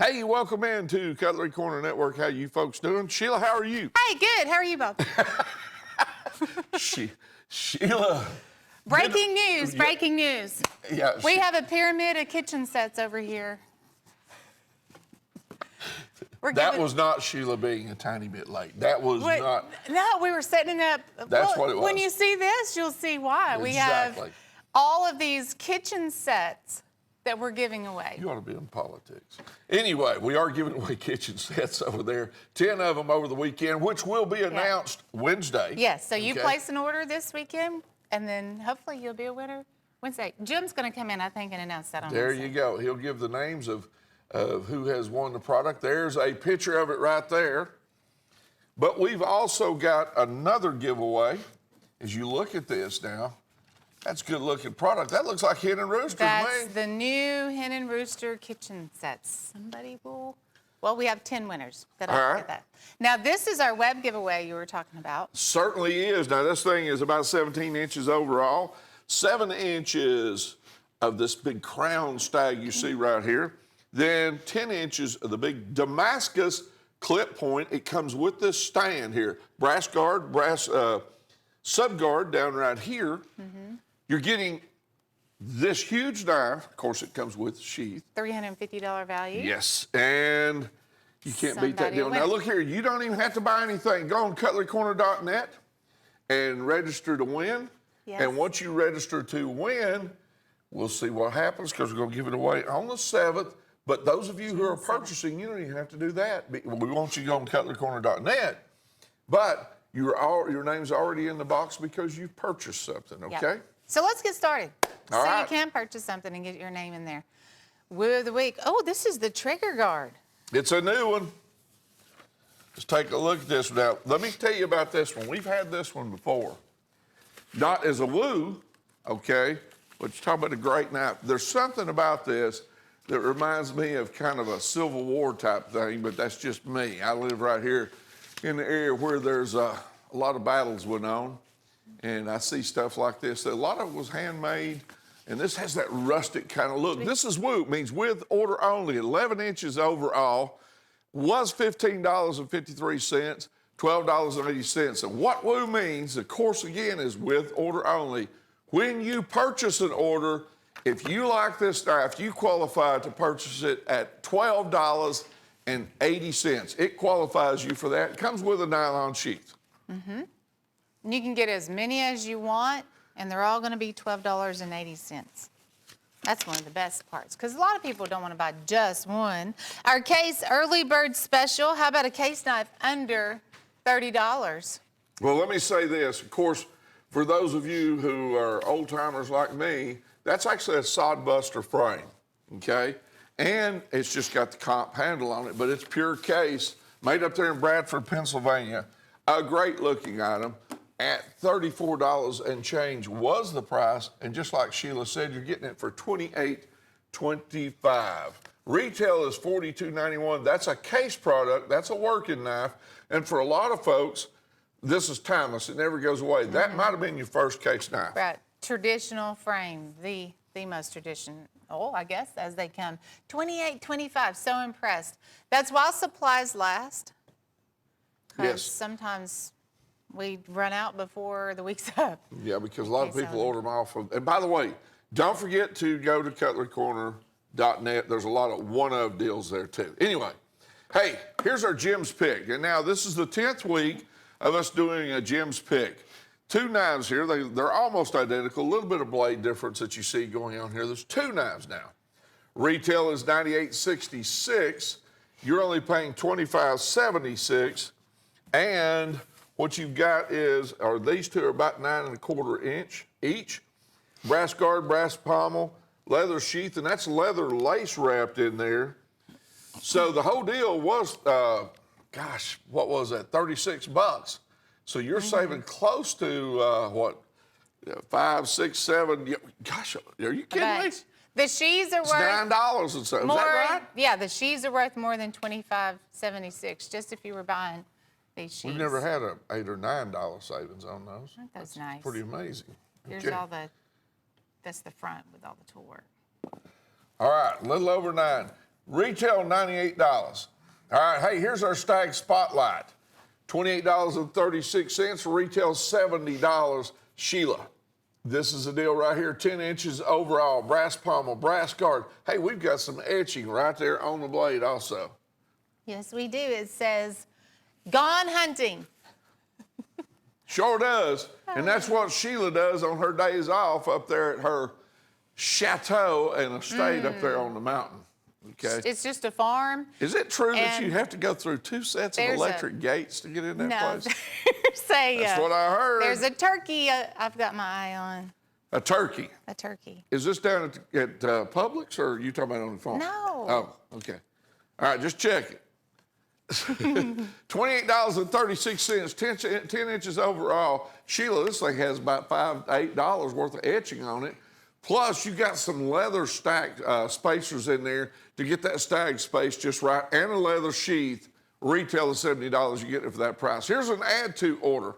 Hey, welcome in to Cutlery Corner Network. How you folks doing? Sheila, how are you? Hey, good. How are you both? Sheila. Breaking news, breaking news. Yeah. We have a pyramid of kitchen sets over here. That was not Sheila being a tiny bit late. That was not. No, we were setting it up. That's what it was. When you see this, you'll see why. Exactly. We have all of these kitchen sets that we're giving away. You ought to be in politics. Anyway, we are giving away kitchen sets over there. 10 of them over the weekend, which will be announced Wednesday. Yes, so you place an order this weekend, and then hopefully you'll be a winner Wednesday. Jim's going to come in, I think, and announce that on Wednesday. There you go. He'll give the names of who has won the product. There's a picture of it right there. But we've also got another giveaway. As you look at this now, that's a good-looking product. That looks like Hen and Rooster to me. That's the new Hen and Rooster kitchen sets. Somebody will... Well, we have 10 winners. Get that. Now, this is our web giveaway you were talking about. Certainly is. Now, this thing is about 17 inches overall. 7 inches of this big crown stag you see right here. Then 10 inches of the big Damascus clip point. It comes with this stand here. Brass guard, brass sub guard down right here. You're getting this huge knife. Of course, it comes with sheath. $350 value. Yes, and you can't beat that deal. Now, look here. You don't even have to buy anything. Go on cutlerycorner.net and register to win. Yes. And once you register to win, we'll see what happens because we're going to give it away on the 7th. But those of you who are purchasing, you don't even have to do that. We want you to go on cutlerycorner.net. But your name's already in the box because you've purchased something, okay? Yep. So let's get started. All right. You can purchase something and get your name in there. Woo of the week. Oh, this is the trigger guard. It's a new one. Let's take a look at this one. Now, let me tell you about this one. We've had this one before. Not as a woo, okay, but you're talking about a great knife. There's something about this that reminds me of kind of a Civil War type thing, but that's just me. I live right here in the area where there's a lot of battles went on, and I see stuff like this. A lot of it was handmade, and this has that rustic kind of look. This is woo, means with order only, 11 inches overall, was $15.53, $12.80. And what woo means, of course, again, is with order only. When you purchase an order, if you like this knife, you qualify to purchase it at $12.80. It qualifies you for that. It comes with a nylon sheath. And you can get as many as you want, and they're all going to be $12.80. That's one of the best parts, because a lot of people don't want to buy just one. Our case early bird special, how about a case knife under $30? Well, let me say this. Of course, for those of you who are old timers like me, that's actually a sod buster frame, okay? And it's just got the comp handle on it, but it's pure case, made up there in Bradford, Pennsylvania. A great looking item at $34 and change was the price. And just like Sheila said, you're getting it for $28.25. Retail is $42.91. That's a case product. That's a working knife. And for a lot of folks, this is timeless. It never goes away. That might have been your first case knife. Right. Traditional frame, the most traditional, I guess, as they come. $28.25. So impressed. That's while supplies last. Yes. Sometimes we run out before the week's up. Yeah, because a lot of people order them off of. And by the way, don't forget to go to cutlerycorner.net. There's a lot of one-of deals there too. Anyway, hey, here's our Jim's Pick. And now this is the 10th week of us doing a Jim's Pick. Two knives here. They're almost identical. A little bit of blade difference that you see going on here. There's two knives now. Retail is $98.66. You're only paying $25.76. And what you've got are these two are about 9 1/4 inch each. Brass guard, brass pommel, leather sheath, and that's leather lace wrapped in there. So the whole deal was, what was that? $36. So you're saving close to $5, $6, $7. Gosh, are you kidding me? The sheaths are worth $9 and so. Is that right? Yeah, the sheaths are worth more than $25.76. Just if you were buying these sheaths. We've never had a $8 or $9 savings on those. I think that's nice. Pretty amazing. Here's that's the front with all the tool work. All right, a little over 9. Retail $98. All right, hey, here's our Stag Spotlight. $28.36, retail $70. Sheila, this is the deal right here, 10 inches overall, brass pommel, brass guard. Hey, we've got some etching right there on the blade also. Yes, we do. It says, "Gone hunting." Sure does. And that's what Sheila does on her days off up there at her chateau and estate up there on the mountain. Okay. It's just a farm. Is it true that And you have to go through 2 sets of there's electric gates to get in that No, place? That's what I heard. There's a turkey I've got my eye on. A turkey. A turkey. Is this down at Publix, or are you talking about on the farm? No. Oh, okay. All right, just check it. $28.36, 10 inches overall. Sheila, this thing has about $5 to $8 worth of etching on it. Plus, you got some leather stacked spacers in there to get that stag space just right, and a leather sheath. Retail is $70. You get it for that price. Here's an add to order.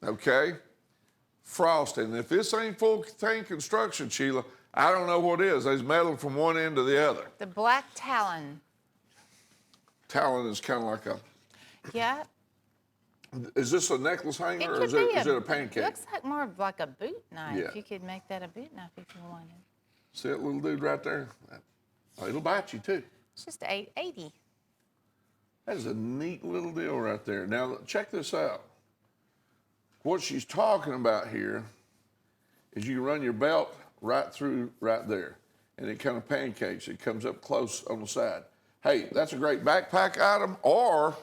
Okay? Frosting. If this ain't full thing construction, Sheila, I don't know what is. There's metal from one end to the other. The black talon. Talon is kind of like a. Yeah. Is this a necklace hanger, or is it a pancake? It looks like more of like a boot knife. Yeah. You could make that a boot knife if you wanted. See that little dude right there? Oh, it'll bite you too. It's just $8.80. That is a neat little deal right there. Now, check this out. What she's talking about here is you run your belt right through right there, and it kind of pancakes. It comes up close on the side. Hey, that's a great backpack item, or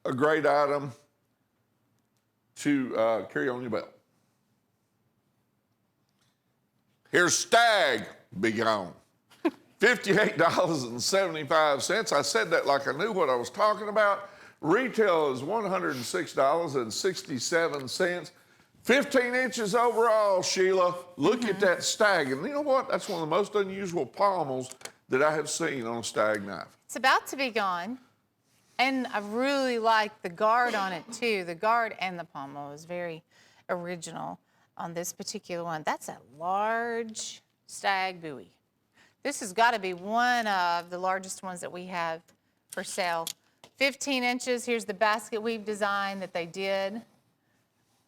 a great item to carry on your belt. Here's Stag, be gone. $58.75. I said that like I knew what I was talking about. Retail is $106.67. 15 inches overall, Sheila. Look at that stag. And you know what? That's one of the most unusual pommels that I have seen on a stag knife. It's about to be gone. And I really like the guard on it too. The guard and the pommel is very original on this particular one. That's a large stag buoy. This has got to be one of the largest ones that we have for sale. 15 inches. Here's the basket weave design that they did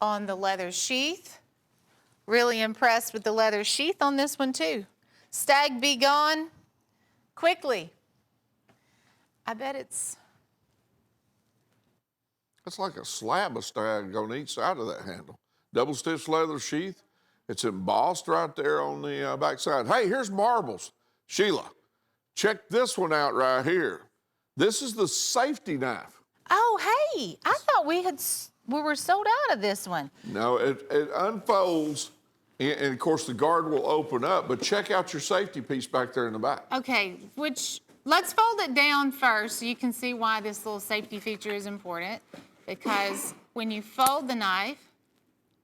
on the leather sheath. Really impressed with the leather sheath on this one too. Stag be gone quickly. I bet it's like a slab of stag on each side of that handle. Double stitch leather sheath. It's embossed right there on the back side. Hey, here's marbles. Sheila, check this one out right here. This is the safety knife. Oh, hey, I thought we were sold out of this one. No, it unfolds, and of course the guard will open up, but check out your safety piece back there in the back. Okay, let's fold it down first so you can see why this little safety feature is important. Because when you fold the knife,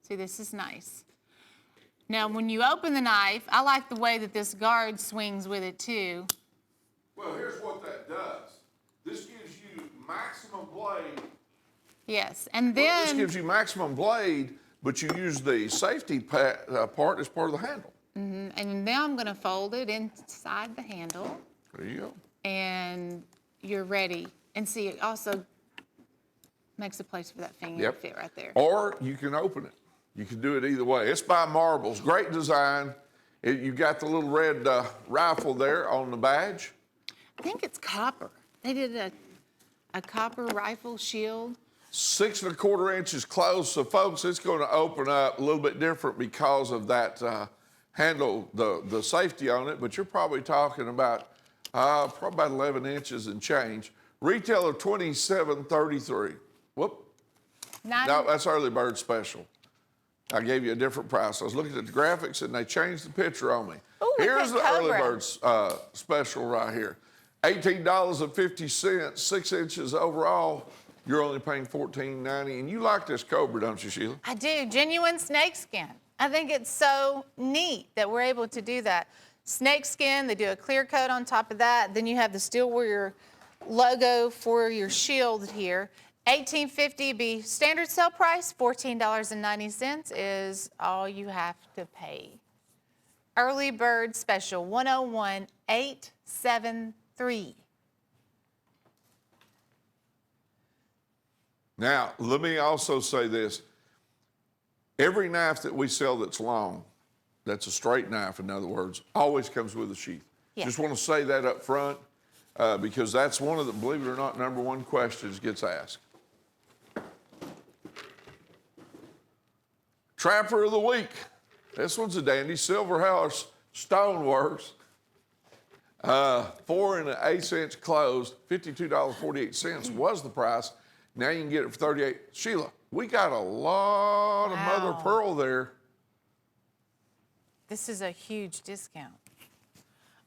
see, this is nice. Now, when you open the knife, I like the way that this guard swings with it too. Well, here's what that does. This gives you maximum blade. Yes, and then This gives you maximum blade, but you use the safety part as part of the handle. and now I'm going to fold it inside the handle, There you go. and you're ready. And see, it also makes a place for that finger to fit right there. Or you can open it. You can do it either way. It's by Marbles. Great design. You got the little red rifle there on the badge. I think it's copper. They did a copper rifle shield. 6 1/4 inches close. So, folks, it's going to open up a little bit different because of that handle, the safety on it. But you're probably talking about probably about 11 inches and change. Retail of $27.33. Whoop. No, that's early bird special. I gave you a different price. I was looking at the graphics, and they changed the picture on me. Ooh, Here's the early Cobra. bird special right here. $18.50, 6 inches overall. You're only paying $14.90. And you like this Cobra, don't you, Sheila? I do. Genuine snakeskin. I think it's so neat that we're able to do that. Snakeskin, they do a clear coat on top of that. Then you have the Steel Warrior logo for your shield here. $18.50 be standard sale price. $14.90 is all you have to pay. Early bird special, 101-873. 3. Now, let me also say this. Every knife that we sell that's long, that's a straight knife, in other words, always comes with a sheath. Yeah. Just want to say that up front because that's one of the, believe it or not, number one questions gets asked. Trapper of the week. This one's a dandy. Silverhouse Stoneworks. 4 1/8" closed, $52.48 was the price. Now you can get it for $38. Sheila, we got a lot of mother of pearl there. This is a huge discount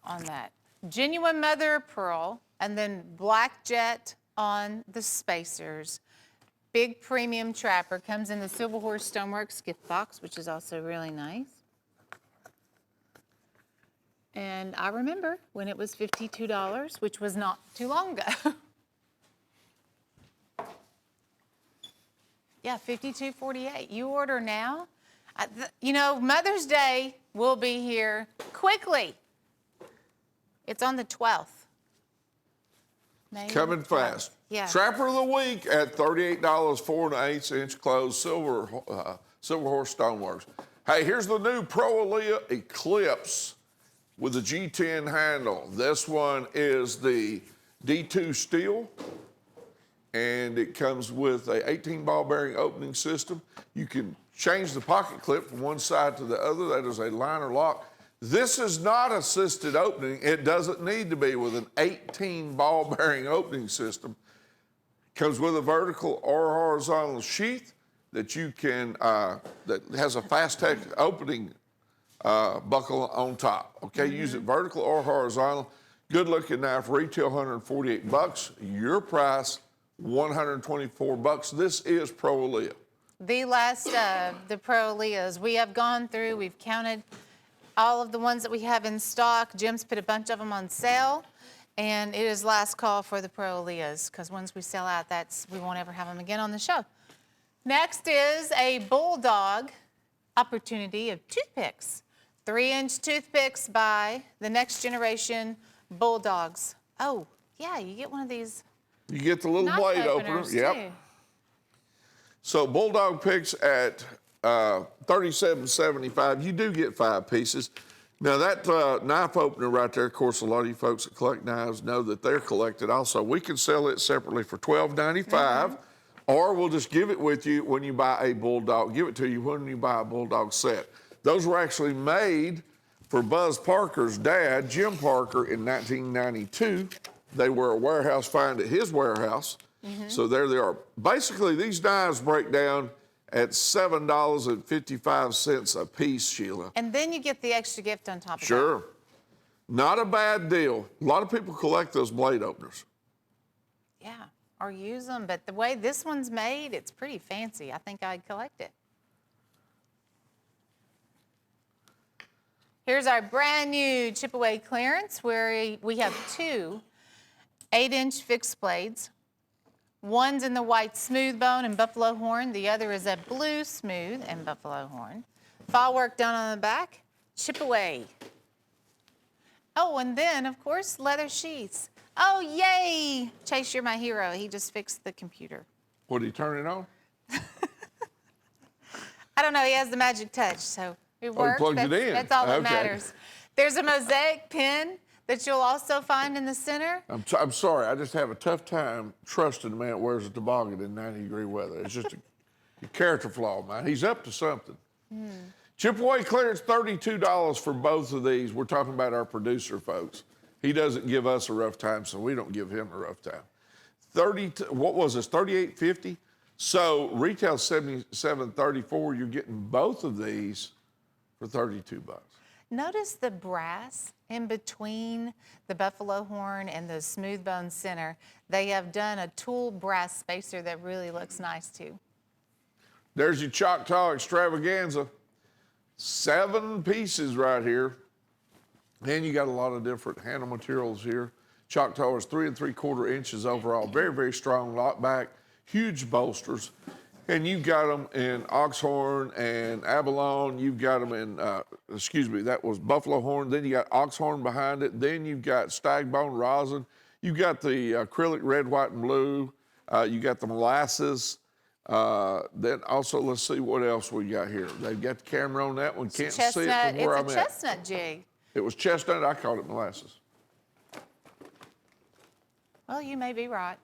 on that. Genuine mother of pearl, and then black jet on the spacers. Big premium trapper, comes in the Silver Horse Stoneworks gift box, which is also really nice. And I remember when it was $52, which was not too long ago. Yeah, $52.48. You order now. You know, Mother's Day will be here quickly. It's on the 12th. May Coming 12th. fast. Yeah. Trapper of the week at $38, 4 1/8" closed, Silver Horse Stoneworks. Hey, here's the new Pro Aaliyah Eclipse with the G10 handle. This one is the D2 steel, and it comes with a 18 ball bearing opening system. You can change the pocket clip from one side to the other. That is a liner lock. This is not assisted opening. It doesn't need to be with an 18 ball bearing opening system. Comes with a vertical or horizontal sheath that you can, that has a fast-tech opening buckle on top. Okay, use it vertical or horizontal. Good looking knife, retail $148. Your price, $124. This is Pro Aaliyah. The last of the Pro Aaliyahs. We have gone through, we've counted all of the ones that we have in stock. Jim's put a bunch of them on sale, and it is last call for the Pro Aaliyahs, because once we sell out, we won't ever have them again on the show. Next is a Bulldog opportunity of toothpicks. 3-inch toothpicks by the Next Generation Bulldogs. Oh, yeah, you get one of these. You get the little blade opener. Yep. Too. So Bulldog picks at $37.75. You do get 5 pieces. Now that knife opener right there, of course, a lot of you folks that collect knives know that they're collected also. We can sell it separately for $12.95, or we'll just give it with you when you buy a Bulldog. Give it to you when you buy a Bulldog set. Those were actually made for Buzz Parker's dad, Jim Parker, in 1992. They were a warehouse find at his warehouse. So there they are. Basically, these knives break down at $7.55 a piece, Sheila. And then you get the extra gift on top of that. Sure. Not a bad deal. A lot of people collect those blade openers. Yeah, or use them, but the way this one's made, it's pretty fancy. I think I'd collect it. Here's our brand new chip away clearance, where we have 2 8-inch fixed blades. One's in the white smooth bone and buffalo horn. The other is a blue smooth and buffalo horn. File work done on the back. Chip away. Oh, and then, of course, leather sheaths. Oh, yay! Chase, you're my hero. He just fixed the computer. What, did he turn it on? I don't know. He has the magic touch, so it works. He plugged it in. That's all that Okay. matters. There's a mosaic pin that you'll also find in the center. I'm sorry. I just have a tough time trusting a man that wears a toboggan in 90-degree weather. It's just a character flaw, man. He's up to something. Chip away clearance, $32 for both of these. We're talking about our producer, folks. He doesn't give us a rough time, so we don't give him a rough time. What was this, $38.50? So retail $77.34. You're getting both of these for $32. Notice the brass in between the buffalo horn and the smooth bone center. They have done a tool brass spacer that really looks nice too. There's your Choctaw extravaganza. 7 pieces right here. And you got a lot of different handle materials here. Choctaw is 3 3/4 inches overall. Very, very strong lock back. Huge bolsters. And you've got them in oxhorn and abalone. You've got them in, that was buffalo horn. Then you got oxhorn behind it. Then you've got stagbone rosin. You've got the acrylic red, white, and blue. You got the molasses. Then also, let's see what else we got here. They've got the camera on that one. Can't see it from where I'm It's a at. chestnut jig. It was chestnut. I called it molasses. Well, you may be right.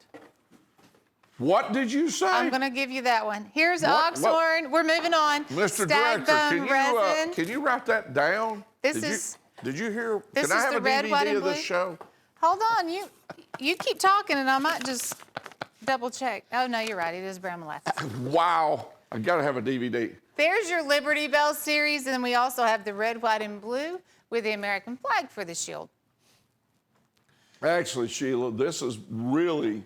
What did you say? I'm going to give you that one. Here's What? oxhorn. We're moving on. Mr. Director, Stagbone resin. can you write that down? Did you hear? This Can I is have the a red, white, DVD and of this blue. show? Hold on. You keep talking, and I might just double check. Oh, no, you're right. It is brown molasses. Wow. I got to have a DVD. There's your Liberty Bell series, and then we also have the red, white, and blue with the American flag for the shield. Actually, Sheila, this is really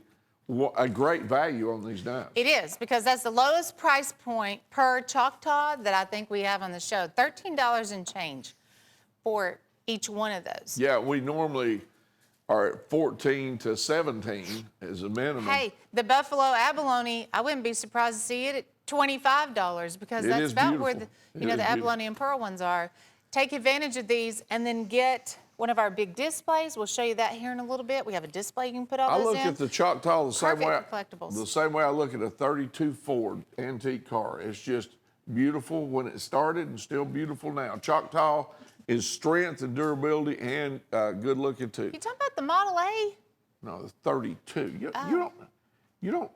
a great value on these knives. It is, because that's the lowest price point per Choctaw that I think we have on the show. $13 and change for each one of those. Yeah, we normally are at 14 to 17 as a minimum. Hey, the buffalo abalone, I wouldn't be surprised to see it at $25 because It that's is about where beautiful. the, It you know, is the beautiful. abalone and pearl ones are. Take advantage of these and then get one of our big displays. We'll show you that here in a little bit. We have a display you can put all I those look in. at the Choctaw the same Perfect way. for collectibles. The same way I look at a 32 Ford antique car. It's just beautiful when it started and still beautiful now. Choctaw is strength and durability and good looking too. You talking about the Model A? No, the 32. You don't.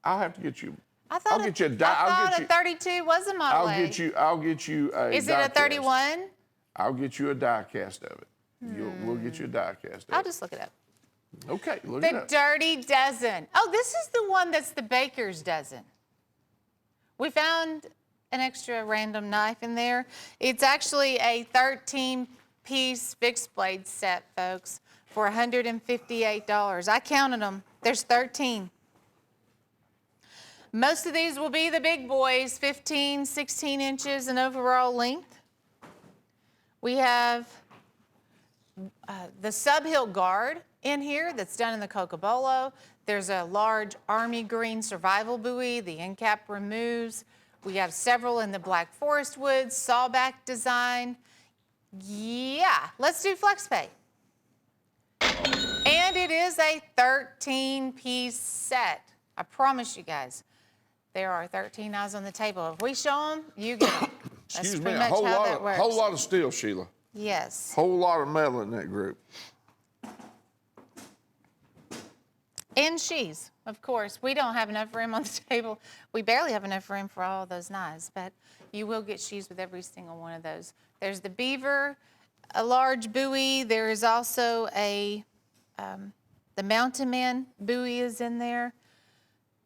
I'll have to get you. I thought I'll get you a die. I I'll thought get a you. 32 was a Model A. I'll get you a. Is it die a cast. 31? I'll get you a die cast of it. We'll get you a die cast of I'll it. just look it up. Okay, look it The up. Dirty Dozen. Oh, this is the one that's the baker's dozen. We found an extra random knife in there. It's actually a 13-piece fixed blade set, folks, for $158. I counted them. There's 13. Most of these will be the big boys, 15, 16 inches in overall length. We have the Subhill Guard in here that's done in the Cocobolo. There's a large army green survival buoy. The end cap removes. We have several in the Black Forest Wood, sawback design. Yeah, let's do FlexPay. And it is a 13-piece set. I promise you guys, there are 13 knives on the table. If we show them, you get them. That's Excuse me, pretty a much whole how lot that of works. whole lot of steel, Sheila. Yes. Whole lot of metal in that group. And sheaths, of course. We don't have enough room on the table. We barely have enough room for all of those knives, but you will get sheaths with every single one of those. There's the beaver, a large buoy. There is also a, the Mountain Man buoy is in there.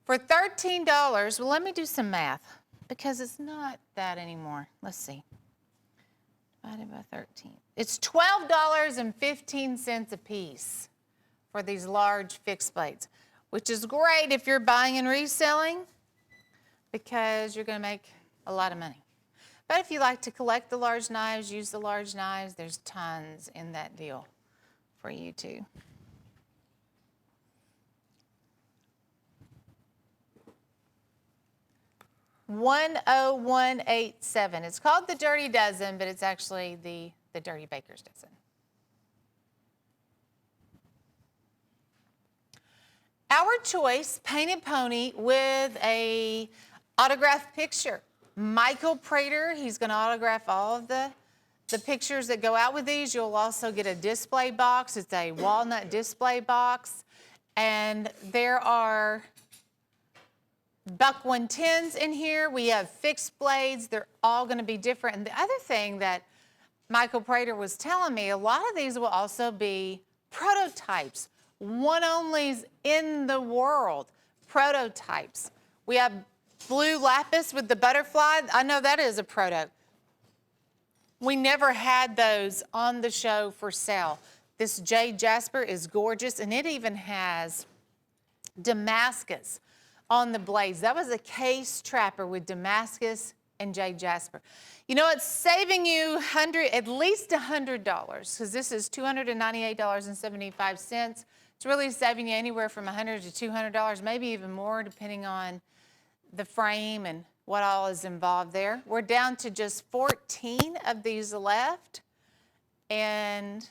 For $13, well, let me do some math because it's not that anymore. Let's see. Divided by 13. It's $12.15 a piece for these large fixed blades, which is great if you're buying and reselling because you're going to make a lot of money. But if you like to collect the large knives, use the large knives, there's tons in that deal for you too. $10187. It's called the Dirty Dozen, but it's actually the Dirty Baker's Dozen. Our choice, painted pony with a autographed picture. Michael Prater, he's going to autograph all of the pictures that go out with these. You'll also get a display box. It's a walnut display box. And there are buck 110s in here. We have fixed blades. They're all going to be different. And the other thing that Michael Prater was telling me, a lot of these will also be prototypes. One-onlys in the world, prototypes. We have blue lapis with the butterfly. I know that is a proto. We never had those on the show for sale. This jade jasper is gorgeous, and it even has Damascus on the blades. That was a case trapper with Damascus and jade jasper. You know, it's saving you at least $100 because this is $298.75. It's really saving you anywhere from $100 to $200, maybe even more, depending on the frame and what all is involved there. We're down to just 14 of these left, and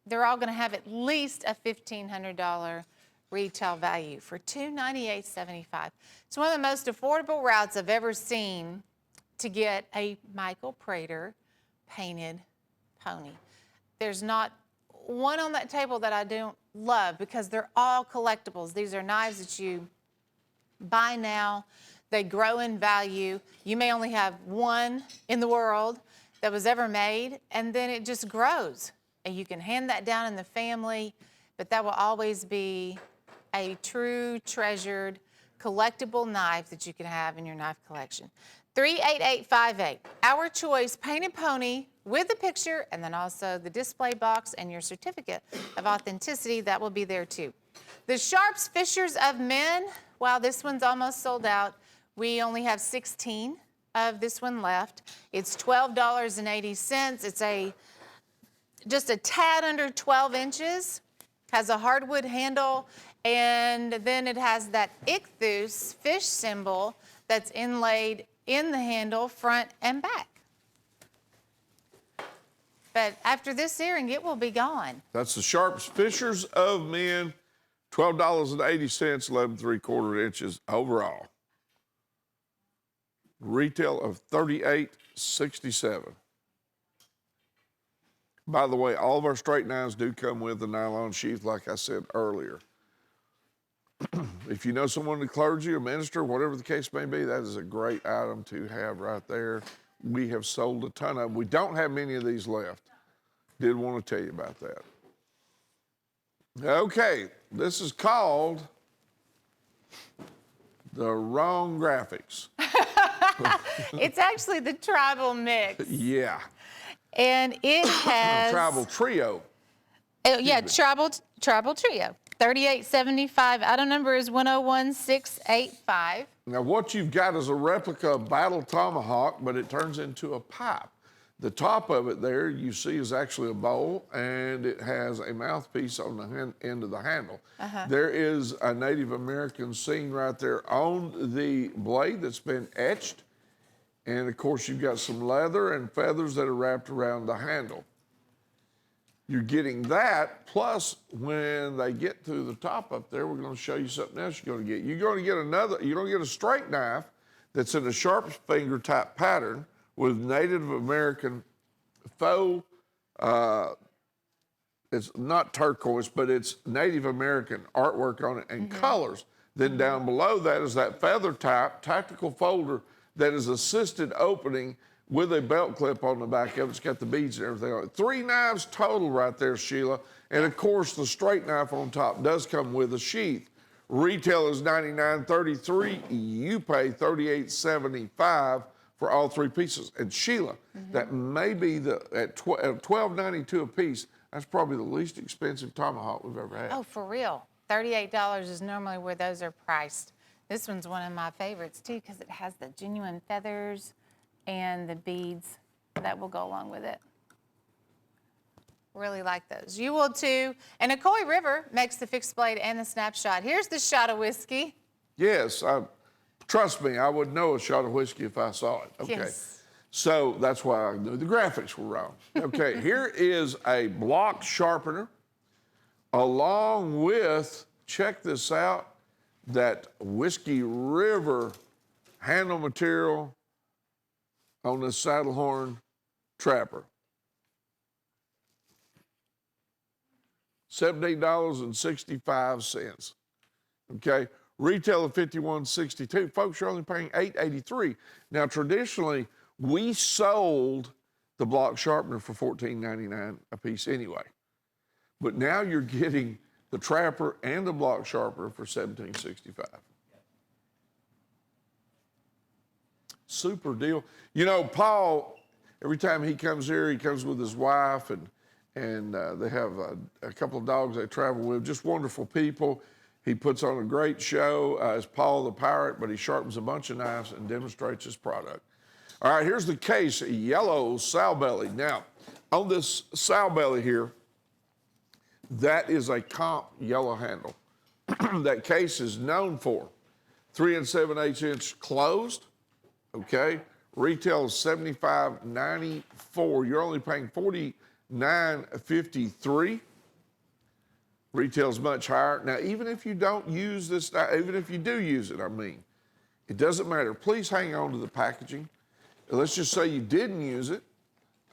they're all gonna have at least a $1,500 retail value for $298.75. It's one of the most affordable routes I've ever seen to get a Michael Prater painted pony. There's not one on that table that I don't love because they're all collectibles. These are knives that you buy now. They grow in value. You may only have one in the world that was ever made, and then it just grows. And you can hand that down in the family, but that will always be a true treasured collectible knife that you can have in your knife collection. 38858, our choice painted pony with a picture, and then also the display box and your certificate of authenticity, that will be there too. The Sharps Fishers of Men, wow, this one's almost sold out. We only have 16 of this one left. It's $12.80. It's just a tad under 12 inches, has a hardwood handle, and then it has that ichthus fish symbol that's inlaid in the handle, front and back. But after this earring, it will be gone. That's the Sharps Fishers of Men, $12.80, 11 3/4 inches overall. Retail of $38.67. By the way, all of our straight knives do come with a nylon sheath, like I said earlier. If you know someone in the clergy or minister, whatever the case may be, that is a great item to have right there. We have sold a ton of them. We don't have many of these left. Did want to tell you about that. Okay, this is called the wrong graphics. It's actually the tribal mix. Yeah. And it has... Tribal trio. Yeah, tribal trio. 3875. Item number is 101685. Now, what you've got is a replica of Battle Tomahawk, but it turns into a pipe. The top of it there you see is actually a bowl, and it has a mouthpiece on the end of the handle. There is a Native American scene right there on the blade that's been etched. And of course, you've got some leather and feathers that are wrapped around the handle. You're getting that, plus when they get to the top up there, we're going to show you something else you're going to get. You're going to get you're going to get a straight knife that's in a sharp finger type pattern with Native American faux, it's not turquoise, but it's Native American artwork on it and colors. Then down below that is that feather type tactical folder that is assisted opening with a belt clip on the back of it. It's got the beads and everything on it. 3 knives total right there, Sheila. And of course, the straight knife on top does come with a sheath. Retail is $99.33. You pay $38.75 for all 3 pieces. And Sheila, that may be at $12.92 a piece, that's probably the least expensive tomahawk we've ever had. Oh, for real. $38 is normally where those are priced. This one's one of my favorites too because it has the genuine feathers and the beads that will go along with it. Really like those. You will too. And Ocoee River makes the fixed blade and the snapshot. Here's the shot of whiskey. Yes, trust me, I would know a shot of whiskey if I saw it. Okay. Yes. So that's why I knew the graphics were wrong. Okay, here is a block sharpener along with, check this out, that Whiskey River handle material on the saddle horn trapper. $17.65. Okay, retail of $51.62. Folks, you're only paying $8.83. Now, traditionally, we sold the block sharpener for $14.99 a piece anyway. But now you're getting the trapper and the block sharpener for $17.65. Super deal. You know, Paul, every time he comes here, he comes with his wife, and they have a couple of dogs they travel with, just wonderful people. He puts on a great show as Paul the Pirate, but he sharpens a bunch of knives and demonstrates his product. All right, here's the case, a yellow sow belly. Now, on this sow belly here, that is a comp yellow handle. That case is known for 3 7/8 inch closed. Okay, retail is $75.94. You're only paying $49.53. Retail's much higher. Now, even if you don't use this, even if you do use it, I mean, it doesn't matter. Please hang on to the packaging. Let's just say you didn't use it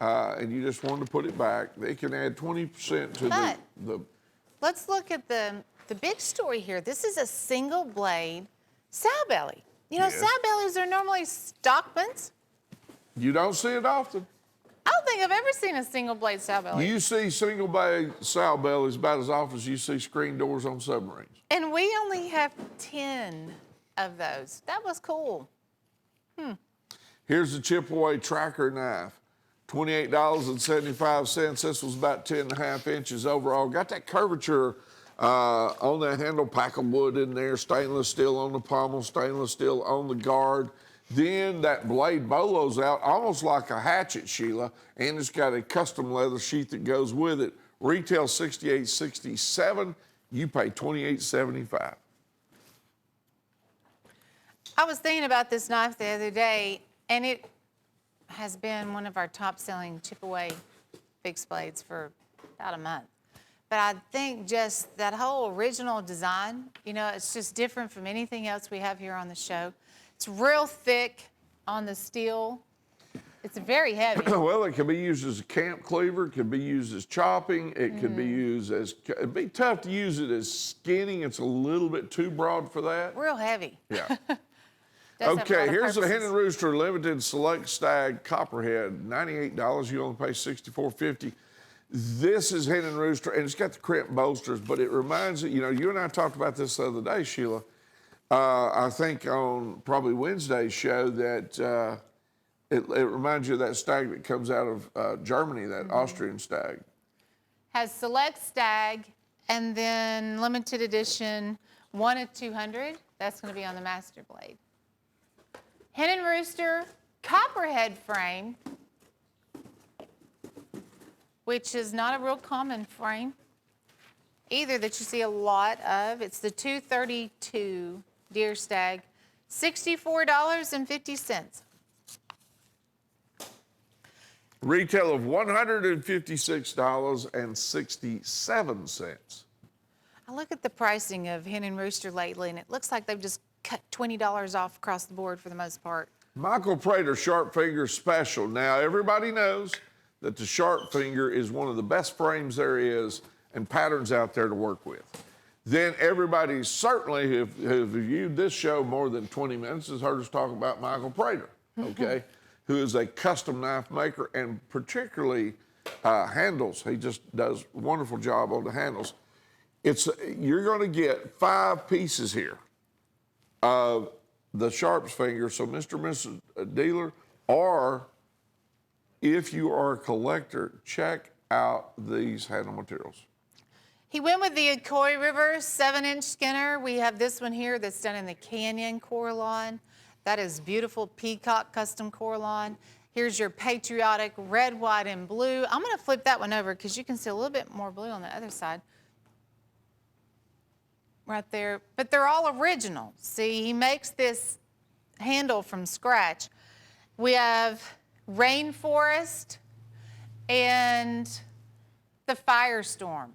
and you just wanted to put it back. They can add 20% to the. Let's look at the big story here. This is a single blade sow belly. You know, Yes. sow bellies are normally stockmans. You don't see it often. I don't think I've ever seen a single blade sow belly. You see single blade sow bellies about as often as you see screen doors on submarines. And we only have 10 of those. That was cool. Here's the chip-away tracker knife, $28.75. This was about 10.5 inches overall. Got that curvature on that handle, pack of wood in there, stainless steel on the pommel, stainless steel on the guard. Then that blade bolos out almost like a hatchet, Sheila, and it's got a custom leather sheath that goes with it. Retail $68.67. You pay $28.75. I was thinking about this knife the other day, and it has been one of our top-selling chip-away fixed blades for about a month. But I think just that whole original design, you know, it's just different from anything else we have here on the show. It's real thick on the steel. It's very heavy. Well, it can be used as a camp cleaver. It can be used as chopping. It could be used as, it'd be tough to use it as skinning. It's a little bit too broad for that. Real heavy. Yeah. Does have a lot Okay, of here's the Hen purposes. and Rooster Limited Select Stag Copperhead, $98. You only pay $64.50. This is Hen and Rooster, and it's got the crimp bolsters, but it reminds you, you know, you and I talked about this the other day, Sheila. I think on probably Wednesday's show that it reminds you of that stag that comes out of Germany, that Austrian stag. Has select stag, and then limited edition 1 of 200. That's going to be on the master blade. Hen and Rooster Copperhead frame, which is not a real common frame either that you see a lot of. It's the 232 deer stag, $64.50. Retail of $156.67. I look at the pricing of Hen and Rooster lately, and it looks like they've just cut $20 off across the board for the most part. Michael Prater Sharp Finger Special. Now, everybody knows that the Sharp Finger is one of the best frames there is and patterns out there to work with. Then everybody certainly who viewed this show more than 20 minutes has heard us talk about Michael Prater, okay, who is a custom knife maker and particularly handles. He just does a wonderful job on the handles. You're going to get 5 pieces here of the Sharp's Finger. So Mr. and Mrs. Dealer, or if you are a collector, check out these handle materials. He went with the Akoi River 7-inch Skinner. We have this one here that's done in the Canyon Coralon. That is beautiful peacock custom Coralon. Here's your patriotic red, white, and blue. I'm going to flip that one over because you can see a little bit more blue on the other side. Right there. But they're all original. See, he makes this handle from scratch. We have Rainforest and the Firestorm.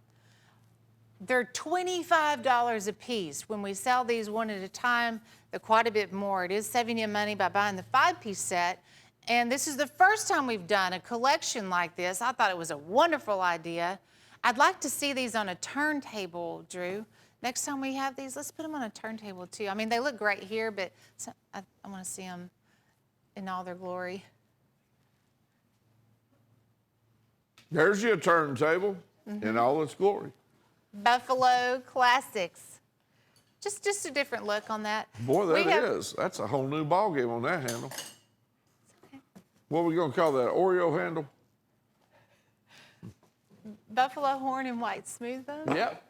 They're $25 a piece. When we sell these one at a time, they're quite a bit more. It is saving you money by buying the 5-piece set. And this is the first time we've done a collection like this. I thought it was a wonderful idea. I'd like to see these on a turntable, Drew. Next time we have these, let's put them on a turntable too. I mean, they look great here, but I want to see them in all their glory. There's your turntable in all its glory. Buffalo Classics. Just a different look on that. Boy, that is. That's a whole new ballgame on that handle. Okay. What are we going to call that? Oreo handle? Buffalo horn and white smooth bone. Yep.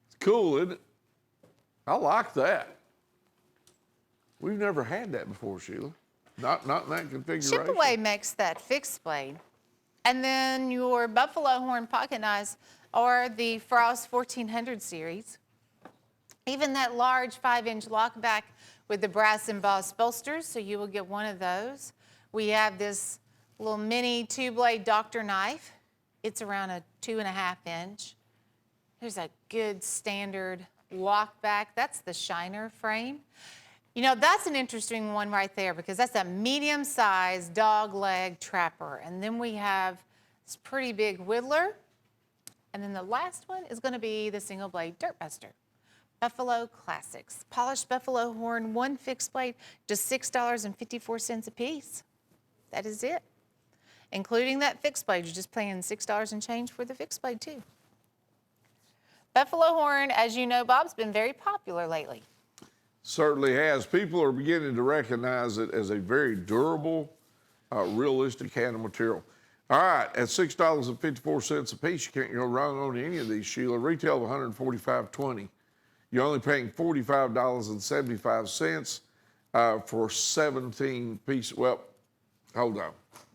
It's cool, isn't it? I like that. We've never had that before, Sheila. Not in that configuration. Chip-away makes that fixed blade. And then your buffalo horn pocket knives are the Frost 1400 series. Even that large 5-inch lock back with the brass embossed bolsters, so you will get one of those. We have this little mini 2-blade doctor knife. It's around a 2.5 inch. Here's a good standard lock back. That's the shiner frame. You know, that's an interesting one right there because that's a medium-sized dog leg trapper. And then we have this pretty big whittler. And then the last one is going to be the single blade dirt buster. Buffalo Classics. Polished buffalo horn, one fixed blade, just $6.54 a piece. That is it. Including that fixed blade, you're just paying $6 and change for the fixed blade too. Buffalo horn, as you know, Bob's been very popular lately. Certainly has. People are beginning to recognize it as a very durable, realistic handle material. All right, at $6.54 a piece, you can't go wrong on any of these, Sheila. Retail of $145.20. You're only paying $45.75 for 17 pieces. Well, hold on.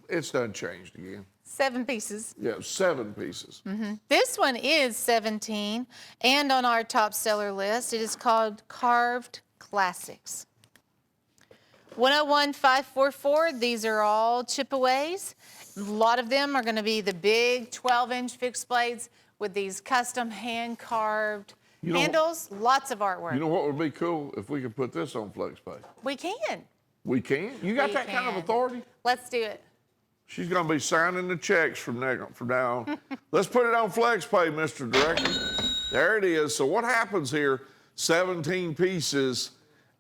It's done changed again. 7 pieces. Yeah, 7 pieces. This one is 17, and on our top seller list, it is called Carved Classics. 101,544, these are all chipaways. A lot of them are going to be the big 12-inch fixed blades with these custom hand-carved handles, lots of artwork. You know what would be cool if we could put this on FlexPay? We can. We can? You got We that kind of can. authority? Let's do it. She's going to be signing the checks from now on. Let's put it on FlexPay, Mr. Director. There it is. So what happens here, 17 pieces,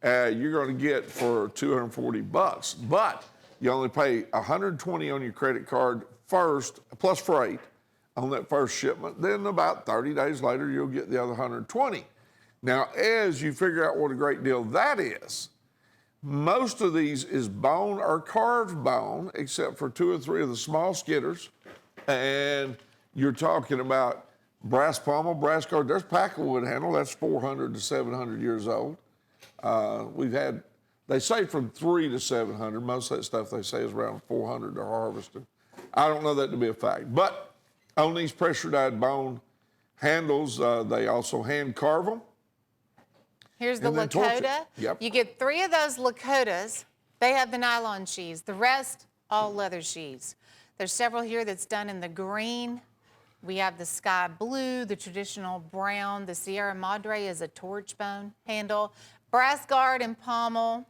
you're going to get for $240. But you only pay $120 on your credit card first, plus freight, on that first shipment. Then about 30 days later, you'll get the other $120. Now, as you figure out what a great deal that is, most of these is bone or carved bone, except for 2 or 3 of the small skidders. And you're talking about brass pommel, brass guard. There's Packwood handle. That's 400 to 700 years old. We've had, they say from 300 to 700. Most of that stuff they say is around 400 they're harvesting. I don't know that to be a fact. But on these pressure-dyed bone handles, they also hand carve them. Here's the And then torch it. Lakota. Yep. You get 3 of those Lakotas. They have the nylon sheaths. The rest, all leather sheaths. There's several here that's done in the green. We have the sky blue, the traditional brown. The Sierra Madre is a torch bone handle. Brass guard and pommel.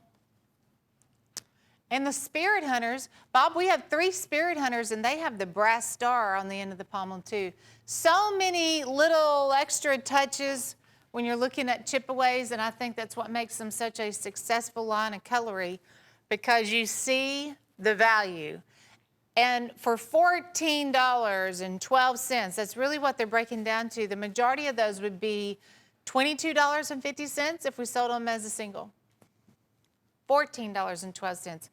And the Spirit Hunters, Bob, we have 3 Spirit Hunters, and they have the brass star on the end of the pommel too. So many little extra touches when you're looking at chipaways, and I think that's what makes them such a successful line of cutlery, because you see the value. And for $14.12, that's really what they're breaking down to. The majority of those would be $22.50 if we sold them as a single. $14.12.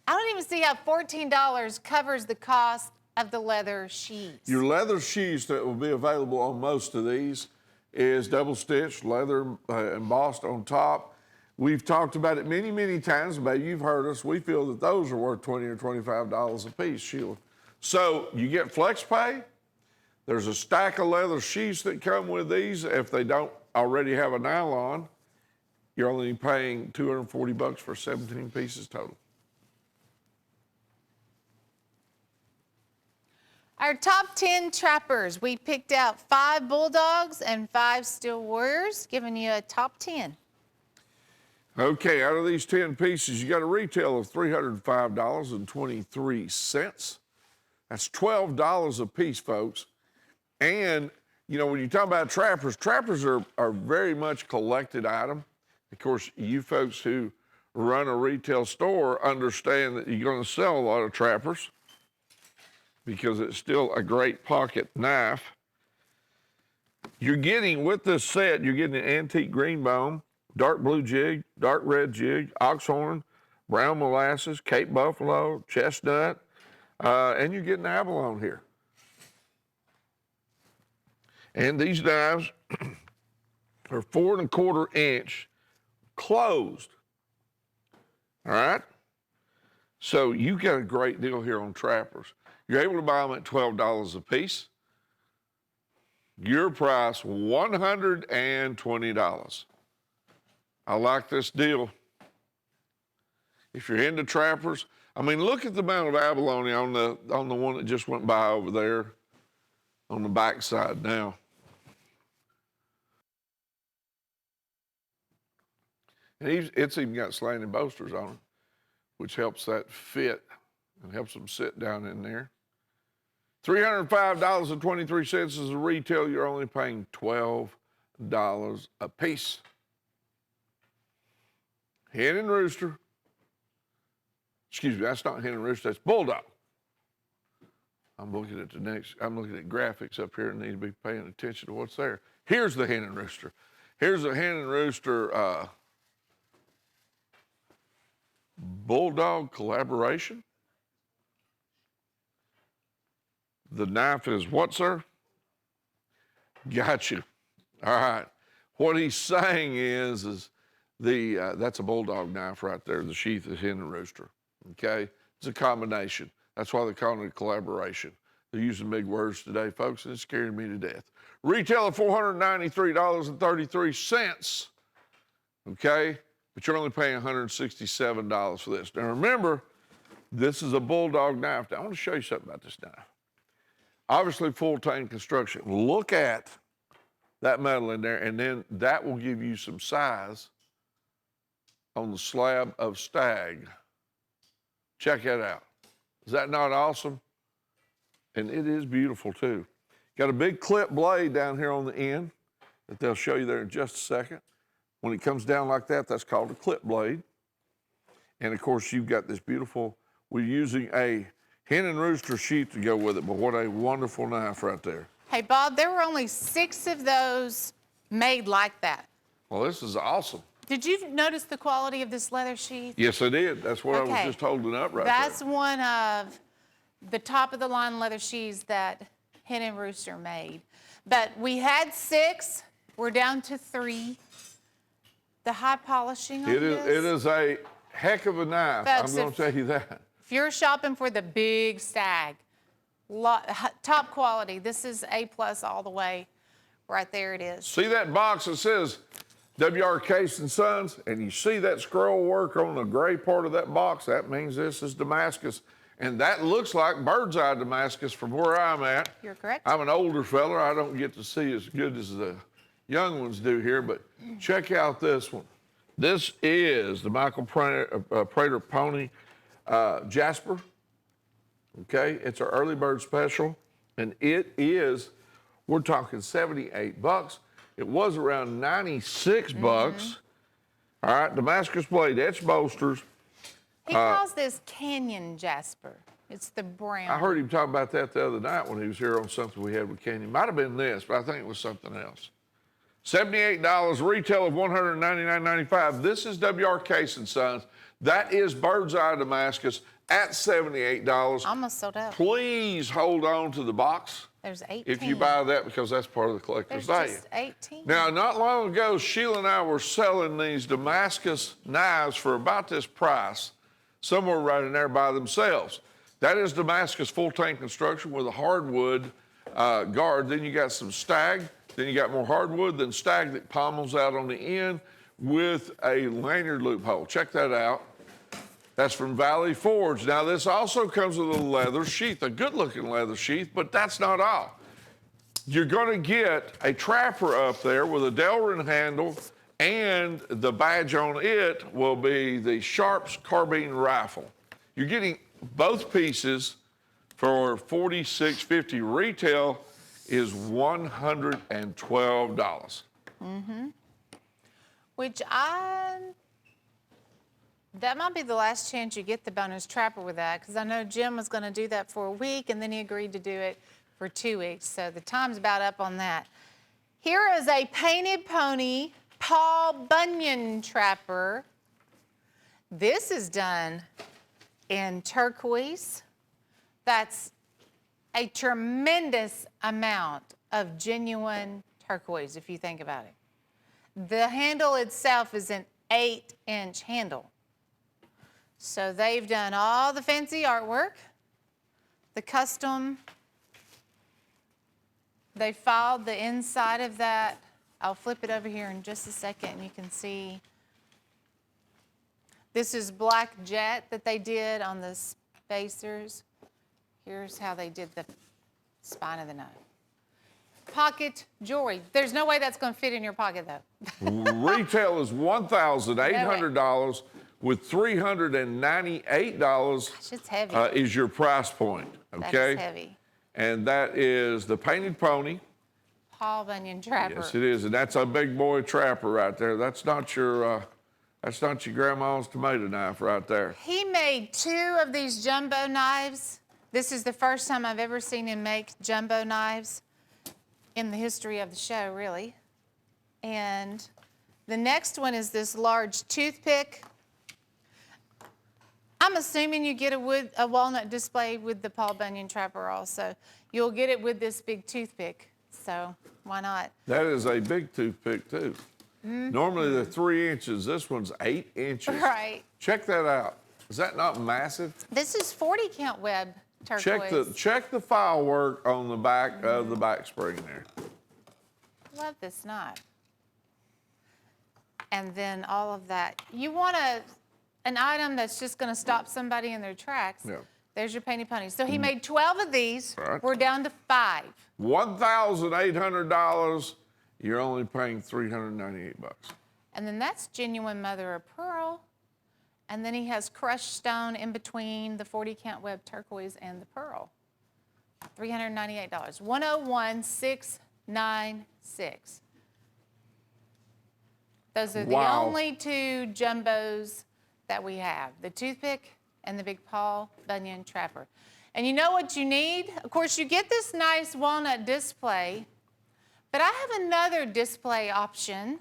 I don't even see how $14 covers the cost of the leather sheaths. Your leather sheaths that will be available on most of these is double-stitched, leather embossed on top. We've talked about it many, many times, but you've heard us. We feel that those are worth $20 or $25 a piece, Sheila. So you get FlexPay. There's a stack of leather sheaths that come with these. If they don't already have a nylon, you're only paying $240 for 17 pieces total. Our top 10 trappers, we picked out 5 Bulldogs and 5 Steel Warriors, giving you a top 10. Okay, out of these 10 pieces, you got a retail of $305.23. That's $12 a piece, folks. And, you know, when you talk about trappers, trappers are very much collected item. Of course, you folks who run a retail store understand that you're going to sell a lot of trappers, because it's still a great pocket knife. You're getting, with this set, you're getting an antique green bone, dark blue jig, dark red jig, oxhorn, brown molasses, Cape Buffalo, chestnut, and you're getting abalone here. And these knives are 4 1/4 inch closed. All right? So you got a great deal here on trappers. You're able to buy them at $12 a piece. Your price, $120. I like this deal. If you're into trappers, I mean, look at the amount of abalone on the one that just went by over there on the back side now. And it's even got slanted bolsters on it, which helps that fit and helps them sit down in there. $305.23 is the retail. You're only paying $12 a piece. Hen and rooster. Excuse me, that's not hen and rooster, that's bulldog. I'm looking at graphics up here and need to be paying attention to what's there. Here's the hen and rooster. Here's a hen and rooster bulldog collaboration. The knife is what, sir? Got you. All right. What he's saying is that's a bulldog knife right there. The sheath is hen and rooster. Okay? It's a combination. That's why they're calling it a collaboration. They're using big words today, folks, and it's scaring me to death. Retail of $493.33. Okay? But you're only paying $167 for this. Now remember, this is a bulldog knife. Now I want to show you something about this knife. Obviously, full tang construction. Look at that metal in there, and then that will give you some size on the slab of stag. Check that out. Is that not awesome? And it is beautiful too. Got a big clip blade down here on the end that they'll show you there in just a second. When it comes down like that, that's called a clip blade. And of course, you've got this beautiful, we're using a hen and rooster sheath to go with it, but what a wonderful knife right there. Hey, Bob, there were only 6 of those made like that. Well, this is awesome. Did you notice the quality of this leather sheath? Yes, I did. That's what I was just holding up right there. That's one of the top of the line leather sheaths that Hen and Rooster made. But we had 6, we're down to 3. The high polishing on this. It is a heck of a knife, Folks, I'm going to tell you that. If you're shopping for the big stag, top quality, this is A+ all the way. Right there it is. See that box that says W.R. Case & Sons, and you see that scroll work on the gray part of that box? That means this is Damascus. And that looks like bird's eye Damascus from where I'm at. You're correct. I'm an older fella. I don't get to see as good as the young ones do here, but check out this one. This is the Michael Prater Pony Jasper. Okay, it's our early bird special, and it is, we're talking $78. It was around 96 bucks. All right, Damascus blade, etched bolsters. He calls this Canyon Jasper. It's the brown. I heard him talk about that the other night when he was here on something we had with Canyon. Might have been this, but I think it was something else. $78, retail of $199.95. This is W.R. Case & Sons. That is bird's eye Damascus at $78. Almost sold out. Please hold on to the box. There's 18. If you buy that, because that's part of the collector's There's value. just 18. Now, not long ago, Sheila and I were selling these Damascus knives for about this price, somewhere right in there by themselves. That is Damascus full tang construction with a hardwood guard. Then you got some stag. Then you got more hardwood than stag that pommels out on the end with a lanyard loophole. Check that out. That's from Valley Forge. Now, this also comes with a leather sheath, a good-looking leather sheath, but that's not all. You're going to get a trapper up there with a Delrin handle, and the badge on it will be the Sharps carbine rifle. You're getting both pieces for $46.50. Retail is $112. Which that might be the last chance you get the bonus trapper with that, because I know Jim was going to do that for a week, and then he agreed to do it for 2 weeks. So the time's about up on that. Here is a painted pony Paul Bunyan trapper. This is done in turquoise. That's a tremendous amount of genuine turquoise, if you think about it. The handle itself is an 8-inch handle. So they've done all the fancy artwork, the custom. They filed the inside of that. I'll flip it over here in just a second and you can see This is black jet that they did on the spacers. Here's how they did the spine of the knife. Pocket jewelry. There's no way that's going to fit in your pocket, though. Retail is $1,800 with $398 Gosh, it's heavy. is your price point, That okay? is heavy. And that is the Painted Pony. Paul Bunyan Trapper. Yes, it is, and that's a big boy trapper right there. That's not your grandma's tomato knife right there. He made 2 of these jumbo knives. This is the first time I've ever seen him make jumbo knives in the history of the show, really. And the next one is this large toothpick. I'm assuming you get a walnut display with the Paul Bunyan Trapper also. You'll get it with this big toothpick, so why not? That is a big toothpick, too. Normally they're 3 inches. This one's 8 inches. Right. Check that out. Is that not massive? This is 40 count web turquoise. Check the file work on the back of the back spring there. Love this knife. And then all of that. You want an item that's just going to stop somebody in their tracks. Yeah. There's your Painted Pony. So he made 12 of these. Right. We're down to 5. $1,800. You're only paying $398. And then that's genuine mother of pearl. And then he has crushed stone in between the 40 count web turquoise and the pearl. $398. 101,696. Those are the Wow. only 2 jumbos that we have, the toothpick and the big Paul Bunyan Trapper. And you know what you need? Of course, you get this nice walnut display, but I have another display option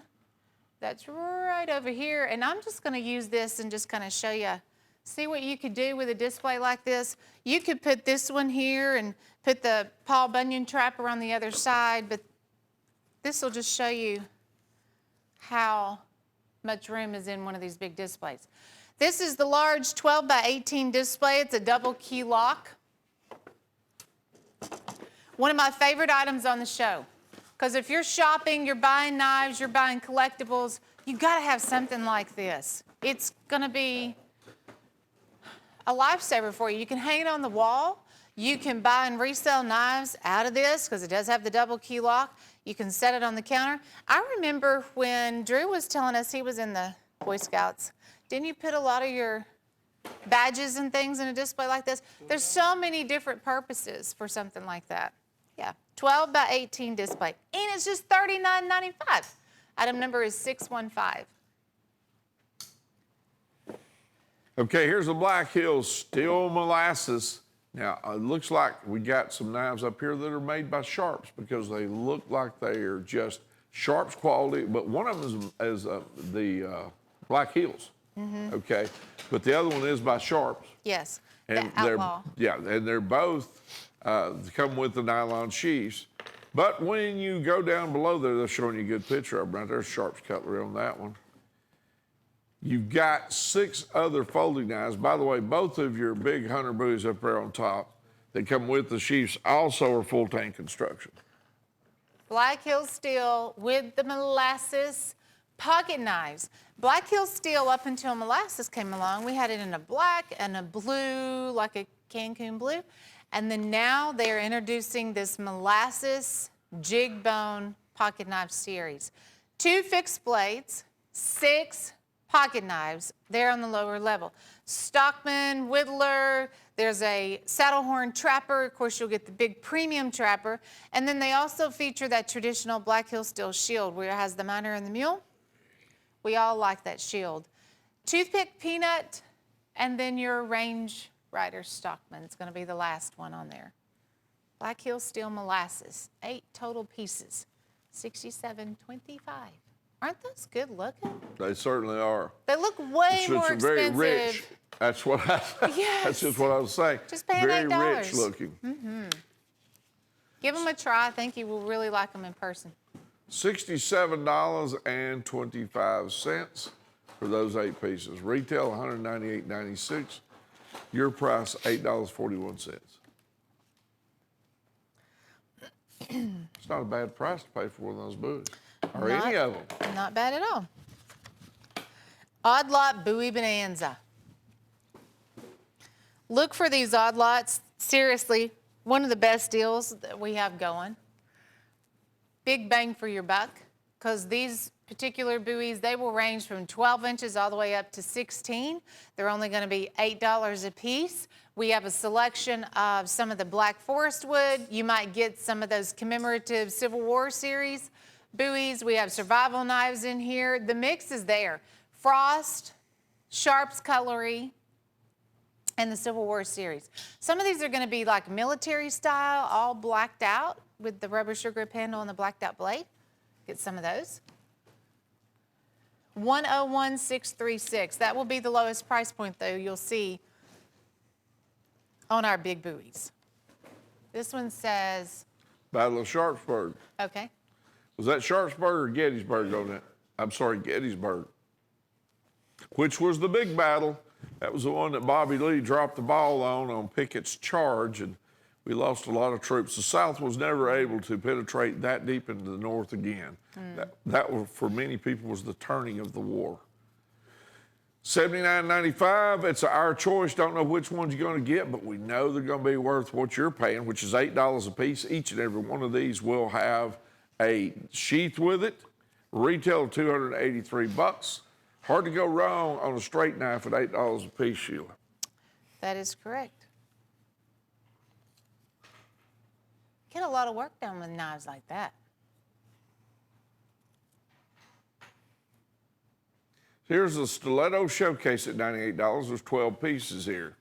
that's right over here, and I'm just gonna use this and just kind of show you, see what you could do with a display like this. You could put this one here and put the Paul Bunyan Trapper on the other side, but this will just show you how much room is in one of these big displays. This is the large 12 by 18 display. It's a double key lock. One of my favorite items on the show. Because if you're shopping, you're buying knives, you're buying collectibles, you gotta have something like this. It's gonna be a lifesaver for you. You can hang it on the wall. You can buy and resell knives out of this because it does have the double key lock. You can set it on the counter. I remember when Drew was telling us he was in the Boy Scouts, didn't you put a lot of your badges and things in a display like this? There's so many different purposes for something like that. Yeah, 12 by 18 display. And it's just $39.95. Item number is 615. Okay, here's a Black Hills Steel Molasses. Now, it looks like we got some knives up here that are made by Sharps because they look like they are just Sharps quality, but one of them is the Black Hills, okay? But the other one is by Sharps. Yes, And the Outlaw. and they're both come with the nylon sheaths. But when you go down below there, they're showing you a good picture of them right there. Sharp's Cutlery on that one. You've got 6 other folding knives. By the way, both of your big hunter buoys up there on top that come with the sheaths also are full tank construction. Black Hills Steel with the molasses pocket knives. Black Hills Steel, up until molasses came along, we had it in a black and a blue, like a Cancun blue. And then now they're introducing this molasses jig bone pocket knife series. 2 fixed blades, 6 pocket knives. They're on the lower level. Stockman, Whittler, there's a saddlehorn trapper. Of course, you'll get the big premium trapper. And then they also feature that traditional Black Hills Steel shield where it has the miner and the mule. We all like that shield. Toothpick, peanut, and then your range rider Stockman. It's going to be the last one on there. Black Hills Steel molasses, 8 total pieces, $67.25. Aren't those good looking? They certainly are. They look way more It's very expensive. rich. That's what Yes. That's just what I was saying. Just paying very $8. rich looking. Give them a try. I think you will really like them in person. $67.25 for those 8 pieces. Retail $198.96. Your price $8.41. It's not a bad price to pay for one of those buoys, or any of them. Not bad at all. Odd Lot Bowie Bonanza. Look for these odd lots. Seriously, one of the best deals that we have going. Big bang for your buck, because these particular buoys, they will range from 12 inches all the way up to 16. They're only going to be $8 a piece. We have a selection of some of the black forest wood. You might get some of those commemorative Civil War series buoys. We have survival knives in here. The mix is there. Frost, Sharp's Cutlery, and the Civil War series. Some of these are going to be like military style, all blacked out with the rubber sugar grip handle and the blacked out blade. Get some of those. 101,636. That will be the lowest price point, though, you'll see on our big buoys. This one says, Battle of Sharpsburg. okay. Was that Sharpsburg or Gettysburg on that? I'm sorry, Gettysburg. Which was the big battle. That was the one that Bobby Lee dropped the ball on Pickett's charge, and we lost a lot of troops. The South was never able to penetrate that deep into the North again. That was, for many people, was the turning of the war. $79.95, it's our choice. Don't know which ones you're going to get, but we know they're going to be worth what you're paying, which is $8 a piece. Each and every one of these will have a sheath with it. Retail $283. Hard to go wrong on a straight knife at $8 a piece, Sheila. That is correct. Get a lot of work done with knives like that. Here's a stiletto showcase at $98. There's 12 pieces here.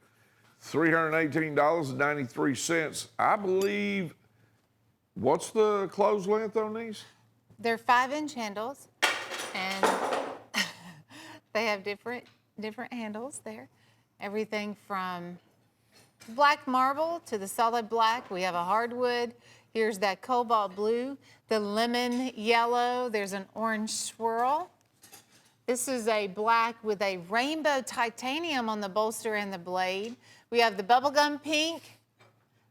$318.93. I believe, what's the close length on these? They're 5-inch handles, and they have different handles there. Everything from black marble to the solid black. We have a hardwood. Here's that cobalt blue, the lemon yellow. There's an orange swirl. This is a black with a rainbow titanium on the bolster and the blade. We have the bubblegum pink,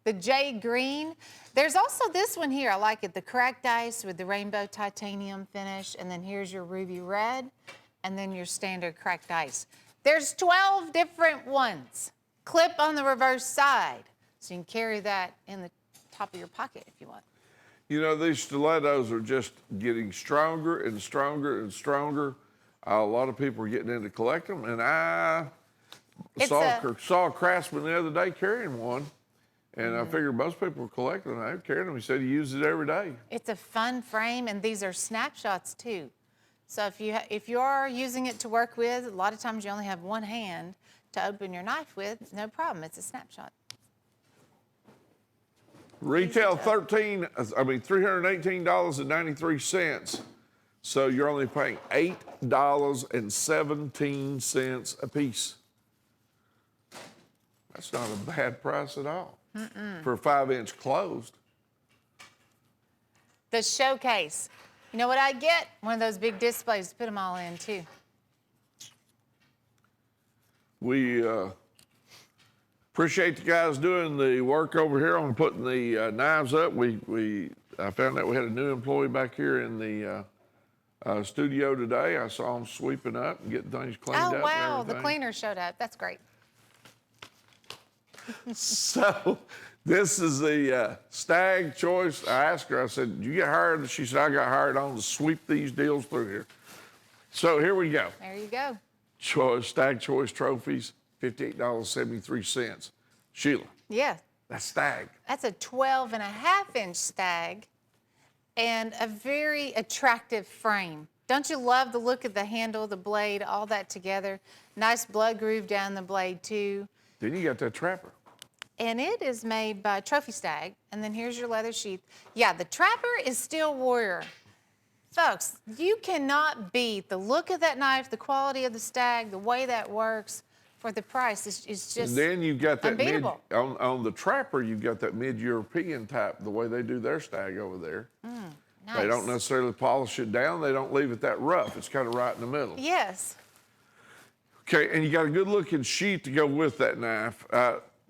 the jade green. There's also this one here. I like it, the cracked ice with the rainbow titanium finish. And then here's your ruby red, and then your standard cracked ice. There's 12 different ones. Clip on the reverse side, so you can carry that in the top of your pocket if you want. You know, these stilettos are just getting stronger and stronger and stronger. A lot of people are getting into collecting them, and I saw a craftsman the other day carrying one, and I figured most people were collecting them. I carried them. He said he uses it every day. It's a fun frame, and these are snapshots too. So if you are using it to work with, a lot of times you only have one hand to open your knife with, no problem. It's a snapshot. Retail $318.93. So you're only paying $8.17 a piece. That's not a bad price at all for a 5-inch closed. The showcase. You know what I get? One of those big displays to put them all in too. We appreciate the guys doing the work over here on putting the knives up. I found out we had a new employee back here in the studio today. I saw him sweeping up and getting things cleaned up. Oh, wow, and the cleaner showed up. That's great. So this is the Stag Choice. I asked her, I said, did you get hired? She said, I got hired on to sweep these deals through here. So here we go. There you go. Stag Choice trophies, $58.73. Sheila. Yeah. That's Stag. That's a 12.5-inch stag and a very attractive frame. Don't you love the look of the handle, the blade, all that together? Nice blood groove down the blade too. Then you got that Trapper. And it is made by Trophy Stag. And then here's your leather sheath. Yeah, the Trapper is still warrior. Folks, you cannot beat the look of that knife, the quality of the stag, the way that works for the price. It's just and then you've got that unbeatable. on the Trapper, you've got that mid-European type, the way they do their stag over there. Nice. They don't necessarily polish it down. They don't leave it that rough. It's kind of right in the middle. Yes. Okay, and you got a good looking sheath to go with that knife.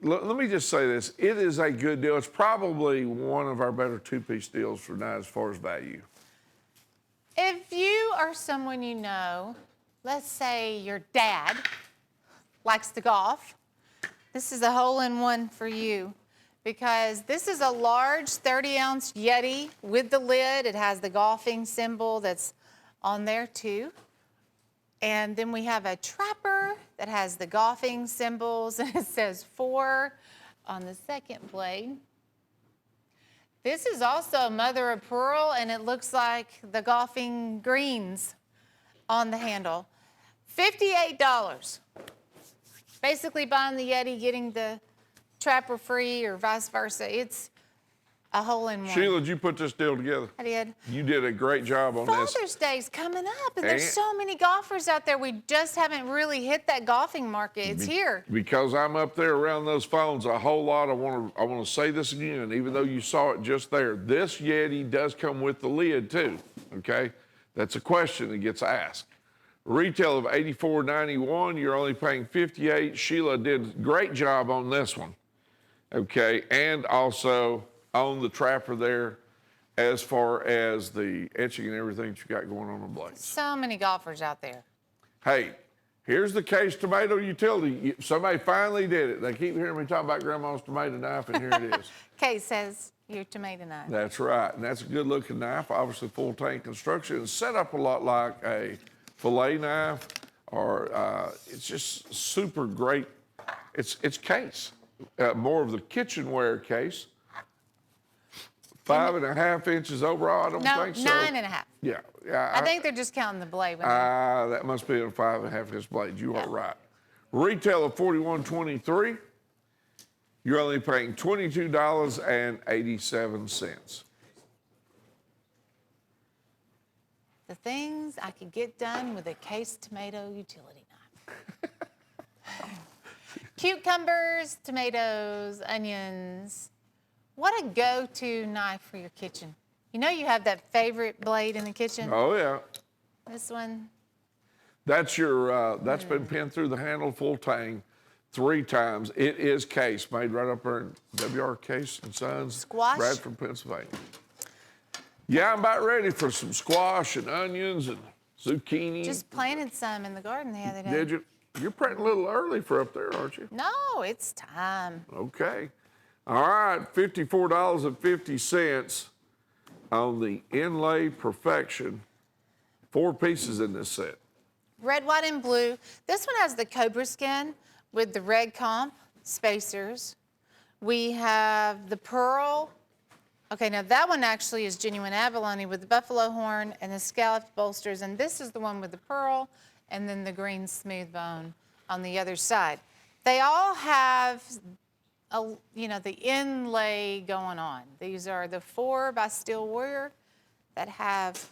Let me just say this. It is a good deal. It's probably one of our better two-piece deals for now as far as value. If you or someone you know let's say your dad likes to golf. This is a hole-in-one for you because this is a large 30-ounce Yeti with the lid. It has the golfing symbol that's on there too. And then we have a trapper that has the golfing symbols, and it says 4 on the second blade. This is also a mother of pearl, and it looks like the golfing greens on the handle. $58. Basically buying the Yeti, getting the trapper free, or vice versa. It's a hole-in-one. Sheila, did you put this deal together? I did. You did a great job on this. Father's Day's coming up, and there's so many golfers out there. We just haven't really hit that golfing market. It's here. Because I'm up there around those phones a whole lot. I want to say this again, even though you saw it just there. This Yeti does come with the lid too. Okay, that's a question that gets asked. Retail of $84.91. You're only paying $58. Sheila did a great job on this one. Okay, and also on the trapper there, as far as the etching and everything that you got going on the blades. So many golfers out there. Hey, here's the Case Tomato Utility. Somebody finally did it. They keep hearing me talk about Grandma's tomato knife, and here it is. Case says your tomato knife. That's right, and that's a good-looking knife. Obviously, full tank construction. It's set up a lot like a fillet knife, or it's just super great. It's Case, more of the kitchenware Case. 5.5 inches overall, I don't think so. 9.5. Yeah. I think they're just counting the blade. That must be a 5.5 inch blade. You are right. Retail of $41.23. You're only paying $22.87. The things I could get done with a Case tomato utility knife. Cucumbers, tomatoes, onions. What a go-to knife for your kitchen. You know you have that favorite blade in the kitchen? Oh, yeah. This one. That's your, that's been pinned through the handle, full tang, 3 times. It is Case, made right up there in W.R. Case and Sons, Squash? Bradford, Pennsylvania. Yeah, I'm about ready for some squash and onions and zucchini. Just planted some in the garden the other day. Did you? You're planting a little early for up there, aren't you? No, it's time. Okay. All right, $54.50 on the Inlay Perfection. 4 pieces in this set. Red, white, and blue. This one has the cobra skin with the red comp spacers. We have the pearl. Okay, now that one actually is genuine abalone with the buffalo horn and the scalloped bolsters, and this is the one with the pearl and then the green smooth bone on the other side. They all have the inlay going on. These are the 4 by Steel Warrior that have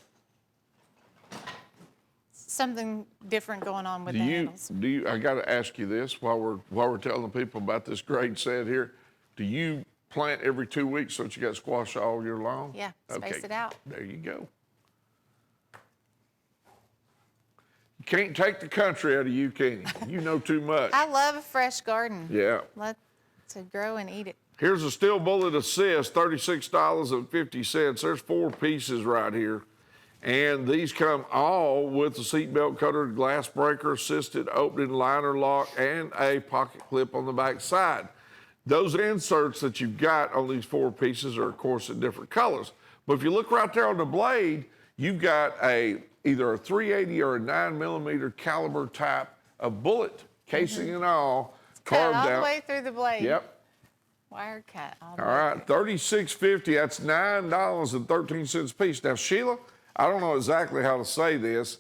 something different going on with the handles. I got to ask you this while we're telling people about this great set here. Do you plant every 2 weeks so that you got squash all year long? Yeah, space it out. There you go. You can't take the country out of you, can you? You know too much. I love a fresh garden. Yeah. To grow and eat it. Here's a Steel Bullet Assist, $36.50. There's 4 pieces right here. And these come all with the seatbelt cutter, glass breaker, assisted opening liner lock, and a pocket clip on the back side. Those inserts that you've got on these 4 pieces are, of course, in different colors. But if you look right there on the blade, you've got either a 380 or a 9mm caliber type of bullet, casing and all, carved Cut all out. the way through the blade. Yep. Wire cut. All right, $36.50. That's $9.13 a piece. Now, Sheila, I don't know exactly how to say this.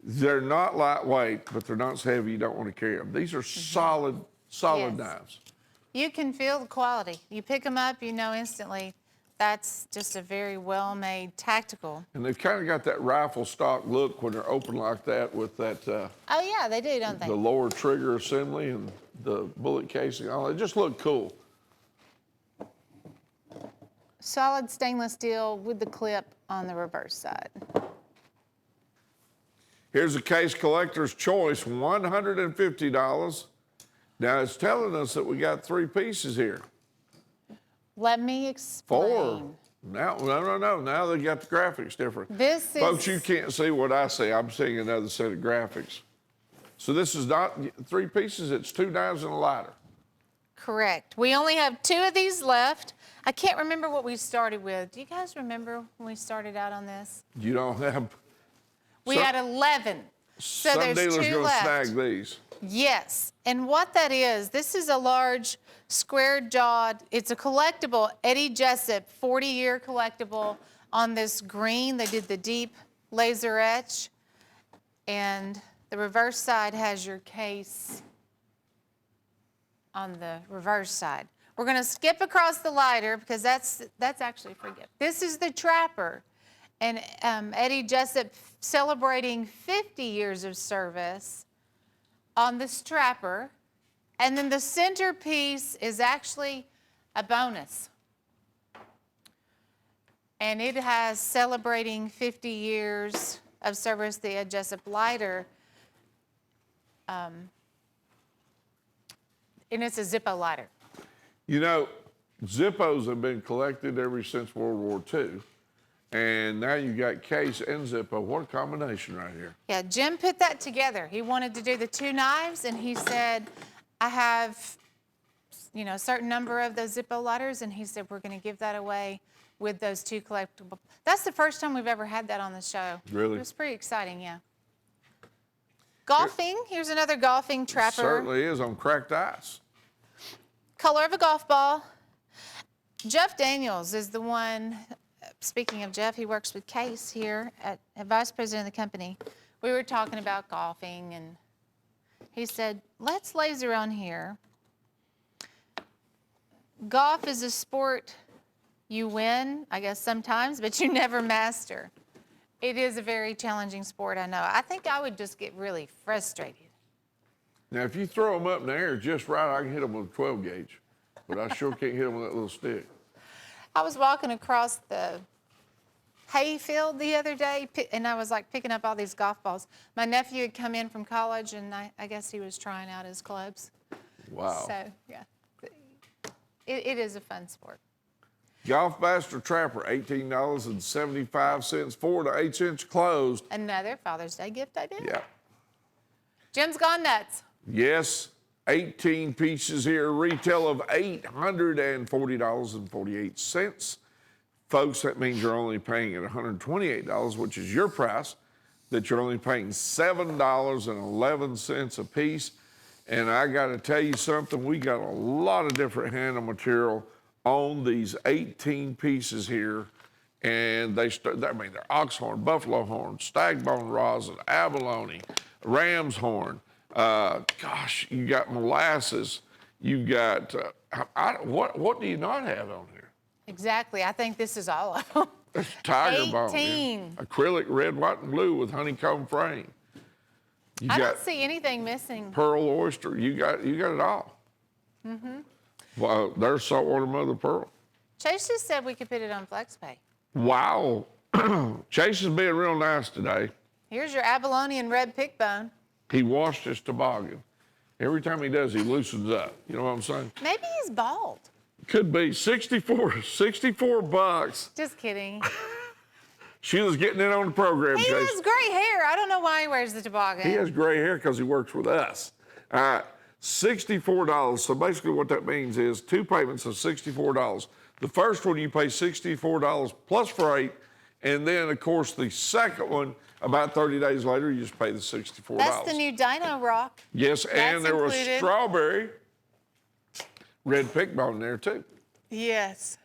They're not lightweight, but they're not so heavy you don't want to carry them. These are solid knives. You can feel the quality. You pick them up, you know instantly that's just a very well-made tactical. And they've kind of got that rifle stock look when they're open like that with that. Oh yeah, they do, don't they? The lower trigger assembly and the bullet casing. Oh, they just look cool. Solid stainless steel with the clip on the reverse side. Here's a Case Collector's Choice, $150. Now it's telling us that we got 3 pieces here. Let me explain. 4. Now, no. Now they got the graphics different. This is... Folks, you can't see what I see. I'm seeing another set of graphics. So this is not 3 pieces. It's 2 knives and a lighter. Correct. We only have 2 of these left. I can't remember what we started with. Do you guys remember when we started out on this? You don't have... We had 11. So some there's dealers 2 going to left. snag these. Yes. And what that is, this is a large square-jawed, it's a collectible, Eddie Jessup, 40-year collectible on this green. They did the deep laser etch. And the reverse side has your case on the reverse side. We're going to skip across the lighter because that's actually for gift. This is the Trapper, and Eddie Jessup celebrating 50 years of service on this Trapper. And then the centerpiece is actually a bonus. And it has celebrating 50 years of service, the Ed Jessup lighter. And it's a Zippo lighter. You know, Zippos have been collected ever since World War II. And now you got case and Zippo. What a combination right here. Yeah, Jim put that together. He wanted to do the 2 knives, and he said, I have, you know, a certain number of those Zippo lighters, and he said, we're going to give that away with those 2 collectible. That's the first time we've ever had that on the show. Really? It was pretty exciting, yeah. Golfing, here's another golfing Trapper. Certainly is on cracked ice. Color of a golf ball. Jeff Daniels is the one, speaking of Jeff, he works with Case here at Vice President of the company. We were talking about golfing, and he said, let's laser on here. Golf is a sport you win, I guess sometimes, but you never master. It is a very challenging sport, I know. I think I would just get really frustrated. Now, if you throw them up in the air just right, I can hit them with a 12 gauge. But I sure can't hit them with that little stick. I was walking across the hay field the other day, and I was like picking up all these golf balls. My nephew had come in from college, and I guess he was trying out his clubs. Wow. So, yeah, it is a fun sport. Golf Master Trapper, $18.75, 4 to 8 inch closed. Another Father's Day gift idea. Yeah. Jim's gone nuts. Yes, 18 pieces here, retail of $840.48. Folks, that means you're only paying at $128, which is your price, that you're only paying $7.11 a piece. And I got to tell you something, we got a lot of different handle material on these 18 pieces here. And they're ox horn, buffalo horn, stag bone rosin, abalone, ram's horn. Gosh, you got molasses. You got, what do you not have on here? Exactly. I think this is all of them. That's tiger bone. 18. Yeah. Acrylic red, white, and blue with honeycomb frame. You I got don't see anything missing. pearl oyster. You got it all. Mm-hmm. Well, there's saltwater mother of pearl. Chase just said we could put it on FlexPay. Wow. Chase is being real nice today. Here's your abalone and red pick bone. He washed his toboggan. Every time he does, he loosens up. You know what I'm saying? Maybe he's bald. Could be 64 bucks. Just kidding. Sheila's getting in on the program, He Chase. has gray hair. I don't know why he wears the toboggan. He has gray hair because he works with us. All right, $64. So basically what that means is 2 payments of $64. The first one you pay $64 plus freight, and then of course the second one, about 30 days later, you just pay the $64. That's the new Dino Rock. Yes, and there was included. strawberry, red pick bone there too. Yes.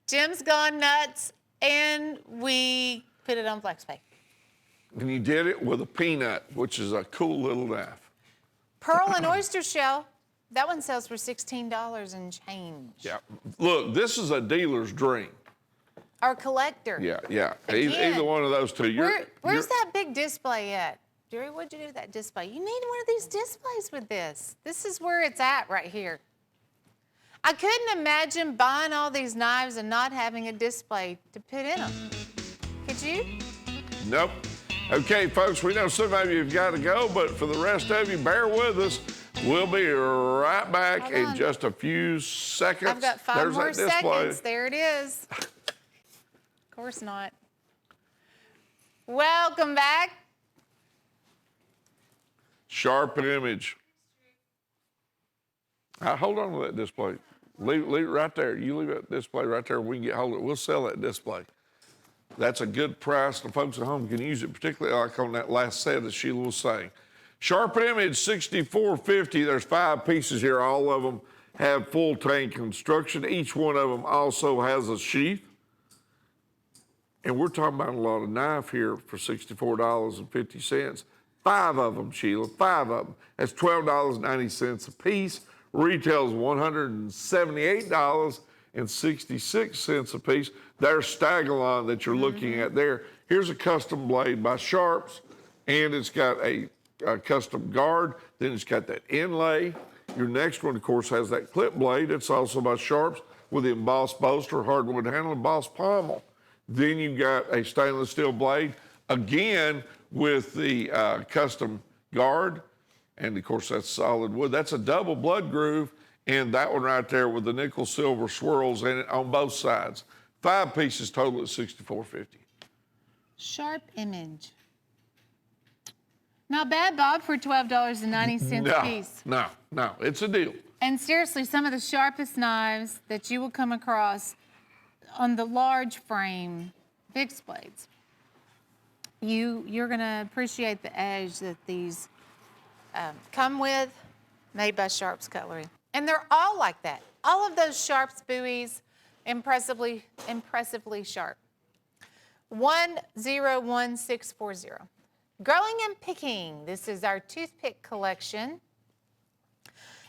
Jim's gone nuts, and we put it on FlexPay. And you did it with a peanut, which is a cool little knife. Pearl and oyster shell. That one sells for $16 and change. Yeah. Look, this is a dealer's dream. Or collector. Yeah, yeah. Again, Either one of those two. Where's that big display at? Jerry, what'd you do with that display? You need one of these displays with this. This is where it's at right here. I couldn't imagine buying all these knives and not having a display to put in them. Could you? Nope. Okay, folks, we know some of you have got to go, but for the rest of you, bear with us. We'll be right back Hold in on. just a few seconds. I've got 5 There's more that display. seconds. There it is. Of course not. Welcome back. Sharpen image. Hold on to that display. Leave it right there. You leave that display right there. We can get hold of it. We'll sell that display. That's a good price. The folks at home can use it, particularly like on that last set that Sheila was saying. Sharpen image $64.50. There's 5 pieces here. All of them have full tank construction. Each one of them also has a sheath. And we're talking about a lot of knife here for $64.50. 5 of them, Sheila, 5 of them. That's $12.90 a piece. Retails $178.66 a piece. There's Stagalon that you're looking at there. Here's a custom blade by Sharps, and it's got a custom guard. Then it's got that inlay. Your next one, of course, has that clip blade. It's also by Sharps with the embossed bolster, hardwood handle, embossed pommel. Then you've got a stainless steel blade, again with the custom guard. And of course, that's solid wood. That's a double blood groove, and that one right there with the nickel silver swirls in it on both sides. 5 pieces total at $64.50. Sharp image. Not bad, Bob, for $12.90 a piece. No, it's a deal. And seriously, some of the sharpest knives that you will come across on the large frame fixed blades. You're gonna appreciate the edge that these come with, made by Sharps Cutlery. And they're all like that. All of those Sharps buoys, impressively sharp. 101640. Growing and Picking. This is our toothpick collection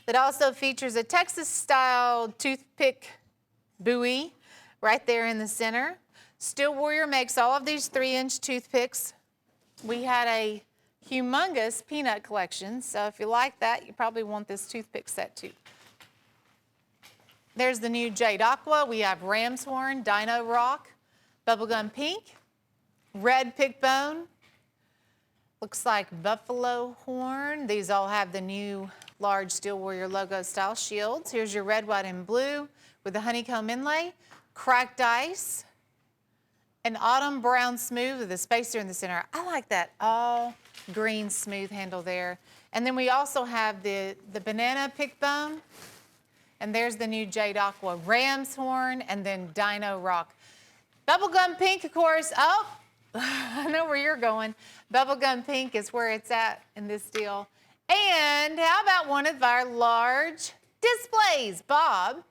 that also features a Texas-style toothpick buoy right there in the center. Steel Warrior makes all of these 3-inch toothpicks. We had a humongous peanut collection, so if you like that, you probably want this toothpick set too. There's the new Jade Aqua. We have Ram's Horn, Dino Rock, Bubblegum Pink, Red Pick Bone, looks like Buffalo Horn. These all have the new large Steel Warrior logo style shields. Here's your red, white, and blue with the honeycomb inlay, Cracked Ice, an Autumn Brown Smooth with a spacer in the center. I like that all green smooth handle there. And then we also have the Banana Pick Bone, and there's the new Jade Aqua, Ram's Horn, and then Dino Rock. Bubblegum Pink, of course. Oh, I know where you're going. Bubblegum Pink is where it's at in this deal. And how about one of our large displays, Bob?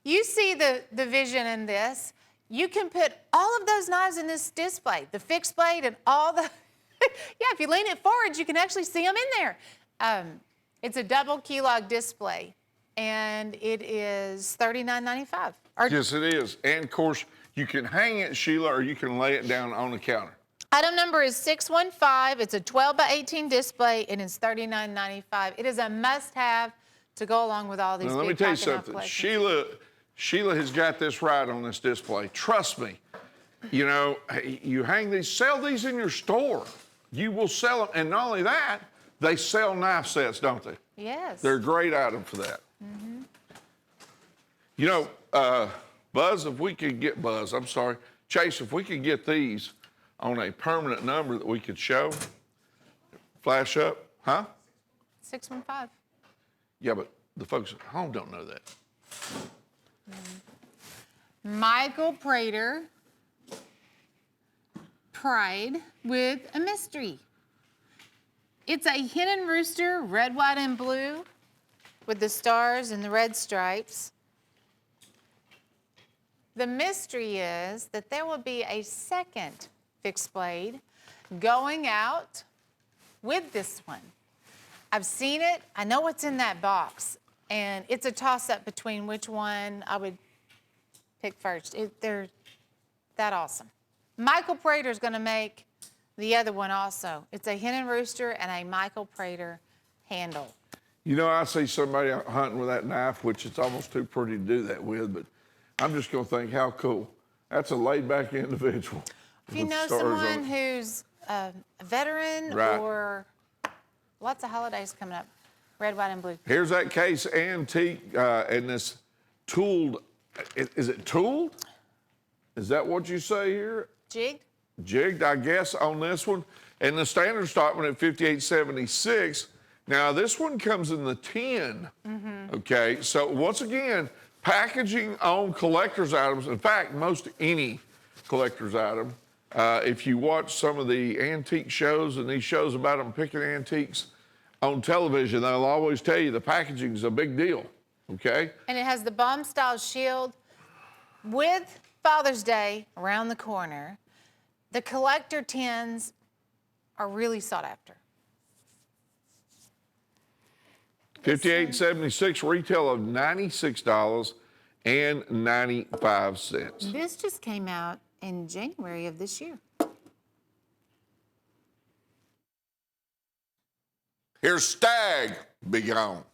You see the vision in this. You can put all of those knives in this display, the fixed blade and all the, yeah, if you lean it forward, you can actually see them in there. It's a double keylog display, and it is $39.95. Yes, it is. And of course, you can hang it, Sheila, or you can lay it down on the counter. Item number is 615. It's a 12x18 display, and it's $39.95. It is a must-have to go along with all these Now, big let me tell you pocket knife something. collections. Sheila has got this right on this display. Trust me. You know, you hang these, sell these in your store. You will sell them. And not only that, they sell knife sets, don't they? Yes. They're a great item for that. Mm-hmm. You know, Buzz, if we could get Chase, if we could get these on a permanent number that we could show, flash up, huh? 615. Yeah, but the folks at home don't know that. Michael Prater, Pride with a Mystery. It's a hen and rooster, red, white, and blue with the stars and the red stripes. The mystery is that there will be a second fixed blade going out with this one. I've seen it. I know what's in that box. And it's a toss-up between which one I would pick first. They're that awesome. Michael Prater is going to make the other one also. It's a hen and rooster and a Michael Prater handle. You know, I see somebody out hunting with that knife, which it's almost too pretty to do that with, but I'm just going to think, how cool. That's a laid-back individual. If you know someone who's a veteran Right. or lots of holidays coming up, Red, white, and blue. Here's that case antique and this tooled. Is it tooled? Is that what you say here? Jigged? Jigged, I guess, on this one. And the standard stock one at $58.76. Now, this one comes in the tin. Okay, so once again, packaging on collector's items, in fact, most any collector's item, if you watch some of the antique shows and these shows about them picking antiques on television, they'll always tell you the packaging is a big deal, okay? And it has the bomb-style shield with Father's Day around the corner. The collector tins are really sought after. $58.76, retail of $96.95. This just came out in January of this year. Here's Stag, be gone.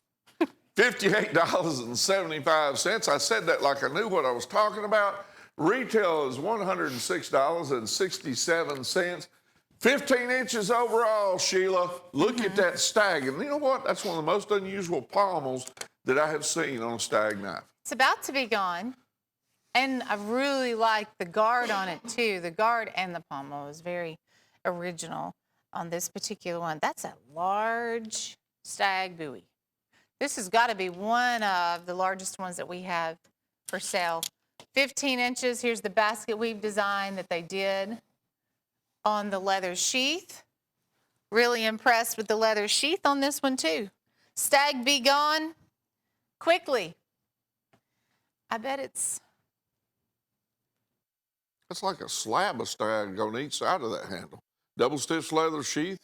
$58.75. I said that like I knew what I was talking about. Retail is $106.67. 15 inches overall, Sheila. Look at that Stag. And you know what? That's one of the most unusual pommels that I have seen on a Stag knife. It's about to be gone. And I really like the guard on it too. The guard and the pommel is very original on this particular one. That's a large Stag buoy. This has got to be one of the largest ones that we have for sale. 15 inches. Here's the basket weave design that they did on the leather sheath. Really impressed with the leather sheath on this one too. Stag be gone quickly. I bet it's... That's like a slab of Stag on each side of that handle. Double stitch leather sheath.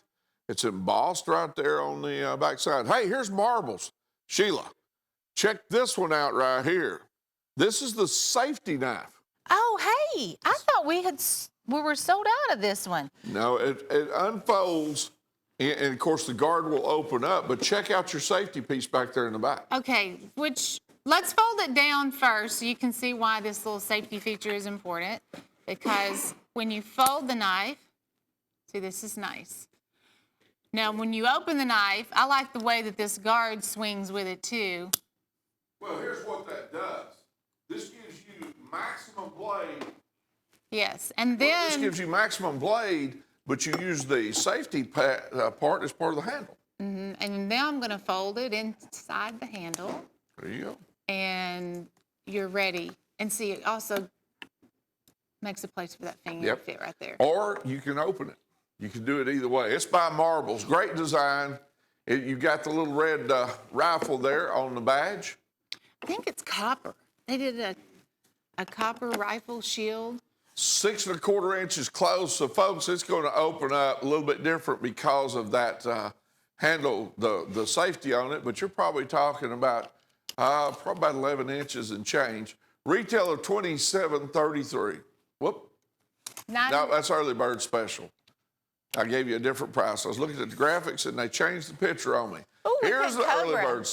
It's embossed right there on the back side. Hey, here's marbles. Sheila, check this one out right here. This is the safety knife. Oh, hey, I thought we were sold out of this one. No, it unfolds, and of course the guard will open up, but check out your safety piece back there in the back. Okay, let's fold it down first so you can see why this little safety feature is important. Because when you fold the knife, see, this is nice. Now, when you open the knife, I like the way that this guard swings with it too. Well, here's what that does. This gives you maximum blade. Yes, and then... This gives you maximum blade, but you use the safety part as part of the handle. And now I'm going to fold it inside the handle. There you go. And you're ready. And see, it also makes a place for that finger to fit right there. Or you can open it. You can do it either way. It's by Marbles. Great design. You got the little red rifle there on the badge. I think it's copper. They did a copper rifle shield. 6 1/4 inches closed. So, folks, it's going to open up a little bit different because of that handle, the safety on it. But you're probably talking about probably about 11 inches and change. Retail of $27.33. Whoop. No, that's early bird special. I gave you a different price. I was looking at the graphics and they changed the picture on me. Ooh, here's the early bird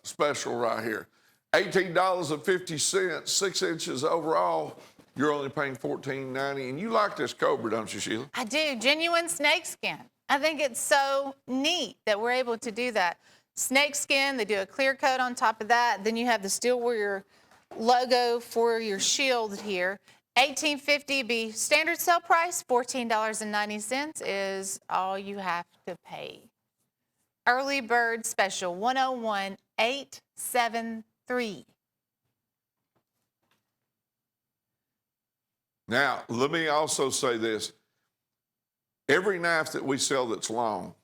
special right here. $18.50, 6 inches overall. You're only paying $14.90. And you like this Cobra, don't you, Sheila? I do. Genuine snakeskin. I think it's so neat that we're able to do that. Snakeskin, they do a clear coat on top of that. Then you have the Steel Warrior logo for your shield here. $18.50 be standard sale price. $14.90 is all you have to pay. Early bird special, 101,873. Now, let me also say this. Every knife that we sell that's long,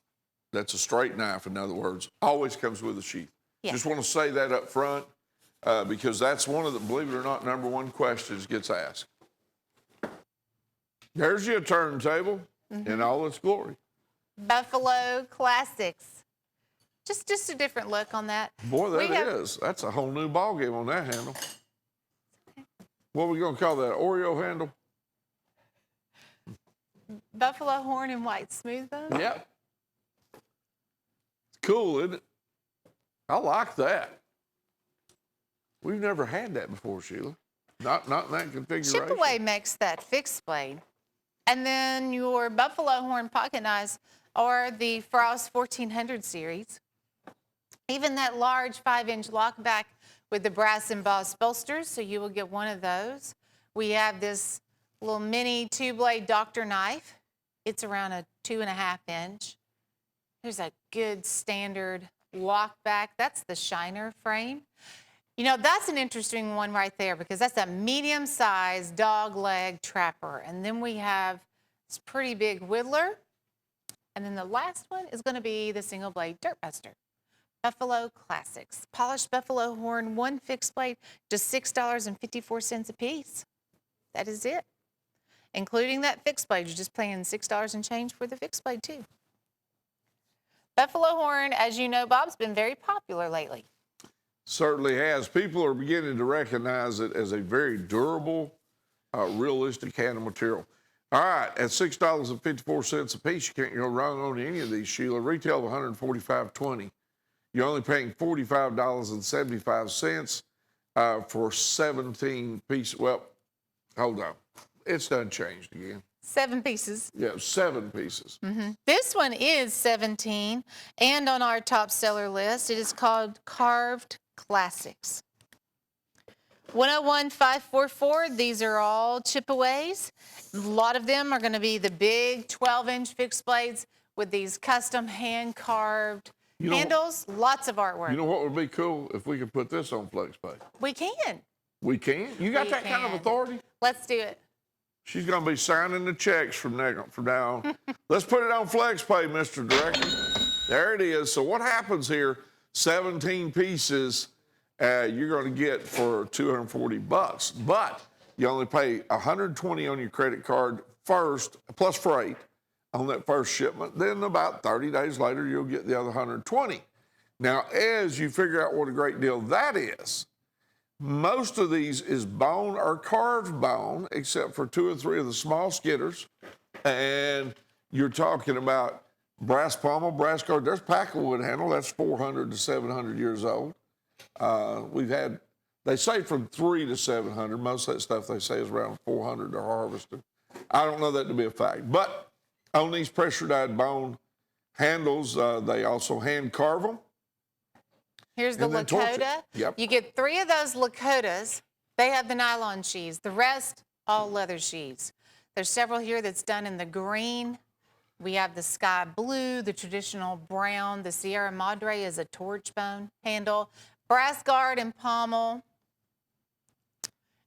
that's a straight knife, in other words, always comes with a sheath. Yes. Just want to say that up front because that's one of the, believe it or not, #1 questions gets asked. There's your turntable in all its glory. Buffalo Classics. Just a different look on that. Boy, that is. That's a whole new ballgame on that handle. What are we going to call that? Oreo handle? Buffalo horn and white smooth bone. Yep. It's cool, isn't it? I like that. We've never had that before, Sheila. Not in that configuration. Chip-Away makes that fixed blade. And then your buffalo horn pocket knives are the Frost 1400 series. Even that large 5-inch lock back with the brass embossed bolsters, so you will get one of those. We have this little mini 2-blade doctor knife. It's around a 2.5 inch. There's a good standard lock back. That's the shiner frame. You know, that's an interesting one right there because that's a medium-sized dog leg trapper. And then we have this pretty big whittler. And then the last one is going to be the single blade dirt buster. Buffalo Classics. Polished buffalo horn, one fixed blade, just $6.54 a piece. That is it. Including that fixed blade, you're just paying $6 and change for the fixed blade too. Buffalo horn, as you know, Bob's been very popular lately. Certainly has. People are beginning to recognize it as a very durable, realistic handle material. All right, at $6.54 a piece, you can't go wrong on any of these, Sheila. Retail of $145.20. You're only paying $45.75 for 17 pieces. Well, hold on. It's done changed again. 7 pieces. Yeah, 7 pieces. This one is 17, and on our top seller list, it is called Carved Classics. 101,544. These are all chipaways. A lot of them are going to be the big 12-inch fixed blades with these custom hand-carved handles. Lots of artwork. You know what would be cool if we could put this on FlexPay? We can. We can? You got We that kind of can. authority? Let's do it. She's going to be signing the checks from now on. Let's put it on FlexPay, Mr. Director. There it is. So what happens here, 17 pieces, you're going to get for $240. But you only pay $120 on your credit card first, plus freight on that first shipment. Then about 30 days later, you'll get the other $120. Now, as you figure out what a great deal that is, most of these is bone or carved bone, except for 2 or 3 of the small skidders. And you're talking about brass pommel, brass guard. There's packerwood handle. That's 400 to 700 years old. We've had, they say from 3 to 700. Most of that stuff they say is around 400 they're harvesting. I don't know that to be a fact. But on these pressure-dyed bone handles, they also hand carve them. Here's the Lakota. Yep. You get 3 of those Lakotas. They have the nylon sheaths. The rest, all leather sheaths. There's several here that's done in the green. We have the sky blue, the traditional brown. The Sierra Madre is a torch bone handle. Brass guard and pommel.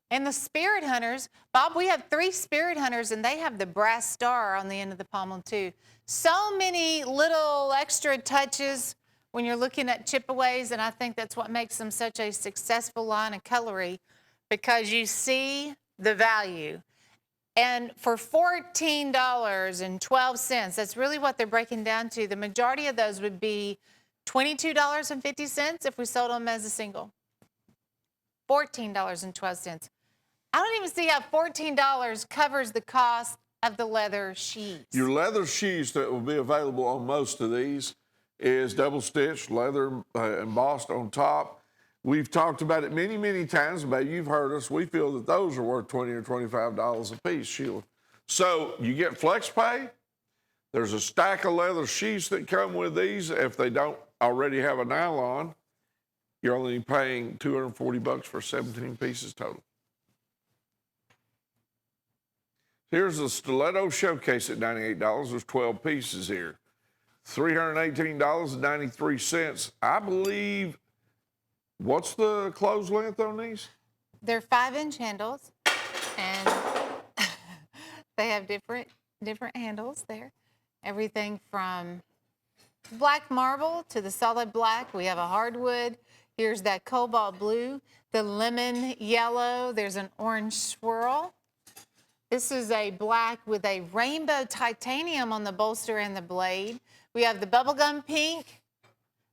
And the Spirit Hunters, Bob, we have 3 Spirit Hunters, and they have the brass star on the end of the pommel, too. So many little extra touches when you're looking at chipaways, and I think that's what makes them such a successful line of cutlery, because you see the value. And for $14.12, that's really what they're breaking down to. The majority of those would be $22.50 if we sold them as a single. $14.12. I don't even see how $14 covers the cost of the leather sheaths. Your leather sheaths that will be available on most of these is double-stitched, leather embossed on top. We've talked about it many, many times, but you've heard us. We feel that those are worth $20 or $25 a piece, Sheila. So you get FlexPay. There's a stack of leather sheaths that come with these. If they don't already have a nylon, you're only paying $240 for 17 pieces total. Here's the Stiletto Showcase at $98. There's 12 pieces here. $318.93. I believe, what's the close length on these? They're 5-inch handles, and they have different handles there. Everything from black marble to the solid black. We have a hardwood. Here's that cobalt blue, the lemon yellow. There's an orange swirl. This is a black with a rainbow titanium on the bolster and the blade. We have the bubblegum pink,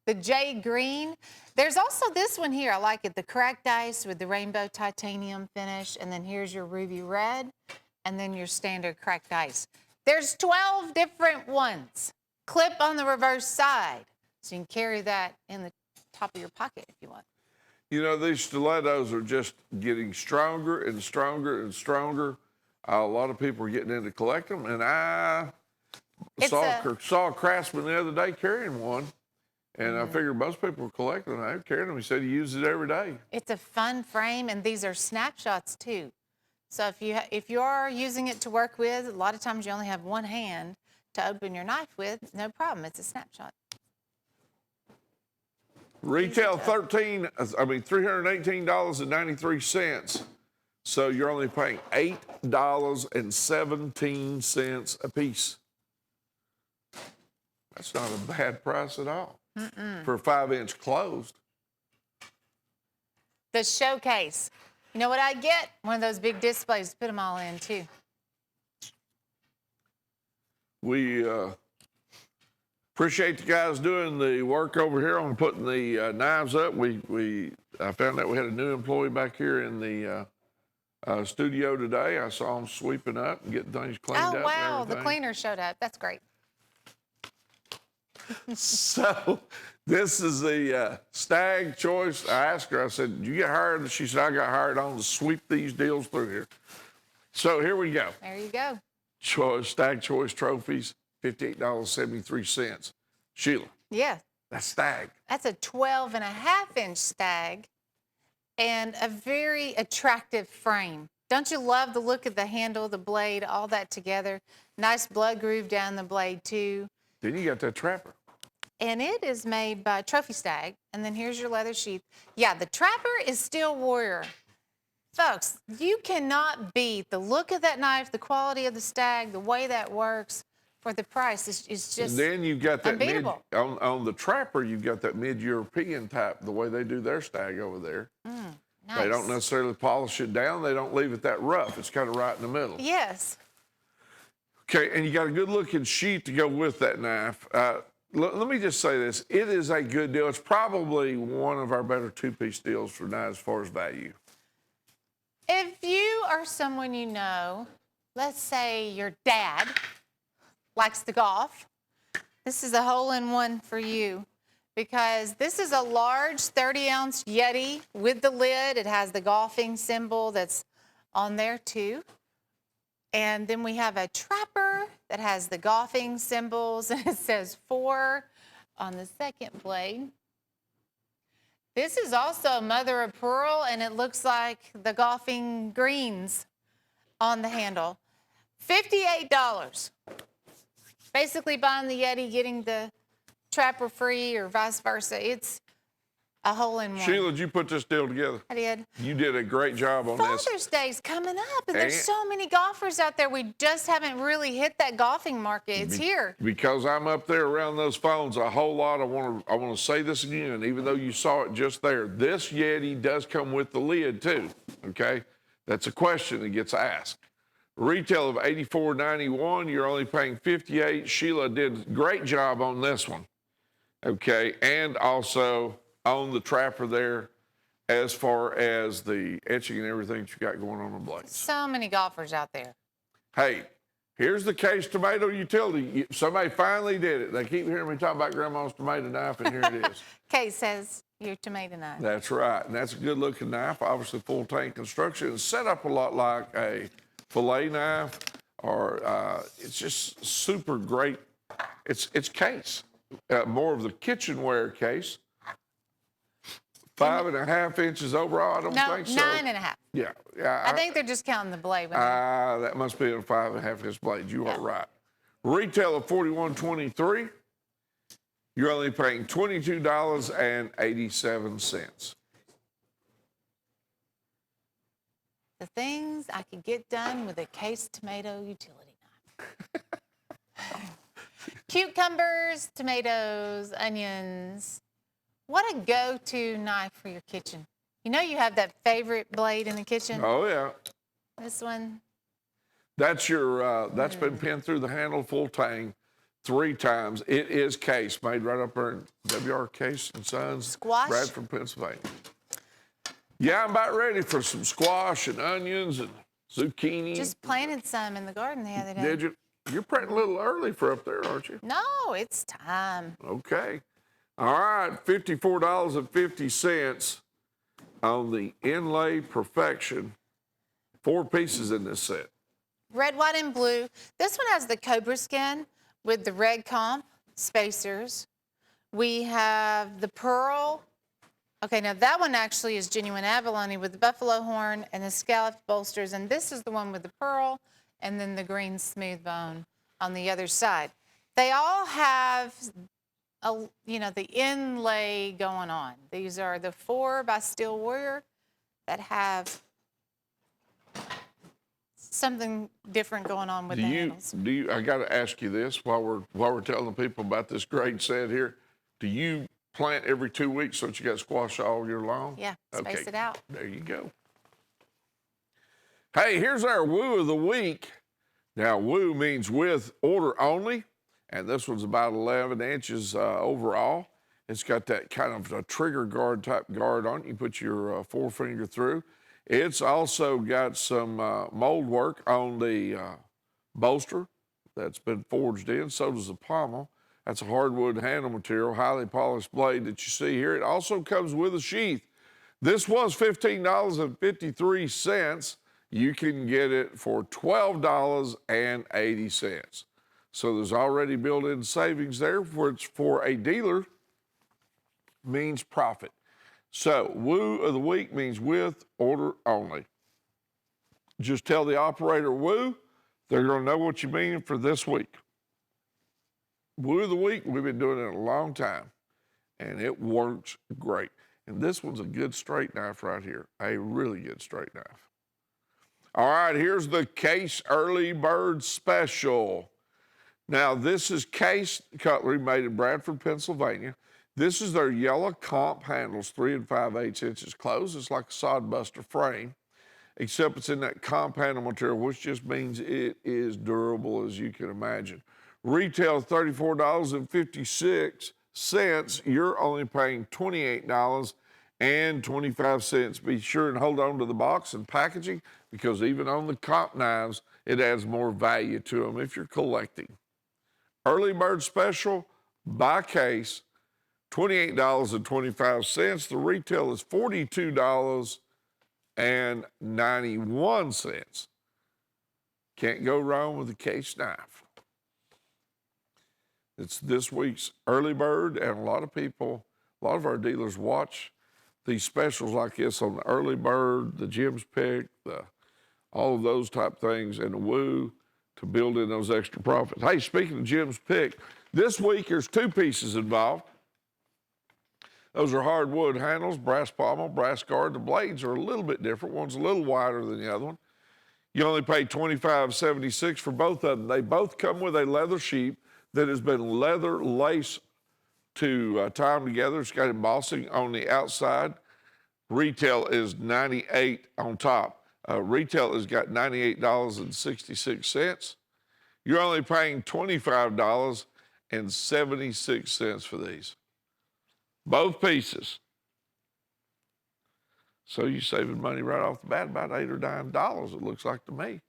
the jade green. There's also this one here. I like it, the cracked ice with the rainbow titanium finish. And then here's your ruby red, and then your standard cracked ice. There's 12 different ones. Clip on the reverse side, so you can carry that in the top of your pocket if you want. You know, these stilettos are just getting stronger and stronger and stronger. A lot of people are getting into collecting them, and I saw a craftsman the other day carrying one, And I figured most people were collecting them. I carried them. He said he uses it every day. It's a fun frame, and these are snapshots too. So if you are using it to work with, a lot of times you only have one hand to open your knife with. No problem. It's a snapshot. Retail $318.93. So you're only paying $8.17 a piece. That's not a bad price at all for a 5-inch closed. The showcase. You know what I get? One of those big displays to put them all in too. We appreciate the guys doing the work over here on putting the knives up. I found out we had a new employee back here in the studio today. I saw them sweeping up and getting things cleaned up. Oh, wow. And The everything. cleaner showed up. That's great. So this is the Stag Choice. I asked her, I said, did you get hired? She said, I got hired on to sweep these deals through here. So here we go. There you go. Stag Choice trophies, $58.73. Sheila. Yeah. That's Stag. That's a 12.5-inch Stag and a very attractive frame. Don't you love the look of the handle, the blade, all that together? Nice blood groove down the blade too. Then you got that Trapper. And it is made by Trophy Stag. And then here's your leather sheath. Yeah, the Trapper is still Warrior. Folks, you cannot beat the look of that knife, the quality of the Stag, the way that works for the price. It's just And then you've got that unbeatable. on the Trapper, you've got that mid-European type, the way they do their Stag over there. Nice. They don't necessarily polish it down. They don't leave it that rough. It's kind of right in the middle. Yes. Okay, and you got a good-looking sheath to go with that knife. Let me just say this. It is a good deal. It's probably one of our better two-piece deals for now as far as value. If you are someone you know, let's say your dad likes to golf, this is a hole-in-one for you because this is a large 30-ounce Yeti with the lid. It has the golfing symbol that's on there too. And then we have a Trapper that has the golfing symbols, and it says 4 on the second blade. This is also mother of pearl, and it looks like the golfing greens on the handle. $58. Basically buying the Yeti, getting the Trapper free or vice versa. It's a hole-in-one. Sheila, did you put this deal together? I did. You did a great job on this. Father's Day's coming up, and there's so many golfers out there. We just haven't really hit that golfing market. It's here. Because I'm up there around those phones a whole lot, I want to say this again, even though you saw it just there. This Yeti does come with the lid too, okay? That's a question that gets asked. Retail of $84.91, you're only paying $58. Sheila did a great job on this one, okay? And also on the Trapper there, as far as the etching and everything that you got going on the blades. So many golfers out there. Hey, here's the Case Tomato Utility. Somebody finally did it. They keep hearing me talk about Grandma's tomato knife, and here it is. Case says your tomato knife. That's right, and that's a good-looking knife. Obviously, full tank construction. It's set up a lot like a fillet knife, or it's just super great. It's Case, more of the kitchenware Case. 5.5 inches overall. I don't think so. 9.5. Yeah. I think they're just counting the blade. That must be a 5.5 inch blade. You are right. Retail of $41.23. You're only paying $22.87. The things I could get done with a Case tomato utility knife. Cucumbers, tomatoes, onions. What a go-to knife for your kitchen. You know you have that favorite blade in the kitchen? Oh, yeah. This one. That's your, that's been pinned through the handle, full tang, 3 times. It is Case, made right up there in W.R. Case and Sons, Squash? Bradford, Pennsylvania. Yeah, I'm about ready for some squash and onions and zucchini. Just planted some in the garden the other day. Did you? You're planting a little early for up there, aren't you? No, it's time. Okay. All right, $54.50 on the Inlay Perfection. 4 pieces in this set. Red, white, and blue. This one has the cobra skin with the red comp spacers We have the pearl. Okay, now that one actually is genuine abalone with the buffalo horn and the scalloped bolsters, and this is the one with the pearl and then the green smooth bone on the other side. They all have the inlay going on. These are the 4 by Steel Warrior that have something different going on with the handles. I got to ask you this while we're telling people about this great set here. Do you plant every 2 weeks so that you got squash all year long? Yeah, space it out. There you go. Hey, here's our woo of the week. Now, woo means with order only, and this one's about 11 inches overall. It's got that kind of a trigger guard type guard on it. You put your forefinger through. It's also got some mold work on the bolster that's been forged in. So does the pommel. That's a hardwood handle material, highly polished blade that you see here. It also comes with a sheath. This was $15.53. You can get it for $12.80. So there's already built-in savings there, which for a dealer means profit. So woo of the week means with order only. Just tell the operator woo, they're going to know what you mean for this week. Woo of the week, we've been doing it a long time, and it works great. And this one's a good straight knife right here, a really good straight knife. All right, here's the Case Early Bird Special. Now, this is Case Cutlery made in Bradford, Pennsylvania. This is their yellow comp handles, 3 5/8 inches closed. It's like a sodbuster frame, except it's in that comp handle material, which just means it is durable as you can imagine. Retail $34.56. You're only paying $28.25. Be sure and hold on to the box and packaging, because even on the comp knives, it adds more value to them if you're collecting. Early bird special by Case, $28.25. The retail is $42.91. Can't go wrong with a Case knife. It's this week's early bird, and a lot of our dealers watch these specials like this on the early bird, the Jim's Pick, all of those type things, and the woo to build in those extra profits. Hey, speaking of Jim's Pick, this week there's 2 pieces involved. Those are hardwood handles, brass pommel, brass guard. The blades are a little bit different. One's a little wider than the other one. You only pay $25.76 for both of them. They both come with a leather sheath that has been leather lace to tie them together. It's got embossing on the outside. Retail is $98 on top. Retail has got $98.66. You're only paying $25.76 for these. Both pieces. So you're saving money right off the bat, about $8 or $9, it looks like to me.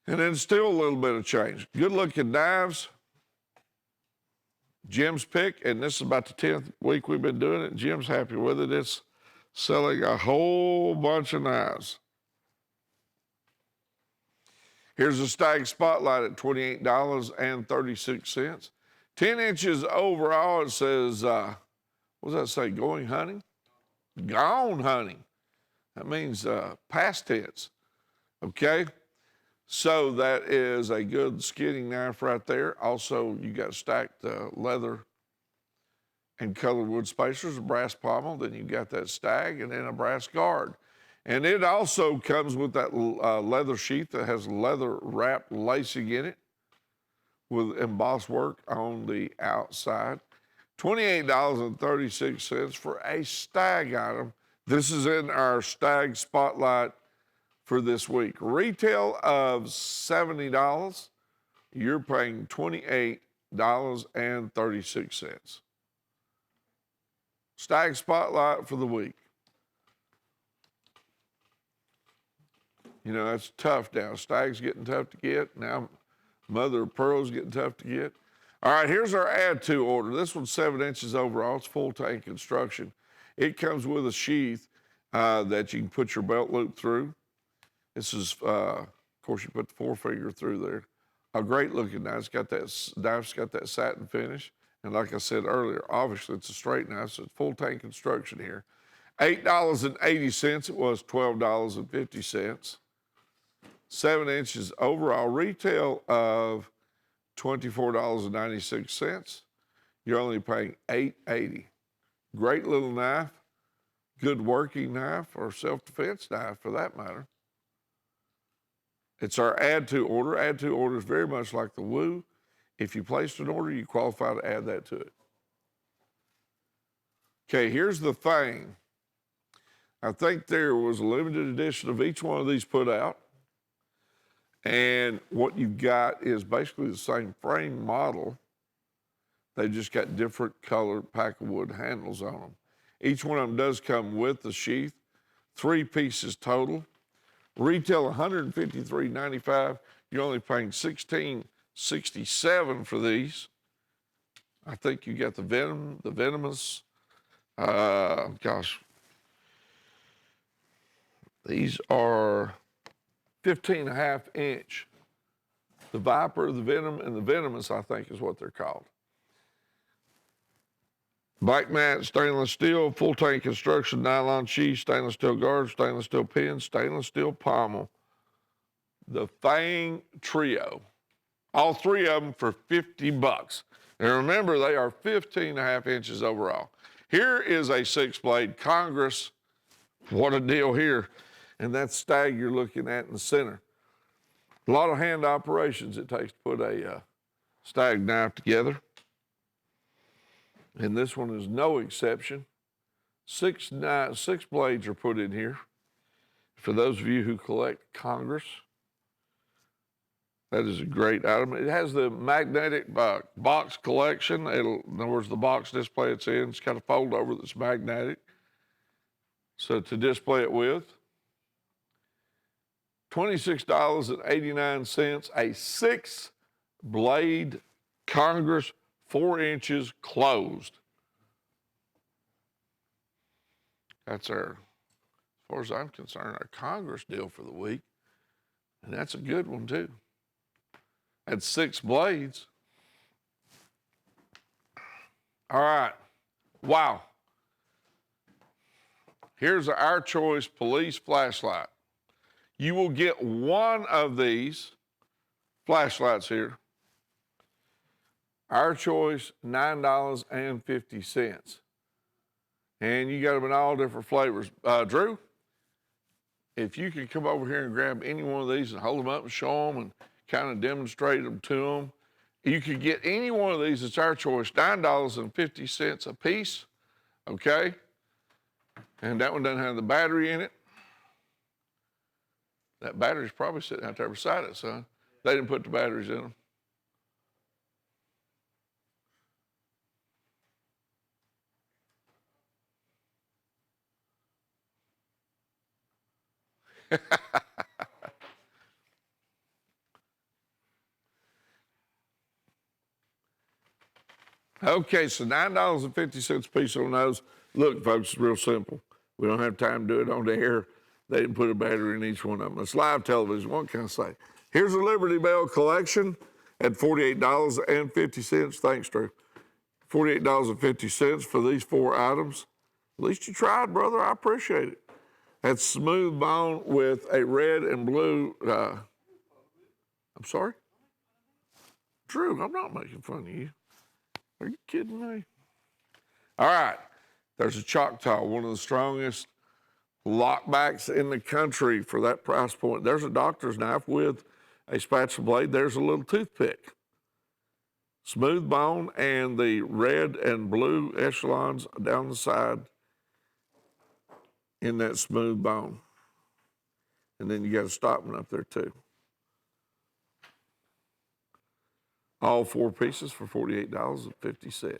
And then still a little bit of change. Good looking knives. Jim's Pick, and this is about the 10th week we've been doing it. Jim's happy with it. It's selling a whole bunch of knives. Here's a Stag Spotlight at $28.36. 10 inches overall, it says, what does that say, going hunting? Gone hunting. That means past tense, okay? So that is a good skinning knife right there. Also, you got stacked leather and colored wood spacers, a brass pommel, then you got that stag, and then a brass guard. And it also comes with that leather sheath that has leather wrapped lacing in it with embossed work on the outside. $28.36 for a stag item. This is in our Stag Spotlight for this week. Retail of $70. You're paying $28.36. Stag Spotlight for the week. You know, that's tough now. Stag's getting tough to get. Now, mother of pearl's getting tough to get. All right, here's our add to order. This one's 7 inches overall. It's full tank construction. It comes with a sheath that you can put your belt loop through. This is, of course, you put the forefinger through there. A great looking knife. Knife's got that satin finish. And like I said earlier, obviously it's a straight knife, so it's full tank construction here. $8.80, it was $12.50. 7 inches overall retail of $24.96. You're only paying $8.80. Great little knife, good working knife, or self-defense knife for that matter. It's our add to order. Add to order is very much like the Woo. If you placed an order, you qualify to add that to it. Okay, here's the thing. I think there was a limited edition of each one of these put out. And what you've got is basically the same frame model. They've just got different colored pack of wood handles on them. Each one of them does come with the sheath. 3 pieces total. Retail $153.95. You're only paying $16.67 for these. I think you got the venomous. These are 15.5 inch. The Viper, the Venom, and the Venomous, I think is what they're called. Black matte, stainless steel, full tank construction, nylon sheath, stainless steel guards, stainless steel pins, stainless steel pommel. The Fang Trio. All 3 of them for $50. And remember, they are 15.5 inches overall. Here is a 6-blade Congress. What a deal here. And that stag you're looking at in the center. A lot of hand operations it takes to put a stag knife together. And this one is no exception. 6 blades are put in here. For those of you who collect Congress, that is a great item. It has the magnetic box collection. In other words, the box display it's in, it's got a fold over that's magnetic. So to display it with, $26.89, a 6-blade Congress, 4 inches closed. That's our, as far as I'm concerned, our Congress deal for the week. And that's a good one too. That's 6 blades. All right. Wow. Here's our choice police flashlight. You will get one of these flashlights here. Our choice, $9.50. And you got them in all different flavors. Drew, if you could come over here and grab any one of these and hold them up and show them and kind of demonstrate them to them, you could get any one of these. It's our choice, $9.50 a piece, okay? And that one doesn't have the battery in it. That battery's probably sitting out there beside it, son. They didn't put the batteries in them. Okay, so $9.50 a piece on those. Look, folks, it's real simple. We don't have time to do it on the air. They didn't put a battery in each one of them. It's live television. What can I say? Here's a Liberty Bell collection at $48.50. Thanks, Drew. $48.50 for these 4 items. At least you tried, brother. I appreciate it. That's smooth bone with a red and blue. I'm sorry? Drew, I'm not making fun of you. Are you kidding me? All right. There's a Choctaw, one of the strongest lockbacks in the country for that price point. There's a doctor's knife with a spatula blade. There's a little toothpick. Smooth bone and the red and blue echelons down the side in that smooth bone. And then you got a stopping up there too. All 4 pieces for $48.50.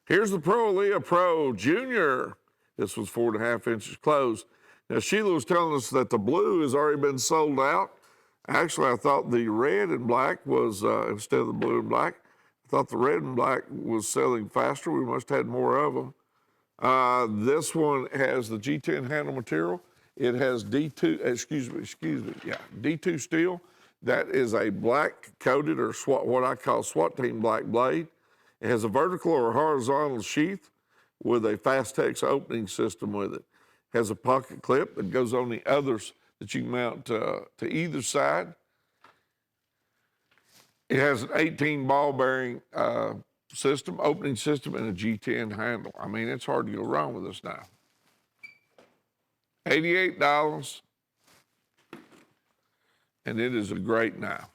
Here's the Pro Leah Pro Junior. This was 4.5 inches closed. Now, Sheila was telling us that the blue has already been sold out. Actually, I thought the red and black was, instead of the blue and black, I thought the red and black was selling faster. We must have had more of them. This one has the G10 handle material. It has D2, D2 steel. That is a black coated, or what I call SWAT team black blade. It has a vertical or horizontal sheath with a Fastex opening system with it. Has a pocket clip that goes on the others that you can mount to either side. It has an 18 ball bearing system, opening system, and a G10 handle. I mean, it's hard to go wrong with this now. $88, and it is a great knife.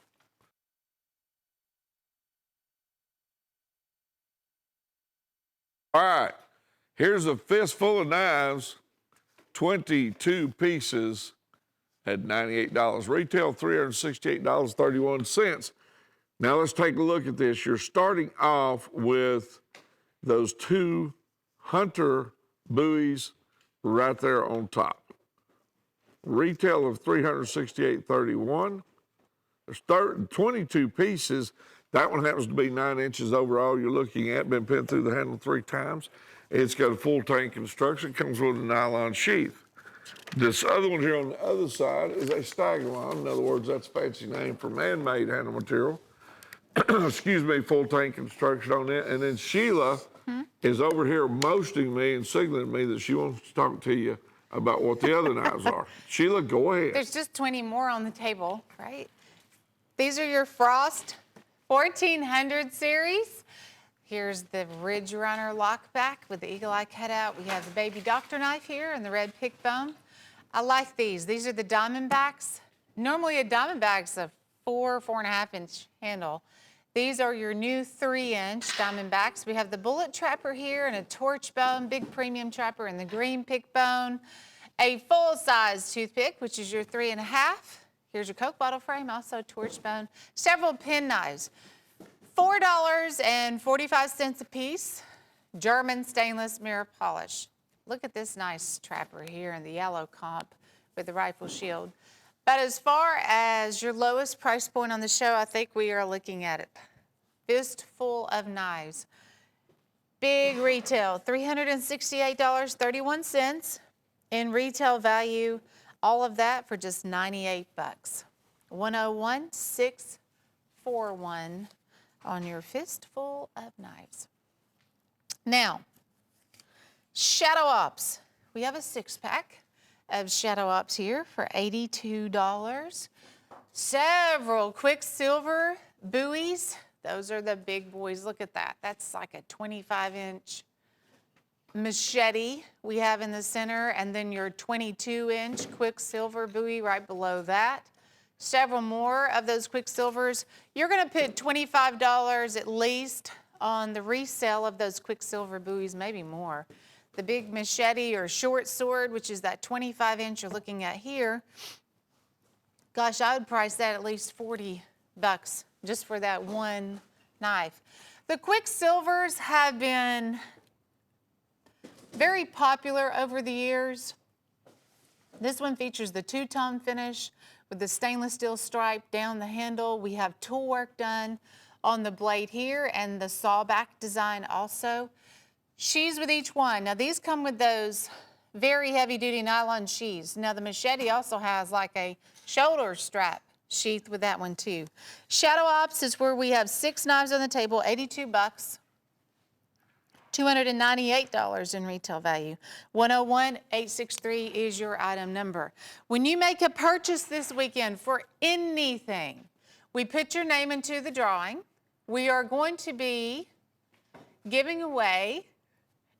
All right, here's a fistful of knives, 22 pieces at $98. Retail $368.31. Now let's take a look at this. You're starting off with those two Hunter buoys right there on top. Retail of $368.31. There's 22 pieces. That one happens to be 9 inches overall. You're looking at, been pinned through the handle 3 times. It's got a full tank construction, comes with a nylon sheath. This other one here on the other side is a stagger-line. In other words, that's a fancy name for man-made handle material. Excuse me, full tank construction on it. And then Sheila is over here motioning me and signaling me that she wants to talk to you about what the other knives are. Sheila, go ahead. There's just 20 more on the table, right? These are your Frost 1400 series. Here's the Ridge Runner lockback with the eagle eye cutout. We have the baby doctor knife here and the red pick bone. I like these. These are the Diamondbacks. Normally a Diamondback's a 4.5 inch handle. These are your new 3-inch Diamondbacks. We have the bullet trapper here and a torch bone, big premium trapper and the green pick bone. A full-size toothpick, which is your 3.5. Here's your Coke bottle frame, also torch bone. Several pen knives. $4.45 a piece. German stainless mirror polish. Look at this nice trapper here in the yellow comp with the rifle shield. But as far as your lowest price point on the show, I think we are looking at it. Fistful of knives. Big retail, $368.31. In retail value, all of that for just 98 bucks. 101-641 on your fistful of knives. Now, Shadow Ops. We have a 6-pack of Shadow Ops here for $82. Several Quicksilver buoys. Those are the big boys. Look at that. That's like a 25-inch machete we have in the center, and then your 22-inch Quicksilver buoy right below that. Several more of those Quicksilvers. You're going to put $25 at least on the resale of those Quicksilver buoys, maybe more. The big machete or short sword, which is that 25-inch you're looking at here, gosh, I would price that at least 40 bucks just for that one knife. The Quicksilvers have been very popular over the years. This one features the two-tone finish with the stainless steel stripe down the handle. We have tool work done on the blade here and the sawback design also. Sheaths with each one. Now these come with those very heavy-duty nylon sheaths. Now the machete also has like a shoulder strap sheath with that one too. Shadow Ops is where we have 6 knives on the table, 82 bucks. $298 in retail value. 101-863 is your item number. When you make a purchase this weekend for anything, we put your name into the drawing. We are going to be giving away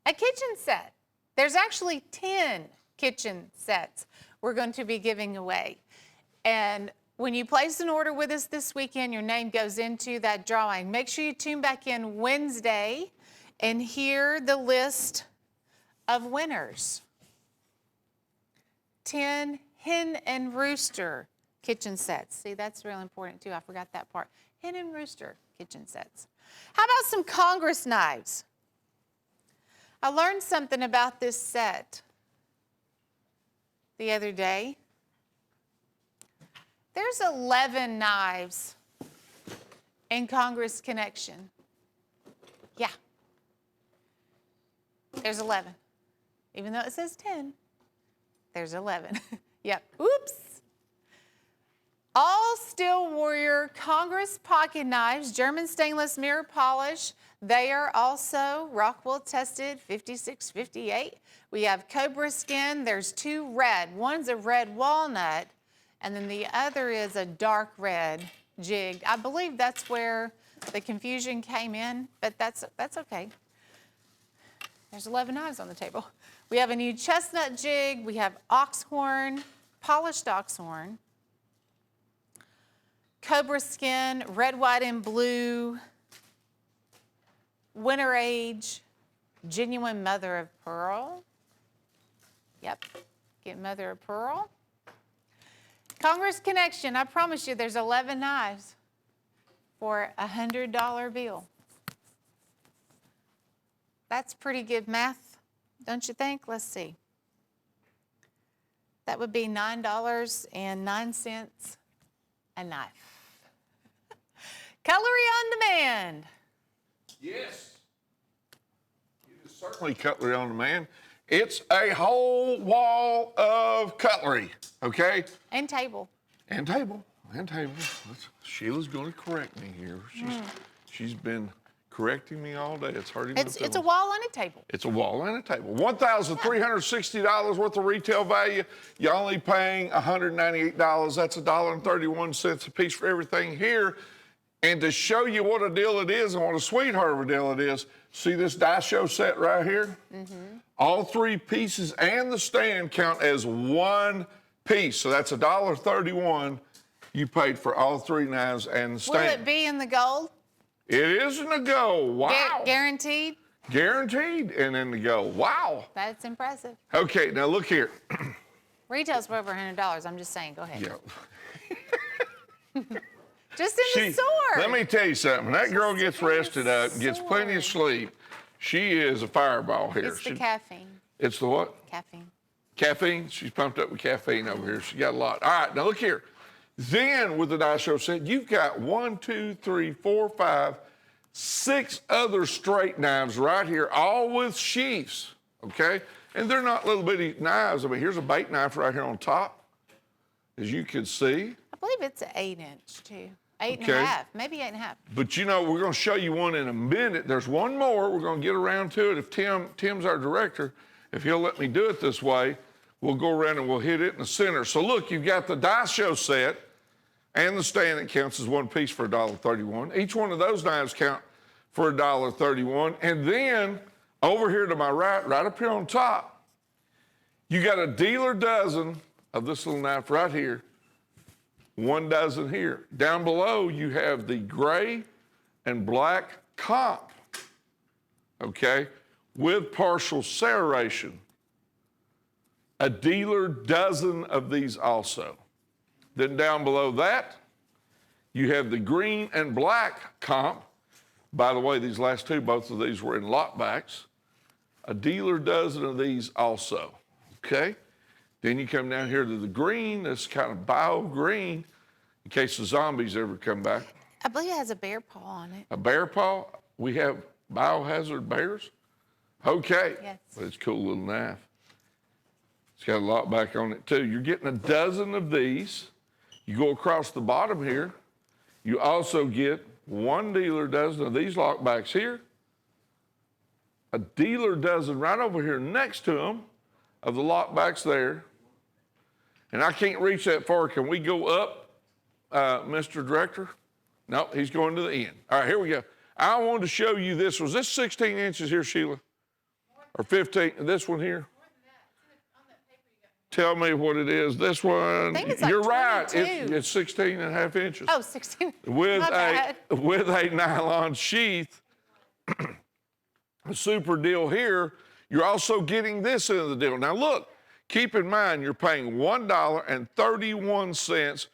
a kitchen set. There's actually 10 kitchen sets we're going to be giving away. And when you place an order with us this weekend, your name goes into that drawing. Make sure you tune back in Wednesday and hear the list of winners. 10 hen and rooster kitchen sets. See, that's really important too. I forgot that part. Hen and rooster kitchen sets. How about some Congress knives? I learned something about this set the other day. There's 11 knives in Congress Connection. Yeah. There's 11. Even though it says 10, there's 11. Yep. Oops. All Steel Warrior Congress pocket knives, German stainless mirror polish. They are also Rockwell tested 5658. We have Cobra Skin. There's two red. One's a red walnut, and then the other is a dark red jig. I believe that's where the confusion came in, but that's okay. There's 11 knives on the table. We have a new chestnut jig. We have oxhorn, polished oxhorn, Cobra Skin, red, white, and blue, Winter Age, genuine mother of pearl. Yep, get mother of pearl. Congress Connection, I promise you there's 11 knives for a $100 bill. That's pretty good math, don't you think? Let's see. That would be $9.09 a knife. Cutlery on demand. Yes. It is certainly Cutlery on demand. It's a whole wall of cutlery, okay? And table. And table. Sheila's going to correct me here. She's been correcting me all day. It's hurting my It's feelings. a wall and a table. It's a wall and a table. $1,360 worth of retail value. You're only paying $198. That's $1.31 a piece for everything here. And to show you what a deal it is and what a sweetheart of a deal it is, see this die show set right here? All three pieces and the stand count as one piece. So that's $1.31 you paid for all three knives and the stand. Will it be in the gold? It is in the gold. Wow. Guaranteed? Guaranteed and in the gold. Wow. That's impressive. Okay, now look here. Retails for over $100. I'm just saying. Go ahead. Yeah. Just in the store. Let me tell you something. When that girl gets in the rested up, gets plenty of store. sleep, she is a fireball here. It's the caffeine. It's the what? Caffeine. Caffeine. She's pumped up with caffeine over here. She got a lot. All right, now look here. Then with the die show set, you've got 1, 2, 3, 4, 5, 6 other straight knives right here, all with sheaths, okay? And they're not little bitty knives. I mean, here's a bait knife right here on top, as you can see. I believe it's an 8-inch too. 8 and Okay. a half, maybe 8 and a half. But you know, we're going to show you one in a minute. There's one more. We're going to get around to it. If Tim's our director, if he'll let me do it this way, we'll go around and we'll hit it in the center. So look, you've got the die show set and the stand that counts as one piece for $1.31. Each one of those knives count for $1.31. And then over here to my right up here on top, you got a dealer dozen of this little knife right here. 1 dozen here. Down below, you have the gray and black comp, okay, with partial serration. A dealer dozen of these also. Then down below that, you have the green and black comp. By the way, these last two, both of these were in lockbacks. A dealer dozen of these also, okay? Then you come down here to the green, this kind of bio green, in case the zombies ever come back. I believe it has a bear paw on it. A bear paw? We have biohazard bears? Okay. Yes. But it's a cool little knife. It's got a lockback on it too. You're getting a dozen of these. You go across the bottom here. You also get 1 dealer dozen of these lockbacks here. A dealer dozen right over here next to them of the lockbacks there. And I can't reach that far. Can we go up, Mr. Director? No, he's going to the end. All right, here we go. I wanted to show you this. Was this 16 inches here, Sheila? Or 15? This one here? Tell me what it is. This one. I think it's like You're right. 22. It's 16 and a half inches. Oh, 16. With My bad. with a nylon sheath. A super deal here. You're also getting this into the deal. Now look, keep in mind you're paying $1.31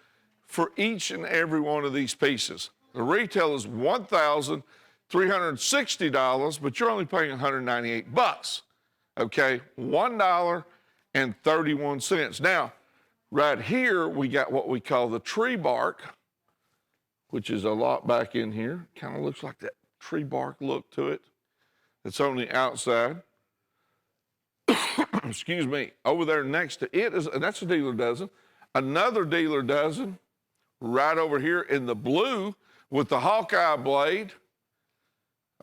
for each and every one of these pieces. The retail is $1,360, but you're only paying 198 bucks. Okay, $1.31. Now, right here we got what we call the tree bark, which is a lot back in here. Kind of looks like that tree bark look to it. It's on the outside. Excuse me. Over there next to it is, and that's a dealer dozen. Another dealer dozen right over here in the blue with the Hawkeye blade.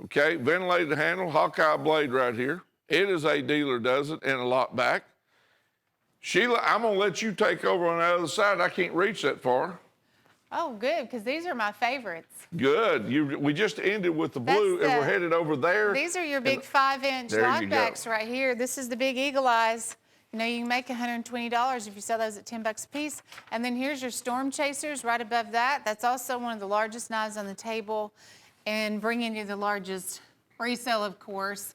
Okay, ventilated handle, Hawkeye blade right here. It is a dealer does it and a lock back. Sheila, I'm gonna let you take over on the other side. I can't reach that far. Oh, good, because these are my favorites. Good. We just ended with the blue, and we're headed over there. These are your big 5-inch lockbacks right here. This is the big Eagle Eyes. You know, you can make $120 if you sell those at 10 bucks a piece. And then here's your Storm Chasers right above that. That's also one of the largest knives on the table and bringing you the largest resale, of course.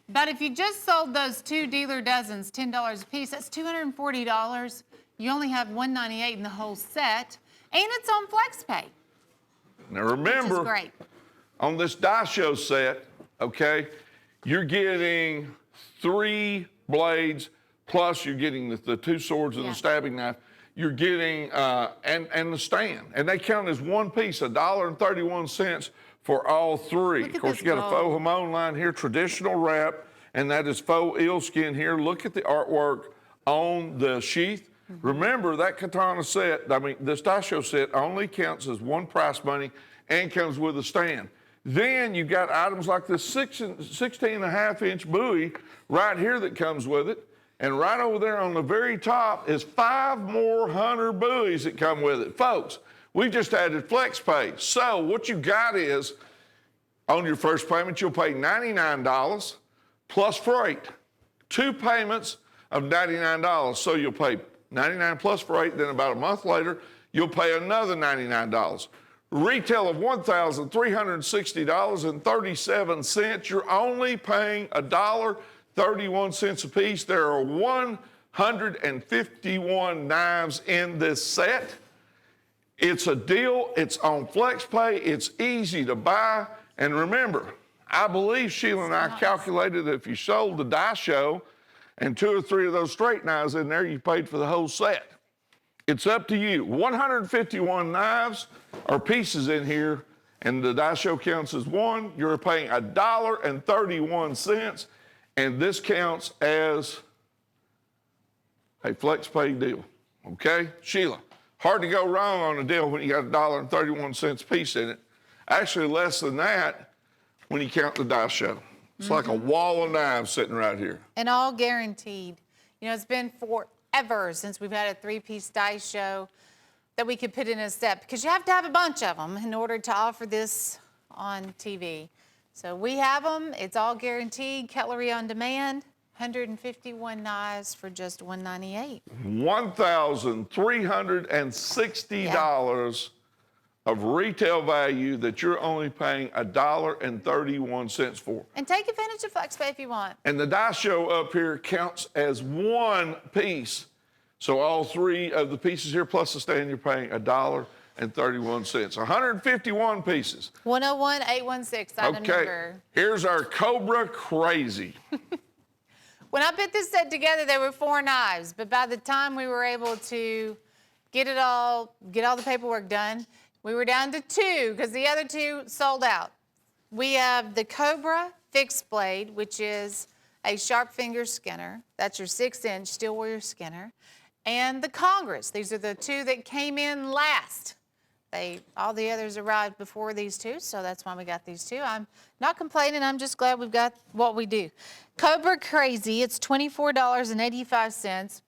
But if you just sold those 2 dealer dozens, $10 a piece, that's $240. You only have $198 in the whole set, and it's on FlexPay. Now remember, which is great. On this die show set, okay, you're getting 3 blades, plus you're getting the 2 swords and the stabbing knife. You're getting, and the stand. And they count as one piece, $1.31 for all 3. Of course, you got a faux hamon line here, traditional wrap, and that is faux eelskin here. Look at the artwork on the sheath. Remember, that katana set, this die show set only counts as one price money and comes with a stand. Then you got items like this 16.5-inch buoy right here that comes with it. And right over there on the very top is 5 more Hunter buoys that come with it. Folks, we just added FlexPay. So what you got is, on your first payment, you'll pay $99 plus freight. 2 payments of $99. So you'll pay $99 plus freight, then about a month later, you'll pay another $99. Retail of $1,360.37. You're only paying $1.31 a piece. There are 151 knives in this set. It's a deal. It's on FlexPay. It's easy to buy. And remember, I believe Sheila and I calculated that if you sold the die show and 2 or 3 of those straight knives in there, you paid for the whole set. It's up to you. 151 knives or pieces in here, and the die show counts as 1. You're paying $1.31, and this counts as a FlexPay deal. Okay, Sheila? Hard to go wrong on a deal when you got $1.31 a piece in it. Actually, less than that when you count the die show. It's like a wall of knives sitting right here. And all guaranteed. You know, it's been forever since we've had a 3-piece die show that we could put in a set, because you have to have a bunch of them in order to offer this on TV. So we have them. It's all guaranteed. Cutlery on demand. 151 knives for just $198. $1,360 of retail value that you're only paying $1.31 for. And take advantage of FlexPay if you want. And the die show up here counts as 1 piece. So all 3 of the pieces here plus the stand, you're paying $1.31. 151 pieces. 101-816, item number. Here's our Cobra Crazy. When I put this set together, there were 4 knives, but by the time we were able to get all the paperwork done, we were down to 2 because the other 2 sold out. We have the Cobra fixed blade, which is a sharp finger skinner. That's your 6-inch steel warrior skinner. And the Congress. These are the 2 that came in last. All the others arrived before these 2, so that's why we got these 2. I'm not complaining. I'm just glad we've got what we do. Cobra Crazy, it's $24.85.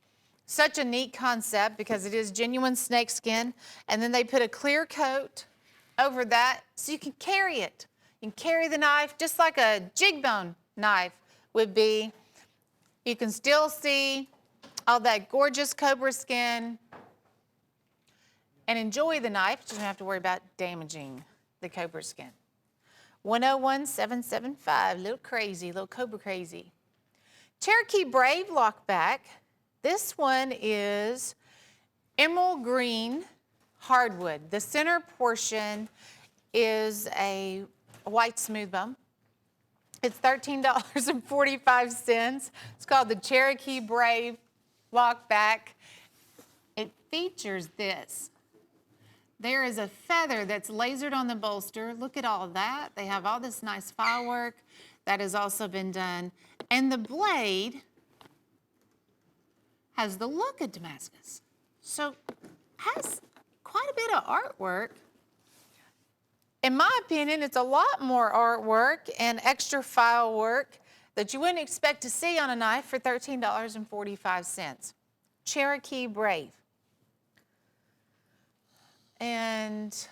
Such a neat concept because it is genuine snake skin, and then they put a clear coat over that so you can carry it. You can carry the knife just like a jig bone knife would be. You can still see all that gorgeous cobra skin and enjoy the knife, but you don't have to worry about damaging the cobra skin. 101-775, little crazy, little Cobra Crazy. Cherokee Brave lockback. This one is emerald green hardwood. The center portion is a white smooth bone. It's $13.45. It's called the Cherokee Brave lockback. It features this. There is a feather that's lasered on the bolster. Look at all that. They have all this nice file work that has also been done. And the blade has the look of Damascus. So has quite a bit of artwork. In my opinion, it's a lot more artwork and extra file work that you wouldn't expect to see on a knife for $13.45. Cherokee Brave. And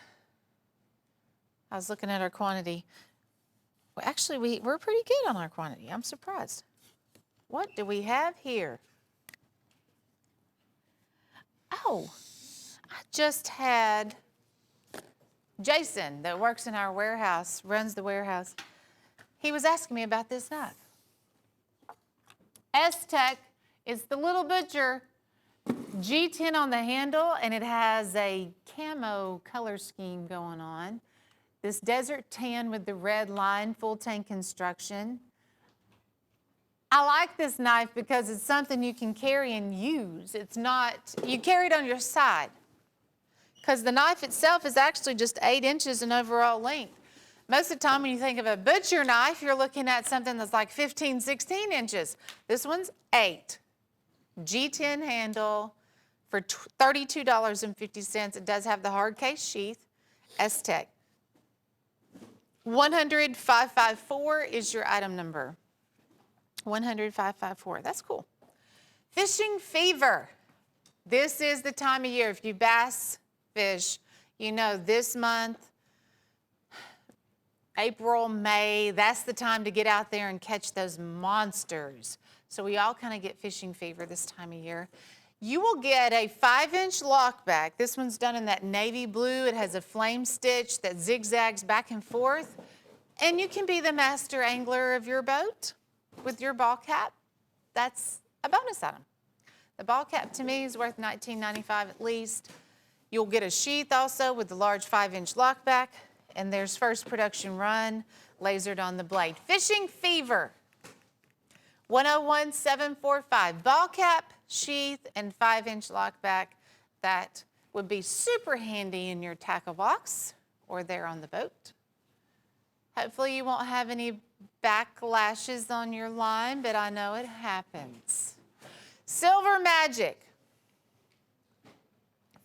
I was looking at our quantity. Well, actually, we're pretty good on our quantity. I'm surprised. What do we have here? Oh, I just had Jason that works in our warehouse, runs the warehouse. He was asking me about this knife. S-Tech is the little butcher, G10 on the handle, and it has a camo color scheme going on. This desert tan with the red line, full tank construction. I like this knife because it's something you can carry and use. It's not, you carry it on your side. Because the knife itself is actually just 8 inches in overall length. Most of the time when you think of a butcher knife, you're looking at something that's like 15, 16 inches. This one's 8. G10 handle for $32.50. It does have the hard case sheath. S-Tech. 100-554 is your item number. 100-554. That's cool. Fishing fever. This is the time of year. If you bass fish, you know this month, April, May, that's the time to get out there and catch those monsters. So we all kind of get fishing fever this time of year. You will get a 5-inch lockback. This one's done in that navy blue. It has a flame stitch that zigzags back and forth. And you can be the master angler of your boat with your ball cap. That's a bonus item. The ball cap to me is worth $19.95 at least. You'll get a sheath also with the large 5-inch lockback. And there's first production run, lasered on the blade. Fishing fever. 101-745. Ball cap, sheath, and 5-inch lockback. That would be super handy in your tackle box or there on the boat. Hopefully you won't have any backlashes on your line, but I know it happens. Silver Magic.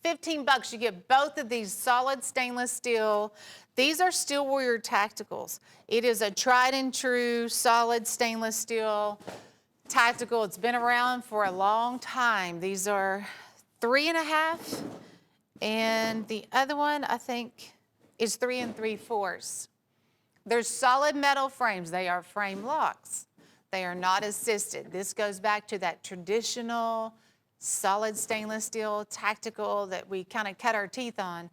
15 bucks, you get both of these solid stainless steel. These are Steel Warrior Tacticals. It is a tried and true solid stainless steel tactical. It's been around for a long time. These are 3.5, and the other one I think is 3 3/4. They're solid metal frames. They are frame locks. They are not assisted. This goes back to that traditional solid stainless steel tactical that we kind of cut our teeth on.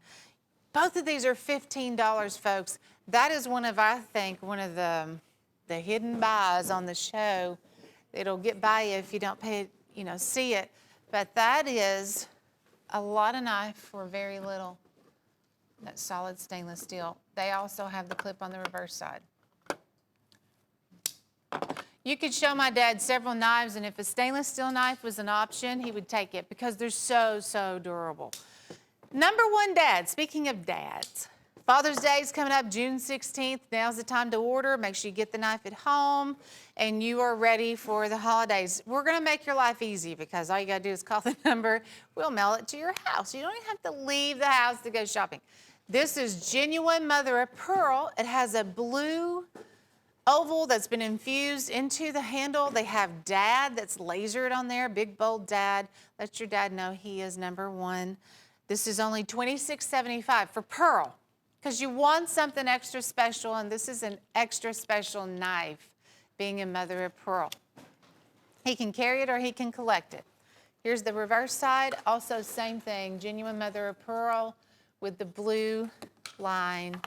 Both of these are $15, folks. That is one of, I think, one of the hidden buys on the show. It'll get by you if you don't pay, see it. But that is a lot of knife for very little. That solid stainless steel. They also have the clip on the reverse side. You could show my dad several knives, and if a stainless steel knife was an option, he would take it because they're so, so durable. Number one dad, speaking of dads, Father's Day is coming up June 16th. Now's the time to order. Make sure you get the knife at home and you are ready for the holidays. We're going to make your life easy because all you got to do is call the number. We'll mail it to your house. You don't even have to leave the house to go shopping. This is genuine mother of pearl. It has a blue oval that's been infused into the handle. They have dad that's lasered on there, big bold dad. Let your dad know he is number one. This is only $26.75 for pearl because you want something extra special, and this is an extra special knife, being a mother of pearl. He can carry it or he can collect it. Here's the reverse side. Also same thing, genuine mother of pearl with the blue line.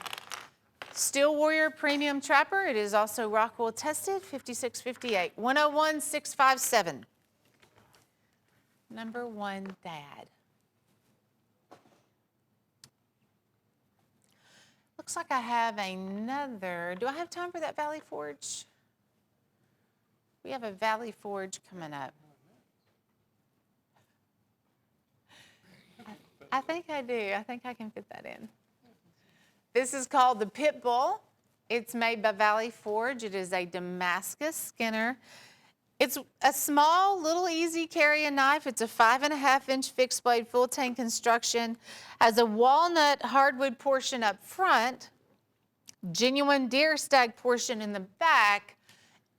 Steel Warrior Premium Trapper. It is also Rockwell tested, 5658. 101-657. Number one dad. Looks like I have another. Do I have time for that Valley Forge? We have a Valley Forge coming up. I think I do. I think I can fit that in. This is called the Pit Bull. It's made by Valley Forge. It is a Damascus Skinner. It's a small, little easy carrying knife. It's a 5.5-inch fixed blade, full tang construction. Has a walnut hardwood portion up front, genuine deer stag portion in the back,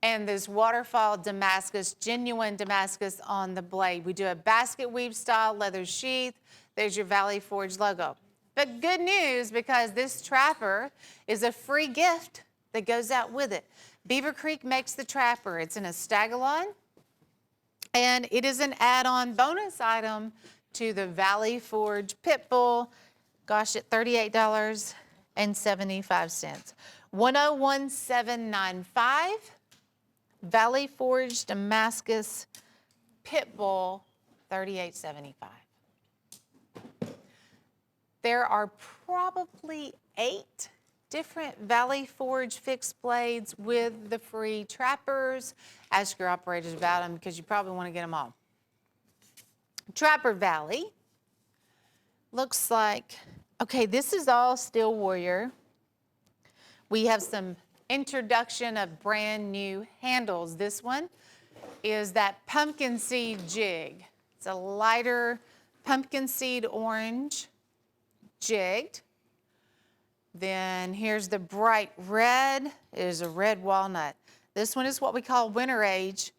and this waterfall Damascus, genuine Damascus on the blade. We do a basket weave style leather sheath. There's your Valley Forge logo. But good news, because this trapper is a free gift that goes out with it. Beaver Creek makes the trapper. It's in a Stagalon, and it is an add-on bonus item to the Valley Forge Pit Bull. Gosh, at $38.75. 101795, Valley Forge Damascus Pit Bull, $38.75. There are probably 8 different Valley Forge fixed blades with the free trappers. Ask your operators about them because you probably want to get them all. Trapper Valley looks like, okay, this is all Steel Warrior. We have some introduction of brand new handles. This one is that pumpkin seed jig. It's a lighter pumpkin seed orange jigged. Then here's the bright red. It is a red walnut. This one is what we call winter age.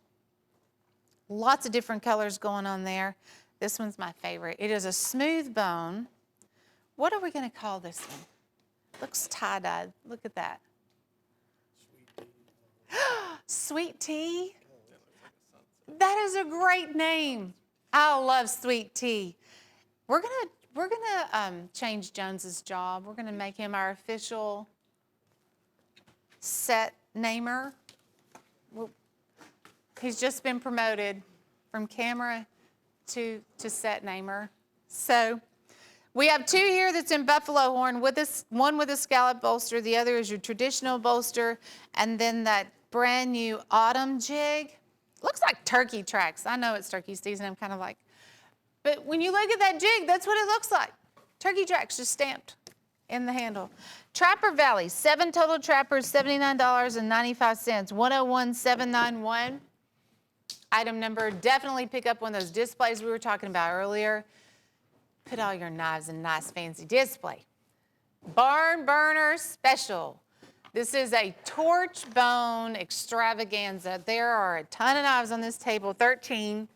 Lots of different colors going on there. This one's my favorite. It is a smooth bone. What are we going to call this one? Looks tie-dyed. Look at that. Sweet tea. That is a great name. I love Sweet Tea. We're gonna change Jones's job. We're gonna make him our official set namer. He's just been promoted from camera to set namer. So we have 2 here that's in buffalo horn with this, one with a scallop bolster, the other is your traditional bolster, and then that brand new autumn jig. Looks like turkey tracks. I know it's turkey season, I'm kind of like, but when you look at that jig, that's what it looks like. Turkey tracks just stamped in the handle. Trapper Valley, 7 total trappers, $79.95, 101791. Item number, definitely pick up one of those displays we were talking about earlier. Put all your knives in a nice fancy display. Barn Burner Special. This is a torch bone extravaganza. There are a ton of knives on this table, 13.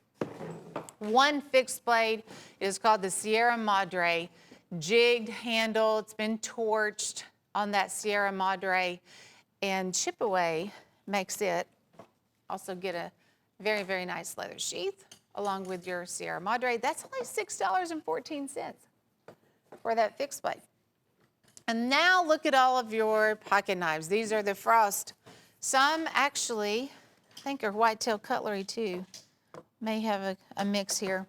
One fixed blade is called the Sierra Madre. Jigged handle, it's been torched on that Sierra Madre. And chip away makes it also get a very, very nice leather sheath along with your Sierra Madre. That's only $6.14 for that fixed blade. And now look at all of your pocket knives. These are the Frost. Some actually, I think are whitetail cutlery too. May have a mix here.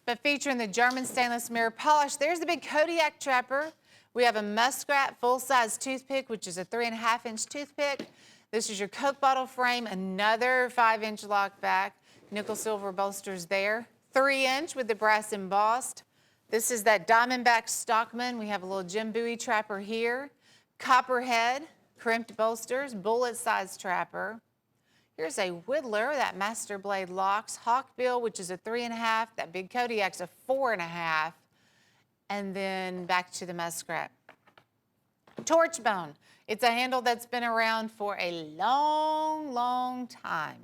But featuring the German stainless mirror polish, there's the big Kodiak trapper. We have a muskrat full-size toothpick, which is a 3.5-inch toothpick. This is your Coke bottle frame, another 5-inch lock back. Nickel silver bolsters there. 3-inch with the brass embossed. This is that Diamondback Stockman. We have a little Jim Bowie trapper here. Copperhead, crimped bolsters, bullet-sized trapper. Here's a Whittler, that Master Blade locks. Hawkbill, which is a 3.5. That big Kodiak's a 4.5. And then back to the muskrat. Torchbone. It's a handle that's been around for a long, long time.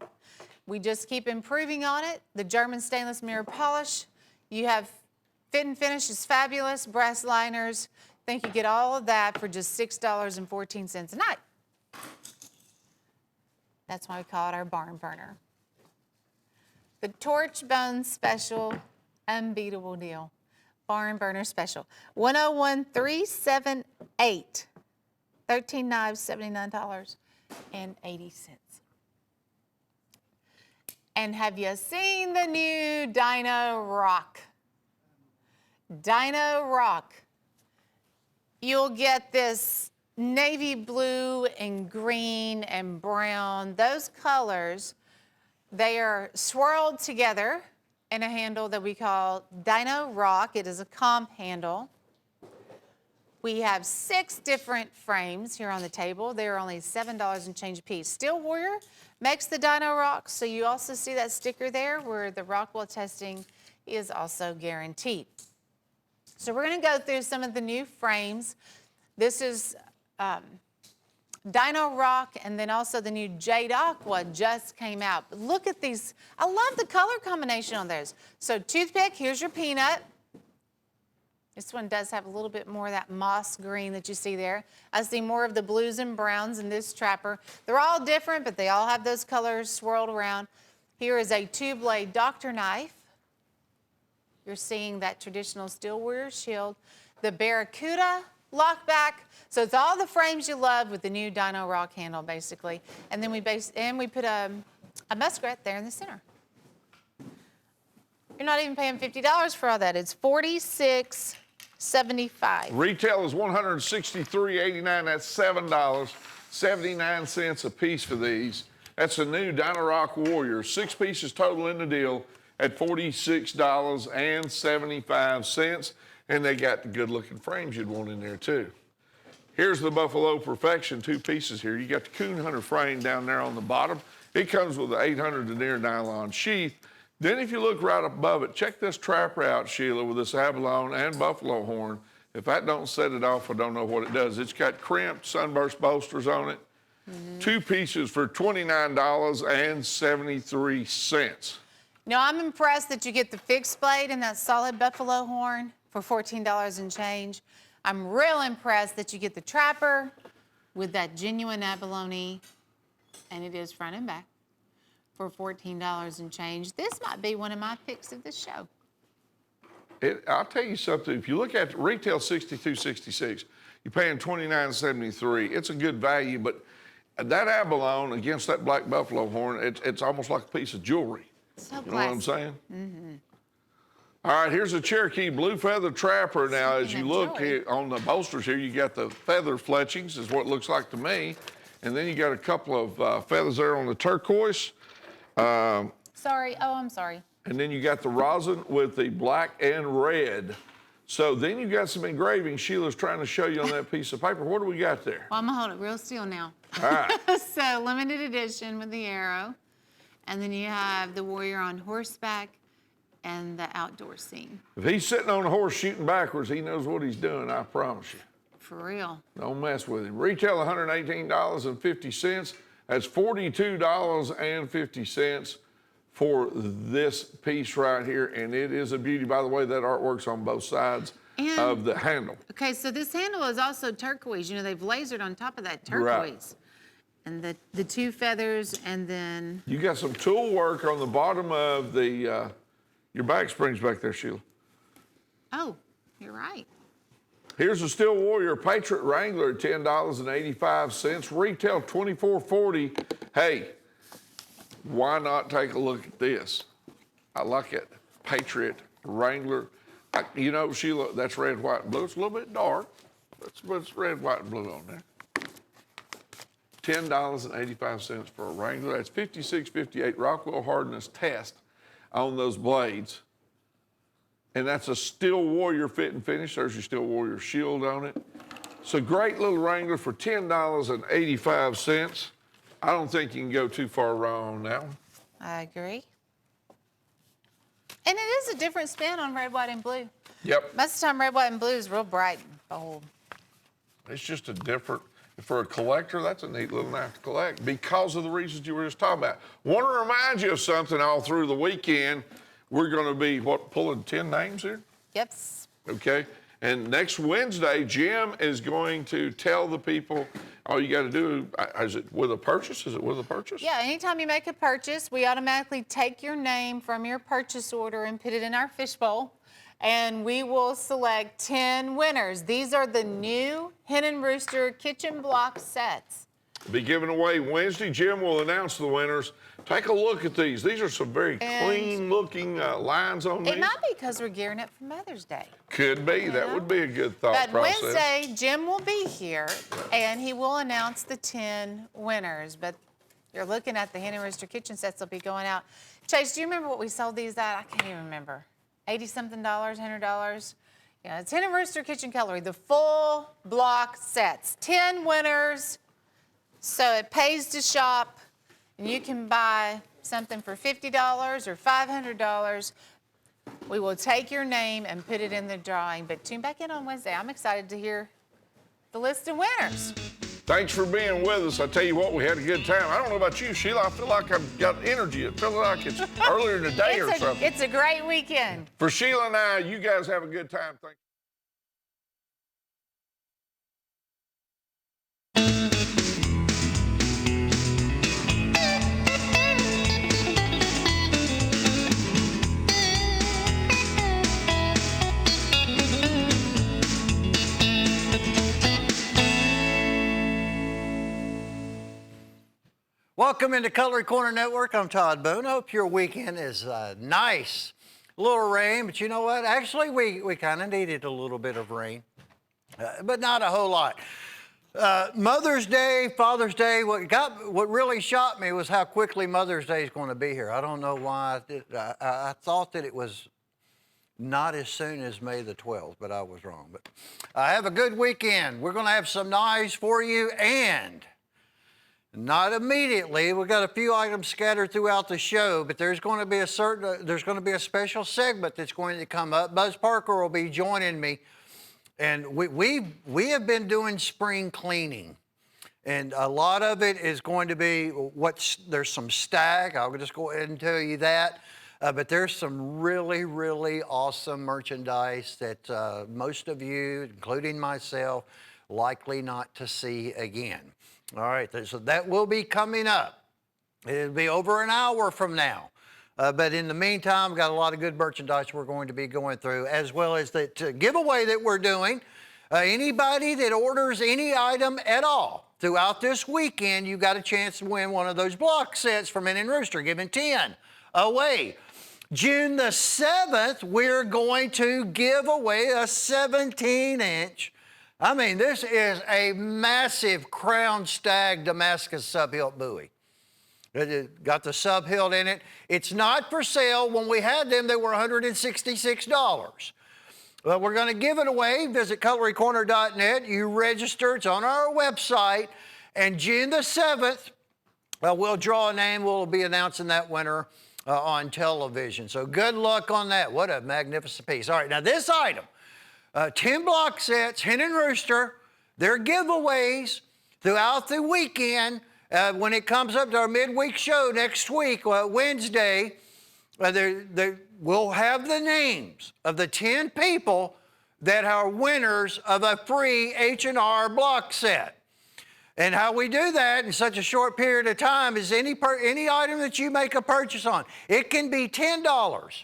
We just keep improving on it. The German stainless mirror polish. You have fit and finish is fabulous. Brass liners. I think you get all of that for just $6.14 a night. That's why we call it our barn burner. The Torch Bone Special, unbeatable deal. Barn burner special. 101378. 13 knives, $79.80. And have you seen the new Dino Rock? Dino Rock. You'll get this navy blue and green and brown. Those colors, they are swirled together in a handle that we call Dino Rock. It is a comp handle. We have 6 different frames here on the table. They're only $7 and change a piece. Steel Warrior makes the Dino Rock, so you also see that sticker there where the Rockwell testing is also guaranteed. So we're going to go through some of the new frames. This is Dino Rock, and then also the new Jade Aqua just came out. But look at these. I love the color combination on those. So toothpick, here's your peanut. This one does have a little bit more of that moss green that you see there. I see more of the blues and browns in this trapper. They're all different, but they all have those colors swirled around. Here is a 2-blade Dr. knife. You're seeing that traditional Steel Warrior shield. The Barracuda lockback. So it's all the frames you love with the new Dino Rock handle, basically. And then we put a muskrat there in the center. You're not even paying $50 for all that. It's $46.75. Retail is $163.89. That's $7.79 a piece for these. That's a new Dino Rock Warrior. 6 pieces total in the deal at $46.75. And they got the good-looking frames you'd want in there, too. Here's the Buffalo Perfection, 2 pieces here. You got the Coon Hunter frame down there on the bottom. It comes with the 800 denier nylon sheath. Then if you look right above it, check this trapper out, Sheila, with this abalone and buffalo horn. If that don't set it off, I don't know what it does. It's got crimped sunburst bolsters on it. 2 pieces for $29.73. Now, I'm impressed that you get the fixed blade and that solid buffalo horn for $14 and change. I'm real impressed that you get the trapper with that genuine abalone, and it is front and back, for $14 and change. This might be one of my picks of the show. I'll tell you something. If you look at retail $62.66, you're paying $29.73. It's a good value, but that abalone against that black buffalo horn, it's almost like a piece of jewelry. So You know what I'm classy. saying? All right, here's a Cherokee Blue Feather Trapper. Now, as you Speaking of look jewelry. here on the bolsters here, you got the feather fletchings, is what it looks like to me. And then you got a couple of feathers there on the turquoise. Sorry. Oh, I'm sorry. And then you got the rosin with the black and red. So then you got some engraving Sheila's trying to show you on that piece of paper. What do we got there? Well, I'm going to hold it real still now. All right. So, limited edition with the arrow. And then you have the warrior on horseback and the outdoor scene. If he's sitting on a horse shooting backwards, he knows what he's doing, I promise you. For real. Don't mess with him. Retail $118.50. That's $42.50 for this piece right here. And it is a beauty. By the way, that artwork's on both sides of the handle. Okay, so this handle is also turquoise. You know, they've lasered on top of that turquoise. And the 2 feathers, and then... You got some tool work on the bottom of the, your back springs back there, Sheila. Oh, you're right. Here's a Steel Warrior Patriot Wrangler at $10.85. Retail $24.40. Hey, why not take a look at this? I like it. Patriot Wrangler. You know, Sheila, that's red, white, and blue. It's a little bit dark, but it's red, white, and blue on there. $10.85 for a Wrangler. That's $56.58 Rockwell hardness test on those blades. And that's a Steel Warrior fit and finish. There's your Steel Warrior shield on it. It's a great little Wrangler for $10.85. I don't think you can go too far wrong on that one. I agree. And it is a different spin on red, white, and blue. Yep. Most of the time, red, white, and blue is real bright and bold. It's just a different, for a collector, that's a neat little knife to collect because of the reasons you were just talking about. Want to remind you of something all through the weekend. We're going to be, pulling 10 names here? Yep. Okay. And next Wednesday, Jim is going to tell the people, all you got to do, is it with a purchase? Is it with a purchase? Yeah, anytime you make a purchase, we automatically take your name from your purchase order and put it in our fishbowl, and we will select 10 winners. These are the new Hen and Rooster kitchen block sets. Be given away Wednesday. Jim will announce the winners. Take a look at these. These are some very clean-looking lines on these. It might be because we're gearing up for Mother's Day. Could be. You That know? would be a good thought But process. Wednesday, Jim will be here, and he will announce the 10 winners. But you're looking at the Hen and Rooster kitchen sets. They'll be going out. Chase, do you remember what we sold these at? I can't even remember. $80-something, $100. Yeah, it's Hen and Rooster Kitchen Cutlery, the full block sets. 10 winners, so it pays to shop. And you can buy something for $50 or $500. We will take your name and put it in the drawing. But tune back in on Wednesday. I'm excited to hear the list of winners. Thanks for being with us. I tell you what, we had a good time. I don't know about you, Sheila. I feel like I've got energy. It feels like it's earlier in the day or something. It's a great weekend. For Sheila and I, you guys have a good time. Thank you. Welcome into Cutlery Corner Network. I'm Todd Boone. I hope your weekend is nice. A little rain, but you know what? Actually, we kind of needed a little bit of rain, but not a whole lot. Mother's Day, Father's Day, what really shocked me was how quickly Mother's Day is going to be here. I don't know why. I thought that it was not as soon as May the 12th, but I was wrong. But have a good weekend. We're going to have some knives for you, and not immediately. We've got a few items scattered throughout the show, but there's going to be a special segment that's going to come up. Buzz Parker will be joining me, and we have been doing spring cleaning, and a lot of it is going to be there's some stack. I'll just go ahead and tell you that, but there's some really, really awesome merchandise that most of you, including myself, likely not to see again. All right, so that will be coming up. It'll be over an hour from now. But in the meantime, we've got a lot of good merchandise we're going to be going through, as well as the giveaway that we're doing. Anybody that orders any item at all throughout this weekend, you've got a chance to win one of those block sets from Hen and Rooster, giving 10 away. June the 7th, we're going to give away a 17-inch. I mean, this is a massive crown stag Damascus sub-hilt buoy. It got the sub-hilt in it. It's not for sale. When we had them, they were $166. Well, we're going to give it away. Visit cutlerycorner.net. You register. It's on our website. And June the 7th, we'll draw a name. We'll be announcing that winner on television. So good luck on that. What a magnificent piece. All right, now this item. 10 block sets, Hen and Rooster. They're giveaways throughout the weekend. When it comes up to our midweek show next week, Wednesday, we'll have the names of the 10 people that are winners of a free H&R block set. And how we do that in such a short period of time is any item that you make a purchase on. It can be $10.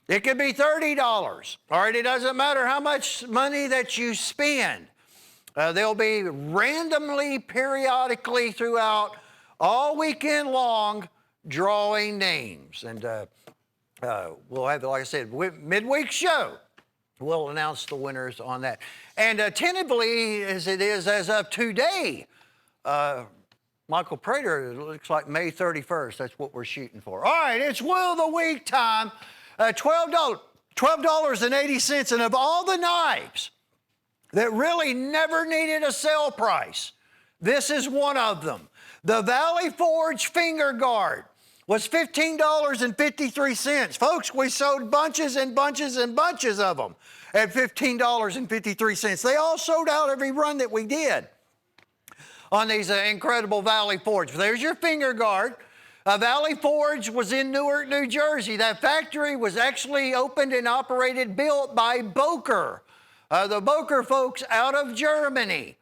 It could be $30, all right? It doesn't matter how much money that you spend. They'll be randomly, periodically throughout all weekend long drawing names. And we'll have, like I said, midweek show. We'll announce the winners on that. And tentatively, as it is as of today, Michael Prater, it looks like May 31st. That's what we're shooting for. All right, it's Will of the Week time. $12.80, and of all the knives that really never needed a sale price, this is one of them. The Valley Forge Finger Guard was $15.53. Folks, we sold bunches and bunches and bunches of them at $15.53. They all sold out every run that we did on these incredible Valley Forge. There's your finger guard. Valley Forge was in Newark, New Jersey. That factory was actually opened and operated, built by Boker, the Boker folks out of Germany.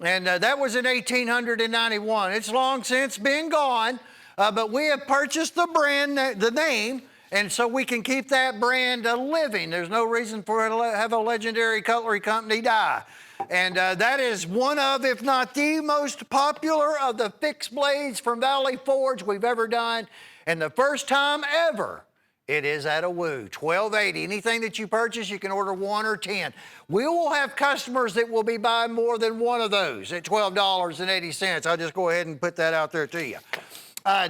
And that was in 1891. It's long since been gone, but we have purchased the brand, the name, and so we can keep that brand living. There's no reason for it to have a legendary cutlery company die. And that is one of, if not the most popular of the fixed blades from Valley Forge we've ever done. And the first time ever, it is at a woo, $12.80. Anything that you purchase, you can order 1 or 10. We will have customers that will be buying more than one of those at $12.80. I'll just go ahead and put that out there to you.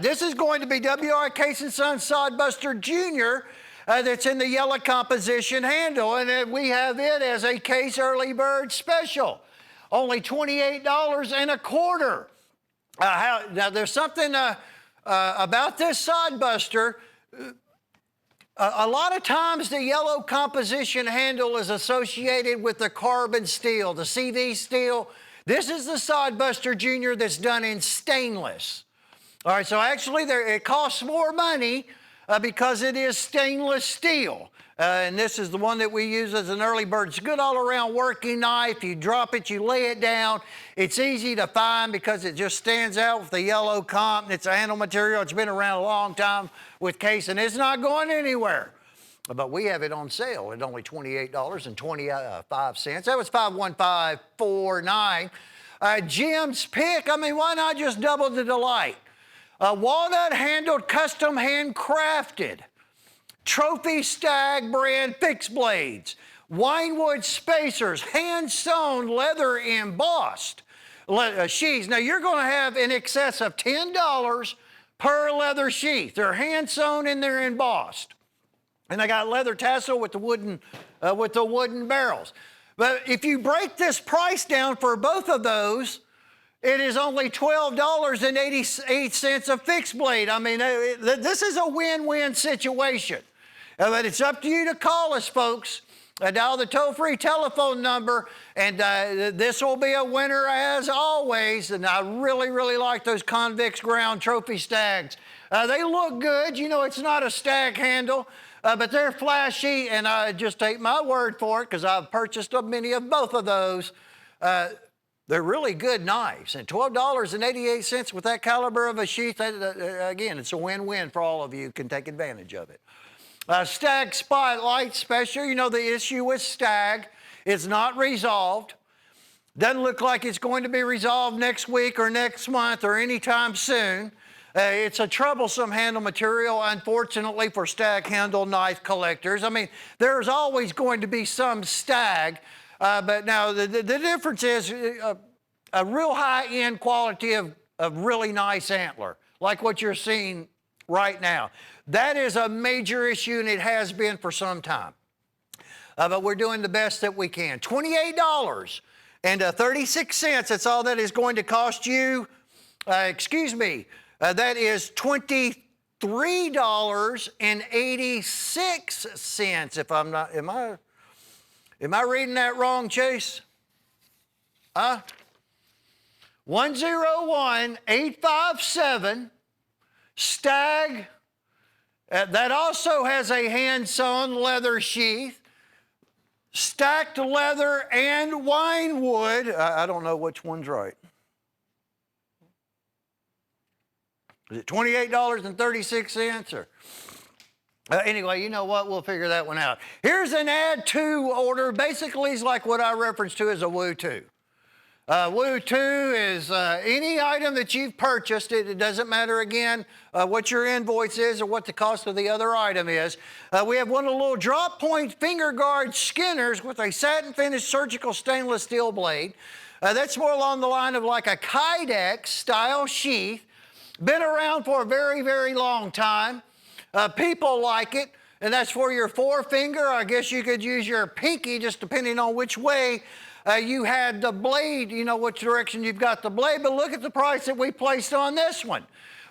This is going to be W.R. Case & Son Sodbuster Jr. that's in the yellow composition handle, and we have it as a Case Early Bird Special. Only $28.25. Now, there's something about this sod buster. A lot of times the yellow composition handle is associated with the carbon steel, the CV steel. This is the Sod Buster Junior that's done in stainless. All right, so actually it costs more money because it is stainless steel. And this is the one that we use as an early bird. It's a good all-around working knife. You drop it, you lay it down. It's easy to find because it just stands out with the yellow comp. It's a handle material. It's been around a long time with Case, and it's not going anywhere. But we have it on sale at only $28.25. That was $51549. Jim's pick, I mean, why not just double the delight? Walnut-handled, custom handcrafted Trophy Stag brand fixed blades, Winewood spacers, hand-sewn, leather embossed sheaths. Now, you're going to have in excess of $10 per leather sheath. They're hand-sewn and they're embossed. And they got leather tassel with the wooden barrels. But if you break this price down for both of those, it is only $12.88 a fixed blade. I mean, this is a win-win situation. But it's up to you to call us, folks. Dial the toll-free telephone number, and this will be a winner as always. And I really, really like those Convex Ground Trophy Stags. They look good. You know, it's not a stag handle, but they're flashy, and I just take my word for it because I've purchased many of both of those. They're really good knives, and $12.88 with that caliber of a sheath, again, it's a win-win for all of you who can take advantage of it. Stag Spotlight Special, you know the issue with Stag is not resolved. Doesn't look like it's going to be resolved next week or next month or anytime soon. It's a troublesome handle material, unfortunately, for stag handle knife collectors. I mean, there's always going to be some stag, but now the difference is a real high-end quality of really nice antler, like what you're seeing right now. That is a major issue, and it has been for some time. But we're doing the best that we can. $28.36, that's all that is going to cost you. That is $23.86. If I'm not, am I reading that wrong, Chase? 101857 Stag. That also has a hand-sewn leather sheath, stacked leather and winewood. I don't know which one's right. Is it $28.36 or? Anyway, you know what? We'll figure that one out. Here's an add to order. Basically, it's like what I referenced to as a Woo 2. Woo 2 is any item that you've purchased. It doesn't matter, again, what your invoice is or what the cost of the other item is. We have one of the little drop point finger guard skinners with a satin finished surgical stainless steel blade. That's more along the line of like a Kydex style sheath. Been around for a very, very long time. People like it, and that's for your forefinger. I guess you could use your pinky, just depending on which way you had the blade, you know which direction you've got the blade. But look at the price that we placed on this one.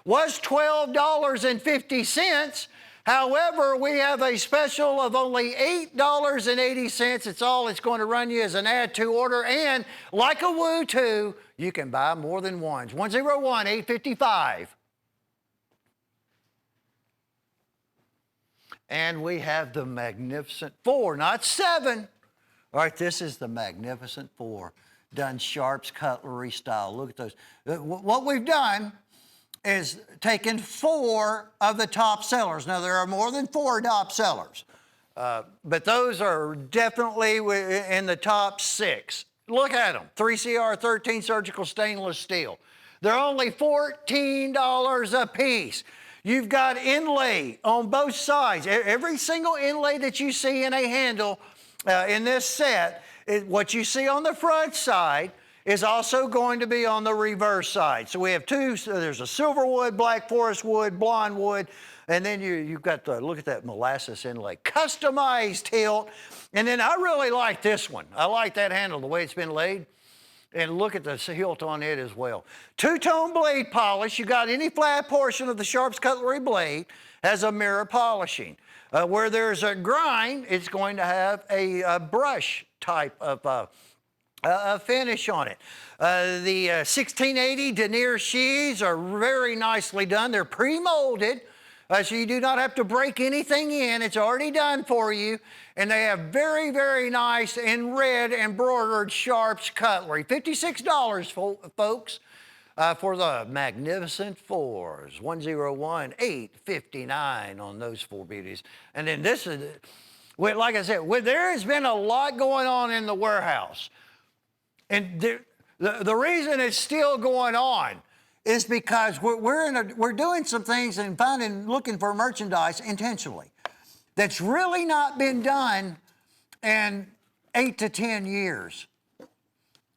Was $12.50. However, we have a special of only $8.80. It's all it's going to run you as an add to order. And like a Woo 2, you can buy more than ones. 101-855. And we have the Magnificent 4, not 7. All right, this is the Magnificent 4, done Sharp's Cutlery style. Look at those. What we've done is taken 4 of the top sellers. Now, there are more than 4 top sellers, but those are definitely in the top 6. Look at them, 3CR13 surgical stainless steel. They're only $14 a piece. You've got inlay on both sides. Every single inlay that you see in a handle in this set, what you see on the front side is also going to be on the reverse side. So we have 2, there's a silver wood, black forest wood, blonde wood, And then you've got the, look at that molasses inlay, customized hilt. And then I really like this one. I like that handle, the way it's been laid. And look at the hilt on it as well. Two-tone blade polish. You got any flat portion of the Sharps Cutlery blade has a mirror polishing. Where there's a grind, it's going to have a brush type of finish on it. The 1680 denier sheaths are very nicely done. They're pre-molded, so you do not have to break anything in. It's already done for you. And they have very, very nice in red embroidered Sharps cutlery. $56, folks, for the magnificent fours. 101-859 on those four beauties. And then this is, well, like I said, there has been a lot going on in the warehouse. And the reason it's still going on is because we're doing some things and looking for merchandise intentionally that's really not been done in 8 to 10 years.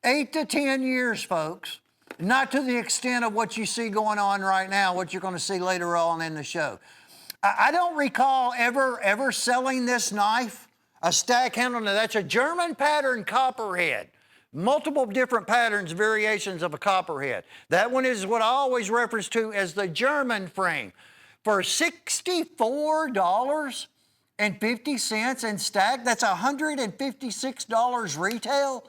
8 to 10 years, folks. Not to the extent of what you see going on right now, what you're going to see later on in the show. I don't recall ever selling this knife, a stack handle. Now, that's a German pattern copperhead. Multiple different patterns, variations of a copperhead. That one is what I always reference to as the German frame. For $64.50 in stack, that's $156 retail,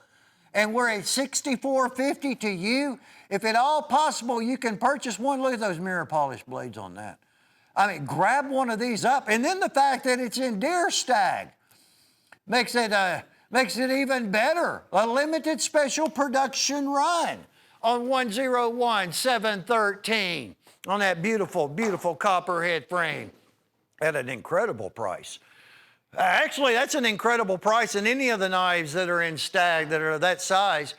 and we're at $64.50 to you. If at all possible, you can purchase one. Look at those mirror polish blades on that. I mean, grab one of these up. And then the fact that it's in deer stag makes it even better. A limited special production run on 101-713 on that beautiful, beautiful copperhead frame at an incredible price. Actually, that's an incredible price in any of the knives that are in stag that are that size.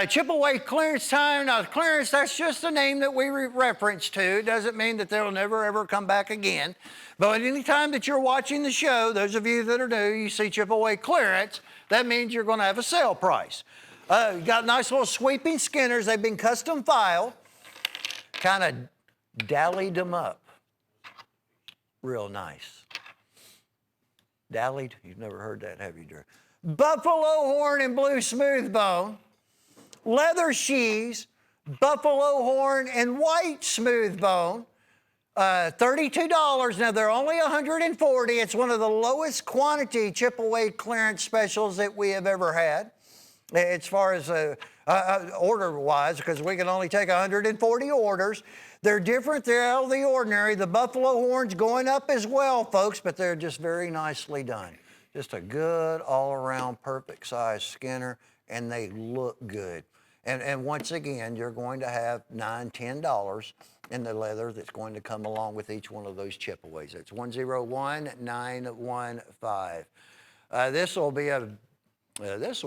Chip away clearance time. Now, clearance, that's just a name that we reference to. It doesn't mean that they'll never, ever come back again. But any time that you're watching the show, those of you that are new, you see chip away clearance, that means you're going to have a sale price. You got nice little sweeping skinners. They've been custom filed. Kind of dallied them up. Real nice. Dallied? You've never heard that, have you, Drew? Buffalo horn and blue smooth bone. Leather sheaths, buffalo horn and white smooth bone. $32. Now, they're only $140. It's one of the lowest quantity chip away clearance specials that we have ever had, as far as order-wise, because we can only take 140 orders. They're different. They're out of the ordinary. The buffalo horn's going up as well, folks, but they're just very nicely done. Just a good, all-around, perfect-size skinner, and they look good. And once again, you're going to have $9, $10 in the leather that's going to come along with each one of those chip-aways. It's 101-915. This will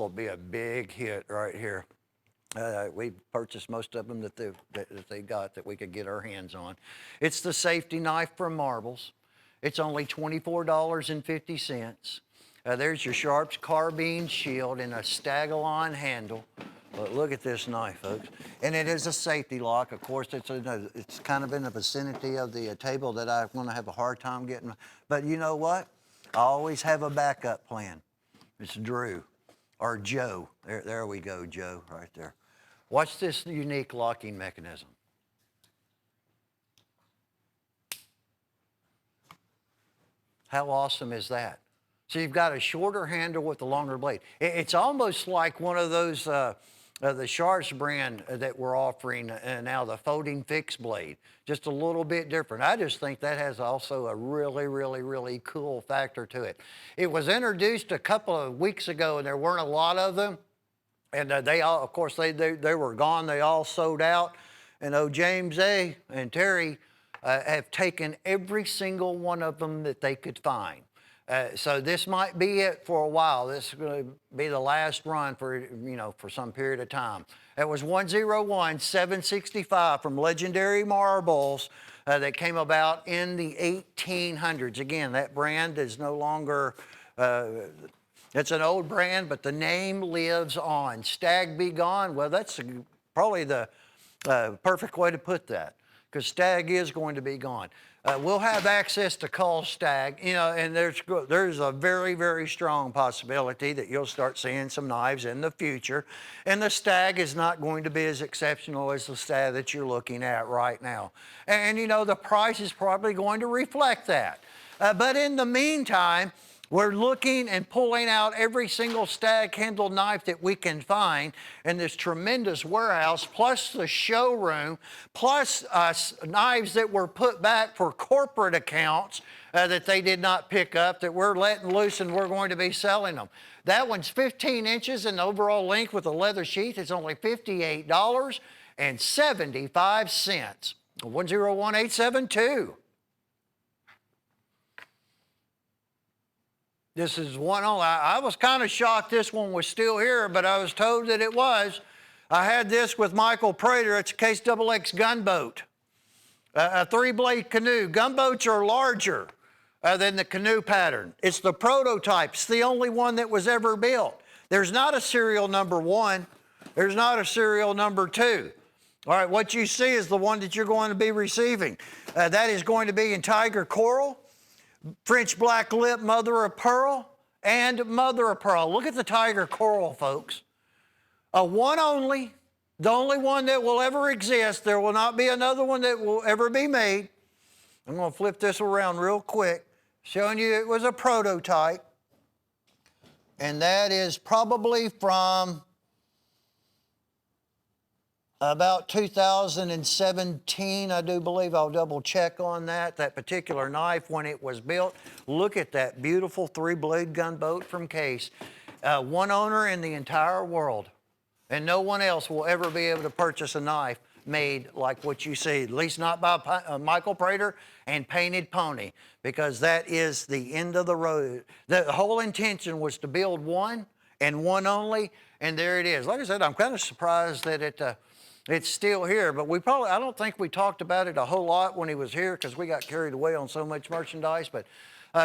be a big hit right here. We purchased most of them that they got that we could get our hands on. It's the safety knife from Marbles. It's only $24.50. There's your Sharps carbine shield in a Stagolon handle. Look at this knife, folks. And it is a safety lock. Of course, it's kind of in the vicinity of the table that I'm going to have a hard time getting. But you know what? I always have a backup plan. It's Drew or Joe. There we go, Joe, right there. Watch this unique locking mechanism. How awesome is that? So you've got a shorter handle with a longer blade. It's almost like one of those, the Sharps brand that we're offering now, the folding fixed blade. Just a little bit different. I just think that has also a really, really, really cool factor to it. It was introduced a couple of weeks ago, and there weren't a lot of them. And they all, of course, they were gone. They all sold out. And James A. and Terry have taken every single one of them that they could find. So this might be it for a while. This is going to be the last run for some period of time. It was 101-765 from Legendary Marbles that came about in the 1800s. Again, that brand is no longer, it's an old brand, but the name lives on. Stag be gone. Well, that's probably the perfect way to put that. because stag is going to be gone. We'll have access to cull stag, you know, and there's a very, very strong possibility that you'll start seeing some knives in the future. And the stag is not going to be as exceptional as the stag that you're looking at right now. And you know, the price is probably going to reflect that. But in the meantime, we're looking and pulling out every single stag handle knife that we can find in this tremendous warehouse, plus the showroom, plus knives that were put back for corporate accounts that they did not pick up, that we're letting loose and we're going to be selling them. That one's 15 inches in overall length with a leather sheath. It's only $58.75. 101872. This is one only. I was kind of shocked this one was still here, but I was told that it was. I had this with Michael Prater. It's a Case XX gunboat, a 3-blade canoe. Gunboats are larger than the canoe pattern. It's the prototype. It's the only one that was ever built. There's not a serial number 1. There's not a serial number 2. All right, what you see is the one that you're going to be receiving. That is going to be in tiger coral, French black lip, mother of pearl, and mother of pearl. Look at the tiger coral, folks. One only, the only one that will ever exist. There will not be another one that will ever be made. I'm going to flip this around real quick, showing you it was a prototype. And that is probably from about 2017, I do believe. I'll double check on that particular knife when it was built. Look at that beautiful 3-blade gunboat from Case. One owner in the entire world, and no one else will ever be able to purchase a knife made like what you see, at least not by Michael Prater and Painted Pony, because that is the end of the road. The whole intention was to build one and one only, and there it is. Like I said, I'm kind of surprised that it's still here, but I don't think we talked about it a whole lot when he was here because we got carried away on so much merchandise, but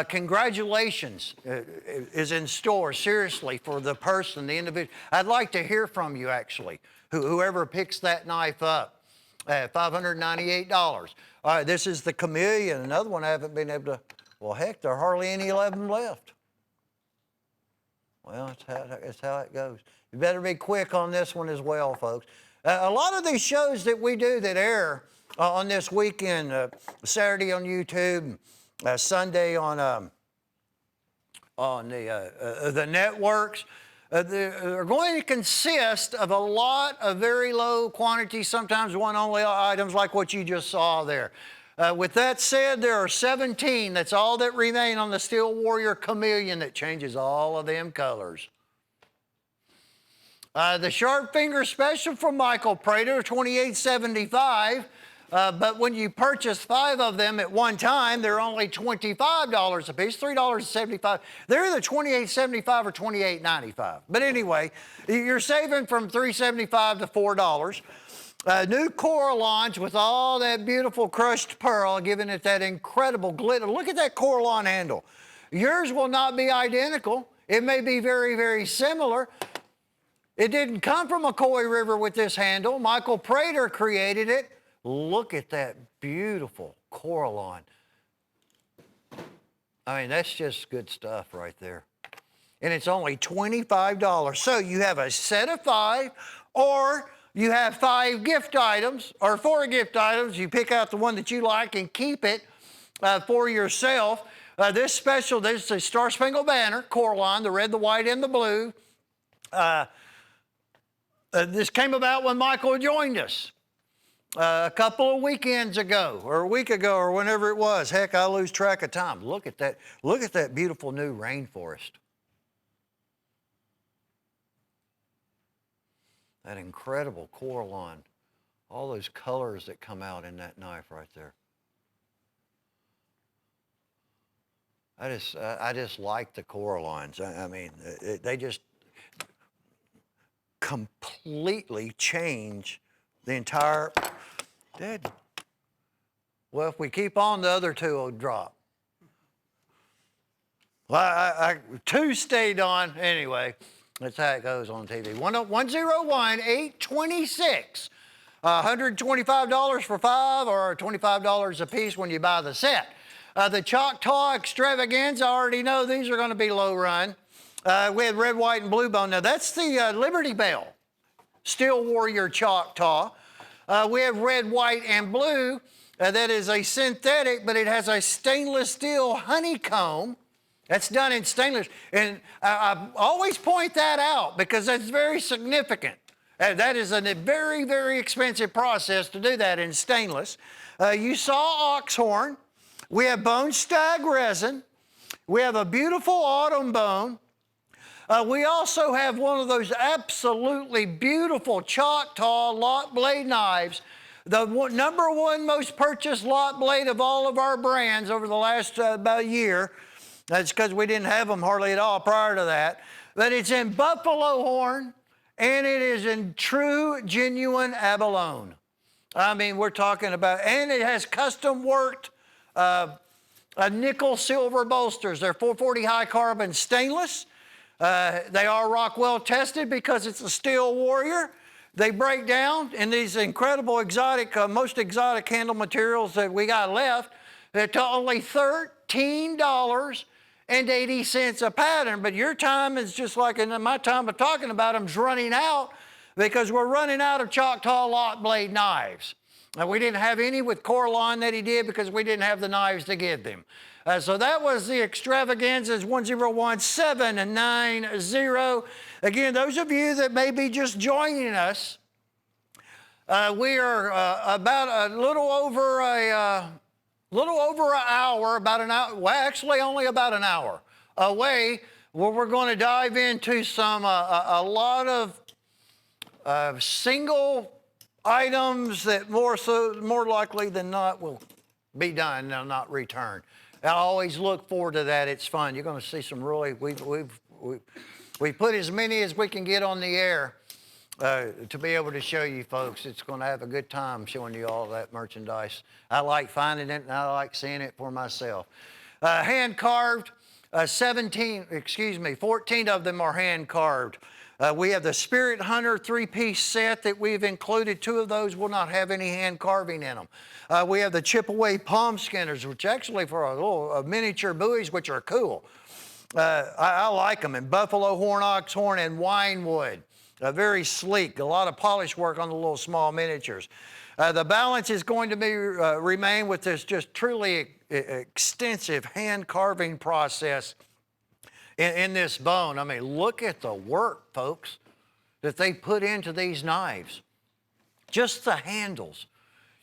congratulations is in store, seriously, for the person, the individual. I'd like to hear from you, actually, whoever picks that knife up at $598. All right, this is the Chameleon, another one I haven't been able to, well, heck, there are hardly any of them left. Well, that's how it goes. You better be quick on this one as well, folks. A lot of these shows that we do that air on this weekend, Saturday on YouTube, Sunday on the networks, they're going to consist of a lot of very low quantity, sometimes one-only items like what you just saw there. With that said, there are 17. That's all that remain on the Steel Warrior Chameleon that changes all of them colors. The Sharp Finger Special from Michael Prater, $28.75. But when you purchase 5 of them at one time, they're only $25 a piece, $3.75. They're either $28.75 or $28.95. But anyway, you're saving from $3.75 to $4. New coral lines with all that beautiful crushed pearl, giving it that incredible glitter. Look at that coral handle. Yours will not be identical. It may be very, very similar. It didn't come from McCoy River with this handle. Michael Prater created it. Look at that beautiful Coraline. I mean, that's just good stuff right there. And it's only $25. So you have a set of 5, or you have 5 gift items, or 4 gift items. You pick out the one that you like and keep it for yourself. This special, this is a Star Spangled Banner, Coraline, the red, the white, and the blue. This came about when Michael joined us a couple of weekends ago, or a week ago, or whenever it was. Heck, I lose track of time. Look at that. Look at that beautiful new rainforest. That incredible Coraline. All those colors that come out in that knife right there. I just like the Coralines. I mean, they just completely change the entire. Well, if we keep on, the other 2 will drop. Well, 2 stayed on anyway. That's how it goes on TV. 101-826. $125 for 5 or $25 a piece when you buy the set. The Choctaw Extravaganza, I already know these are going to be low run. We had red, white, and blue bone. Now that's the Liberty Bell Steel Warrior Choctaw. We have red, white, and blue. That is a synthetic, but it has a stainless steel honeycomb. That's done in stainless. And I always point that out because that's very significant. That is a very, very expensive process to do that in stainless. You saw oxhorn. We have bone stag resin. We have a beautiful autumn bone. We also have one of those absolutely beautiful Choctaw lot blade knives. The number one most purchased lot blade of all of our brands over the last about a year. That's because we didn't have them hardly at all prior to that. But it's in buffalo horn, and it is in true, genuine abalone. I mean, we're talking about, and it has custom worked nickel silver bolsters. They're 440 high carbon stainless. They are Rockwell tested because it's a Steel Warrior. They break down in these incredible exotic, most exotic handle materials that we got left. They're only $13.80 a pattern, but your time is just like in my time of talking about them is running out because we're running out of Choctaw lot blade knives. We didn't have any with Coralon that he did because we didn't have the knives to give them. So that was the Extravaganzas 101790. Again, those of you that may be just joining us, we are about a little over an hour, well, actually only about an hour away, where we're going to dive into some a lot of single items that more likely than not will be done, they'll not return. I always look forward to that. It's fun. You're going to see some really, we've put as many as we can get on the air to be able to show you folks. It's going to have a good time showing you all that merchandise. I like finding it and I like seeing it for myself. Hand carved, 14 of them are hand carved. We have the Spirit Hunter 3-piece set that we've included. 2 of those will not have any hand carving in them. We have the chip-away palm skinners, which actually for a little miniature buoys, which are cool. I like them in buffalo horn, ox horn, and wine wood. Very sleek, a lot of polish work on the little small miniatures. The balance is going to be remain with this just truly extensive hand carving process in this bone. I mean, look at the work, folks, that they put into these knives. Just the handles.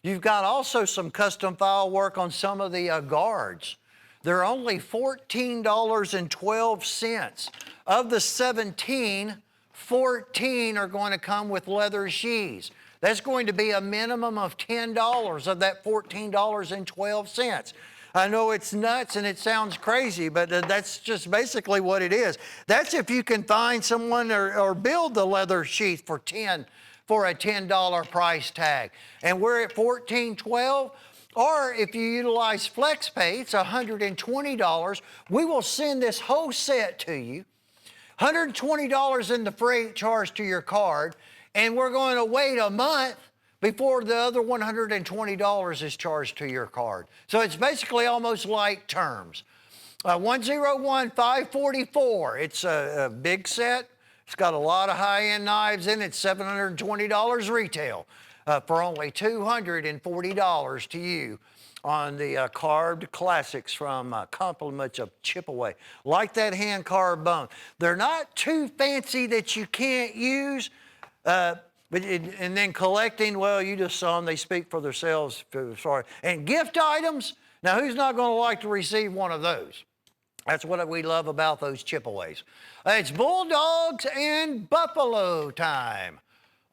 You've got also some custom file work on some of the guards. They're only $14.12. Of the 17, 14 are going to come with leather sheaths. That's going to be a minimum of $10 of that $14.12. I know it's nuts and it sounds crazy, but that's just basically what it is. That's if you can find someone or build the leather sheath for a $10 price tag. And we're at $14.12. Or if you utilize FlexPay, it's $120. We will send this whole set to you. $120 in the freight charge to your card. And we're going to wait a month before the other $120 is charged to your card. So it's basically almost like terms. 101,544. It's a big set. It's got a lot of high-end knives in it. $720 retail for only $240 to you on the carved classics from Compliments of Chip-Away. Like that hand-carved bone. They're not too fancy that you can't use. And then collecting, well, you just saw them. They speak for themselves. Sorry. And gift items, now who's not going to like to receive one of those? That's what we love about those chip-aways. It's Bulldogs and Buffalo time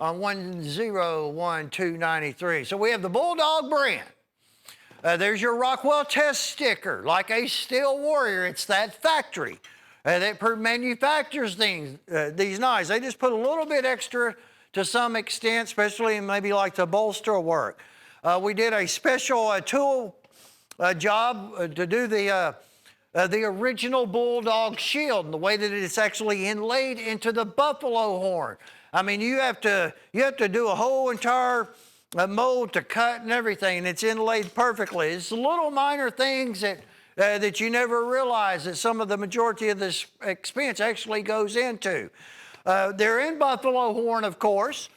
on 101293. So we have the Bulldog brand. There's your Rockwell test sticker, like a Steel Warrior. It's that factory that manufactures these knives. They just put a little bit extra to some extent, especially in maybe like the bolster work. We did a special tool job to do the original Bulldog shield and the way that it's actually inlaid into the buffalo horn. I mean, you have to do a whole entire mold to cut and everything, and it's inlaid perfectly. It's little minor things that you never realize that some of the majority of this expense actually goes into. They're in buffalo horn, of course.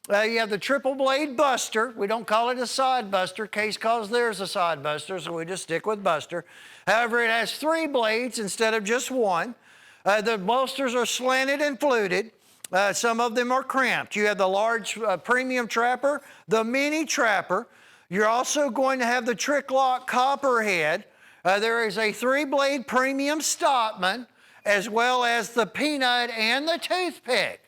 You have the triple blade buster. We don't call it a side buster. Case calls theirs a side buster, so we just stick with buster. However, it has 3 blades instead of just 1. The bolsters are slanted and fluted. Some of them are cramped. You have the large premium trapper, the mini trapper. You're also going to have the trick lock copperhead. There is a 3-blade premium stopman, as well as the peanut and the toothpick.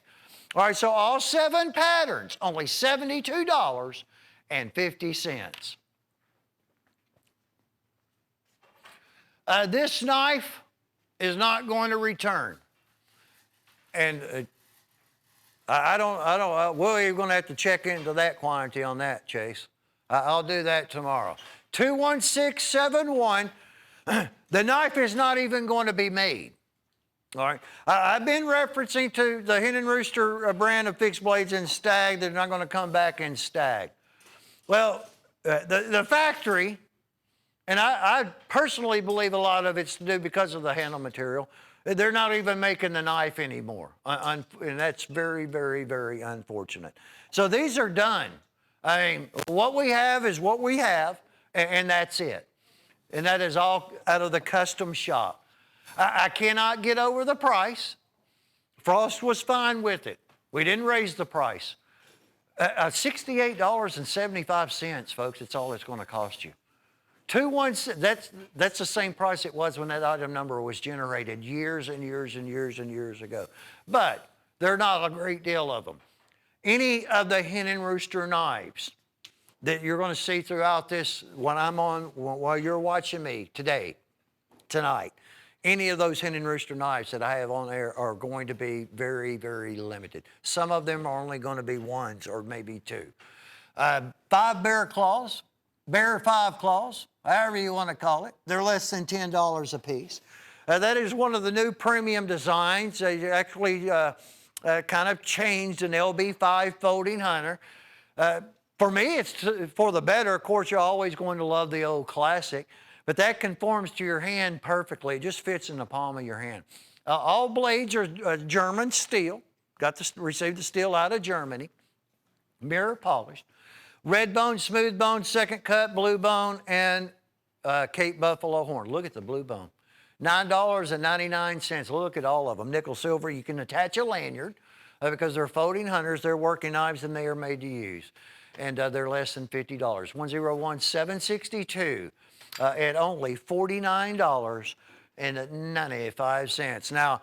All right, so all 7 patterns, only $72.50. This knife is not going to return. And we're going to have to check into that quantity on that, Chase. I'll do that tomorrow. 21671, the knife is not even going to be made. All right. I've been referencing to the Hen and Rooster brand of fixed blades in Stag. They're not going to come back in Stag. Well, the factory, and I personally believe a lot of it's to do because of the handle material. They're not even making the knife anymore. And that's very, very, very unfortunate. So these are done. I mean, what we have is what we have, and that's it. And that is all out of the custom shop. I cannot get over the price. Frost was fine with it. We didn't raise the price. $68.75, folks, that's all it's going to cost you. 216, that's the same price it was when that item number was generated years and years and years and years ago. But there are not a great deal of them. Any of the Hen and Rooster knives that you're going to see throughout this, while you're watching me tonight, any of those Hen and Rooster knives that I have on there are going to be very, very limited. Some of them are only going to be 1s or maybe 2. 5 bear claws, bear 5 claws, however you want to call it. They're less than $10 a piece. That is one of the new premium designs. They actually kind of changed an LB5 folding hunter. For me, it's for the better. Of course, you're always going to love the old classic. But that conforms to your hand perfectly. It just fits in the palm of your hand. All blades are German steel. Received the steel out of Germany. Mirror polished. Red bone, smooth bone, second cut, blue bone, and Cape Buffalo horn. Look at the blue bone. $9.99. Look at all of them. Nickel silver. You can attach a lanyard because they're folding hunters. They're working knives and they are made to use. And they're less than $50. 101-762. At only $49.95. Now,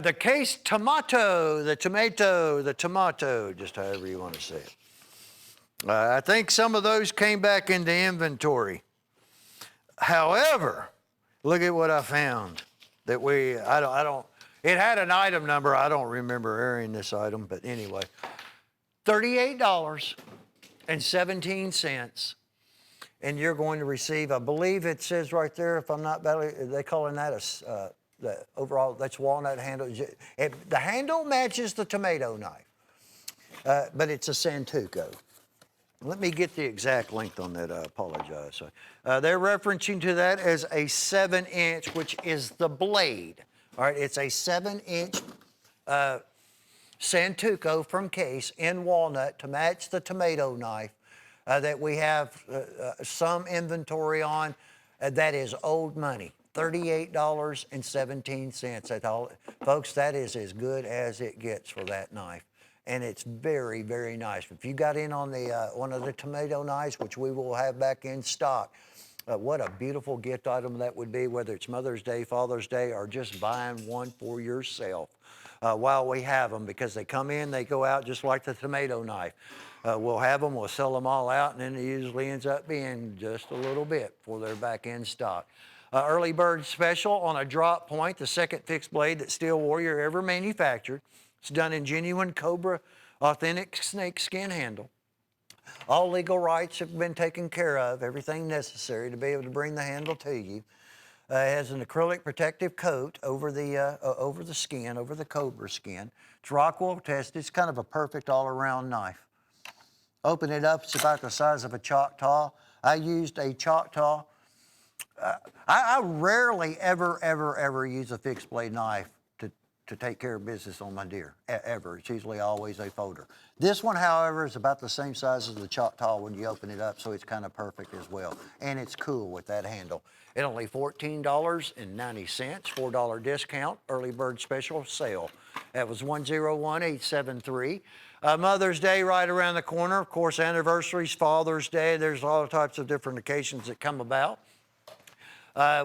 the case tomato, just however you want to say it. I think some of those came back into inventory. However, look at what I found. It had an item number. I don't remember airing this item, but anyway. $38.17. And you're going to receive, I believe it says right there, if I'm not badly, they're calling that the overall, that's walnut handle. The handle matches the tomato knife, but it's a Santuco. Let me get the exact length on that, I apologize. They're referencing to that as a 7-inch, which is the blade. All right, it's a 7-inch Santuco from Case in walnut to match the tomato knife. That we have some inventory on. That is old money, $38.17. That's all. Folks, that is as good as it gets for that knife. And it's very, very nice. If you got in on the one of the tomato knives, which we will have back in stock, what a beautiful gift item that would be, whether it's Mother's Day, Father's Day, or just buying one for yourself while we have them, because they come in, they go out just like the tomato knife. We'll have them, we'll sell them all out, and then it usually ends up being just a little bit before they're back in stock. Early bird special on a drop point, the second fixed blade that Steel Warrior ever manufactured. It's done in genuine Cobra authentic snake skin handle. All legal rights have been taken care of, everything necessary to be able to bring the handle to you. It has an acrylic protective coat over the skin, over the Cobra skin. It's Rockwell tested. It's kind of a perfect all-around knife. Open it up, it's about the size of a Choctaw. I used a Choctaw. I rarely ever use a fixed blade knife to take care of business on my deer, ever. It's usually always a folder. This one, however, is about the same size as the Choctaw when you open it up, so it's kind of perfect as well. And it's cool with that handle. At only $14.90, $4 discount, early bird special sale. That was 101873. Mother's Day right around the corner. Of course, anniversaries, Father's Day. There's all types of different occasions that come about.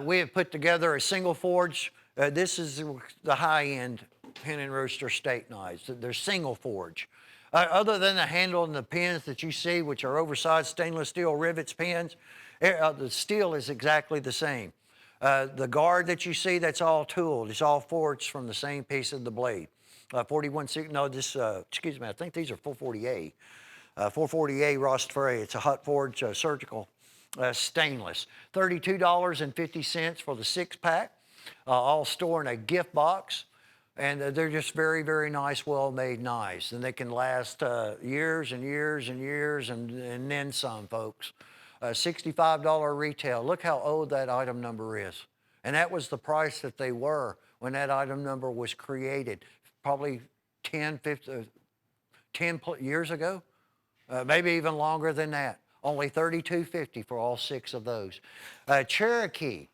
We have put together a single forge. This is the high-end hen and rooster steak knives. They're single forge. Other than the handle and the pins that you see, which are oversized stainless steel rivets pins, the steel is exactly the same. The guard that you see, that's all tooled. It's all forged from the same piece of the blade. 4160, no, this, excuse me, I think these are 440A. 440A Rost Frey. It's a hot forge surgical stainless. $32.50 for the 6-pack. All stored in a gift box. And they're just very, very nice, well-made knives. And they can last years and years and years and then some, folks. $65 retail. Look how old that item number is. And that was the price that they were when that item number was created. Probably 10 years ago. Maybe even longer than that. Only $32.50 for all 6 of those. Cherokee.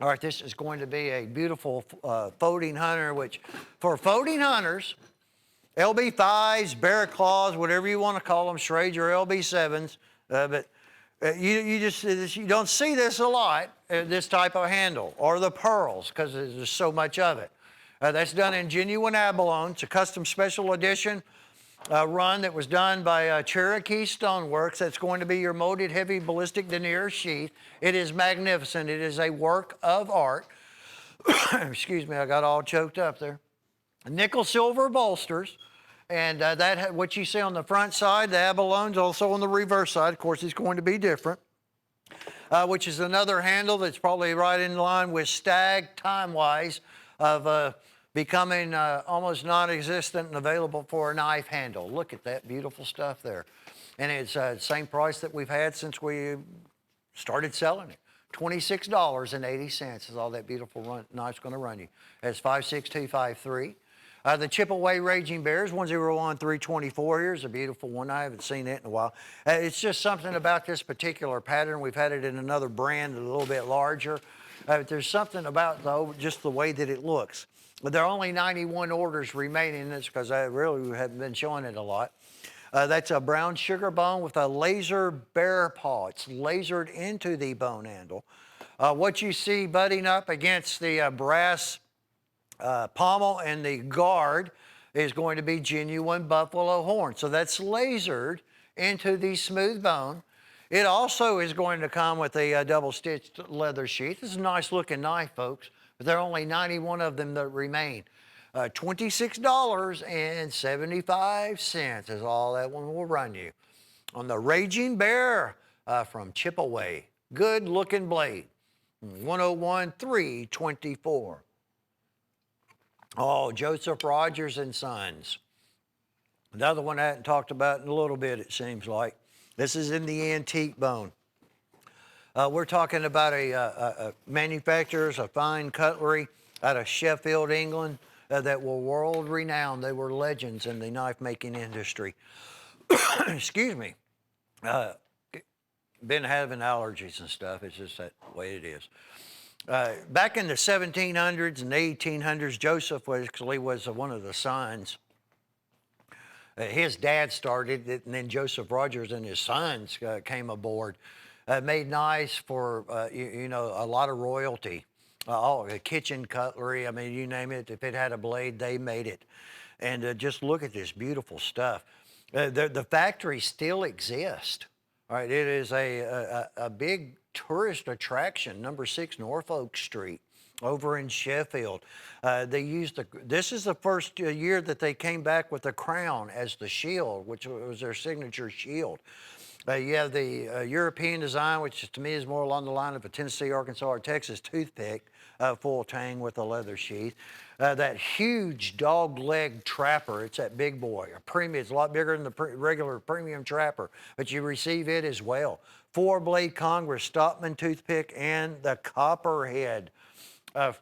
All right, this is going to be a beautiful folding hunter, which for folding hunters, LB5s, bear claws, whatever you want to call them, Schrage or LB7s, but you don't see this a lot, this type of handle, or the pearls, because there's so much of it. That's done in genuine abalone. It's a custom special edition run that was done by Cherokee Stoneworks. That's going to be your molded heavy ballistic denier sheath. It is magnificent. It is a work of art. Excuse me, I got all choked up there. Nickel silver bolsters. And what you see on the front side, the abalone's also on the reverse side. Of course, it's going to be different. Which is another handle that's probably right in line with Stag time-wise of becoming almost non-existent and available for a knife handle. Look at that beautiful stuff there. And it's the same price that we've had since we started selling it. $26.80 is all that beautiful knife's going to run you. That's 56253. The Chip-Away Raging Bears, 101324. Here's a beautiful one. I haven't seen it in a while. It's just something about this particular pattern. We've had it in another brand, a little bit larger. There's something about just the way that it looks. But there are only 91 orders remaining. That's because I really haven't been showing it a lot. That's a brown sugar bone with a laser bear paw. It's lasered into the bone handle. What you see butting up against the brass pommel and the guard is going to be genuine buffalo horn. So that's lasered into the smooth bone. It also is going to come with a double-stitched leather sheath. This is a nice-looking knife, folks. But there are only 91 of them that remain. $26.75 is all that one will run you. On the Raging Bear from Chip-Away. Good-looking blade. 101324. Oh, Joseph Rogers and Sons. Another one I hadn't talked about in a little bit, it seems like. This is in the antique bone. We're talking about a manufacturers of fine cutlery out of Sheffield, England, that were world renowned. They were legends in the knife making industry. Excuse me. Been having allergies and stuff. It's just that way it is. Back in the 1700s and 1800s, Joseph was one of the sons. His dad started it, and then Joseph Rogers and his sons came aboard. Made knives for, a lot of royalty. Kitchen cutlery, I mean, you name it. If it had a blade, they made it. And just look at this beautiful stuff. The factory still exists. All right, it is a big tourist attraction, number 6 Norfolk Street over in Sheffield. This is the first year that they came back with the crown as the shield, which was their signature shield. You have the European design, which to me is more along the line of a Tennessee, Arkansas, or Texas toothpick, full tang with a leather sheath. That huge dog leg trapper, it's that big boy, a premium. It's a lot bigger than the regular premium trapper, but you receive it as well. 4-blade Congress Stockman toothpick and the copperhead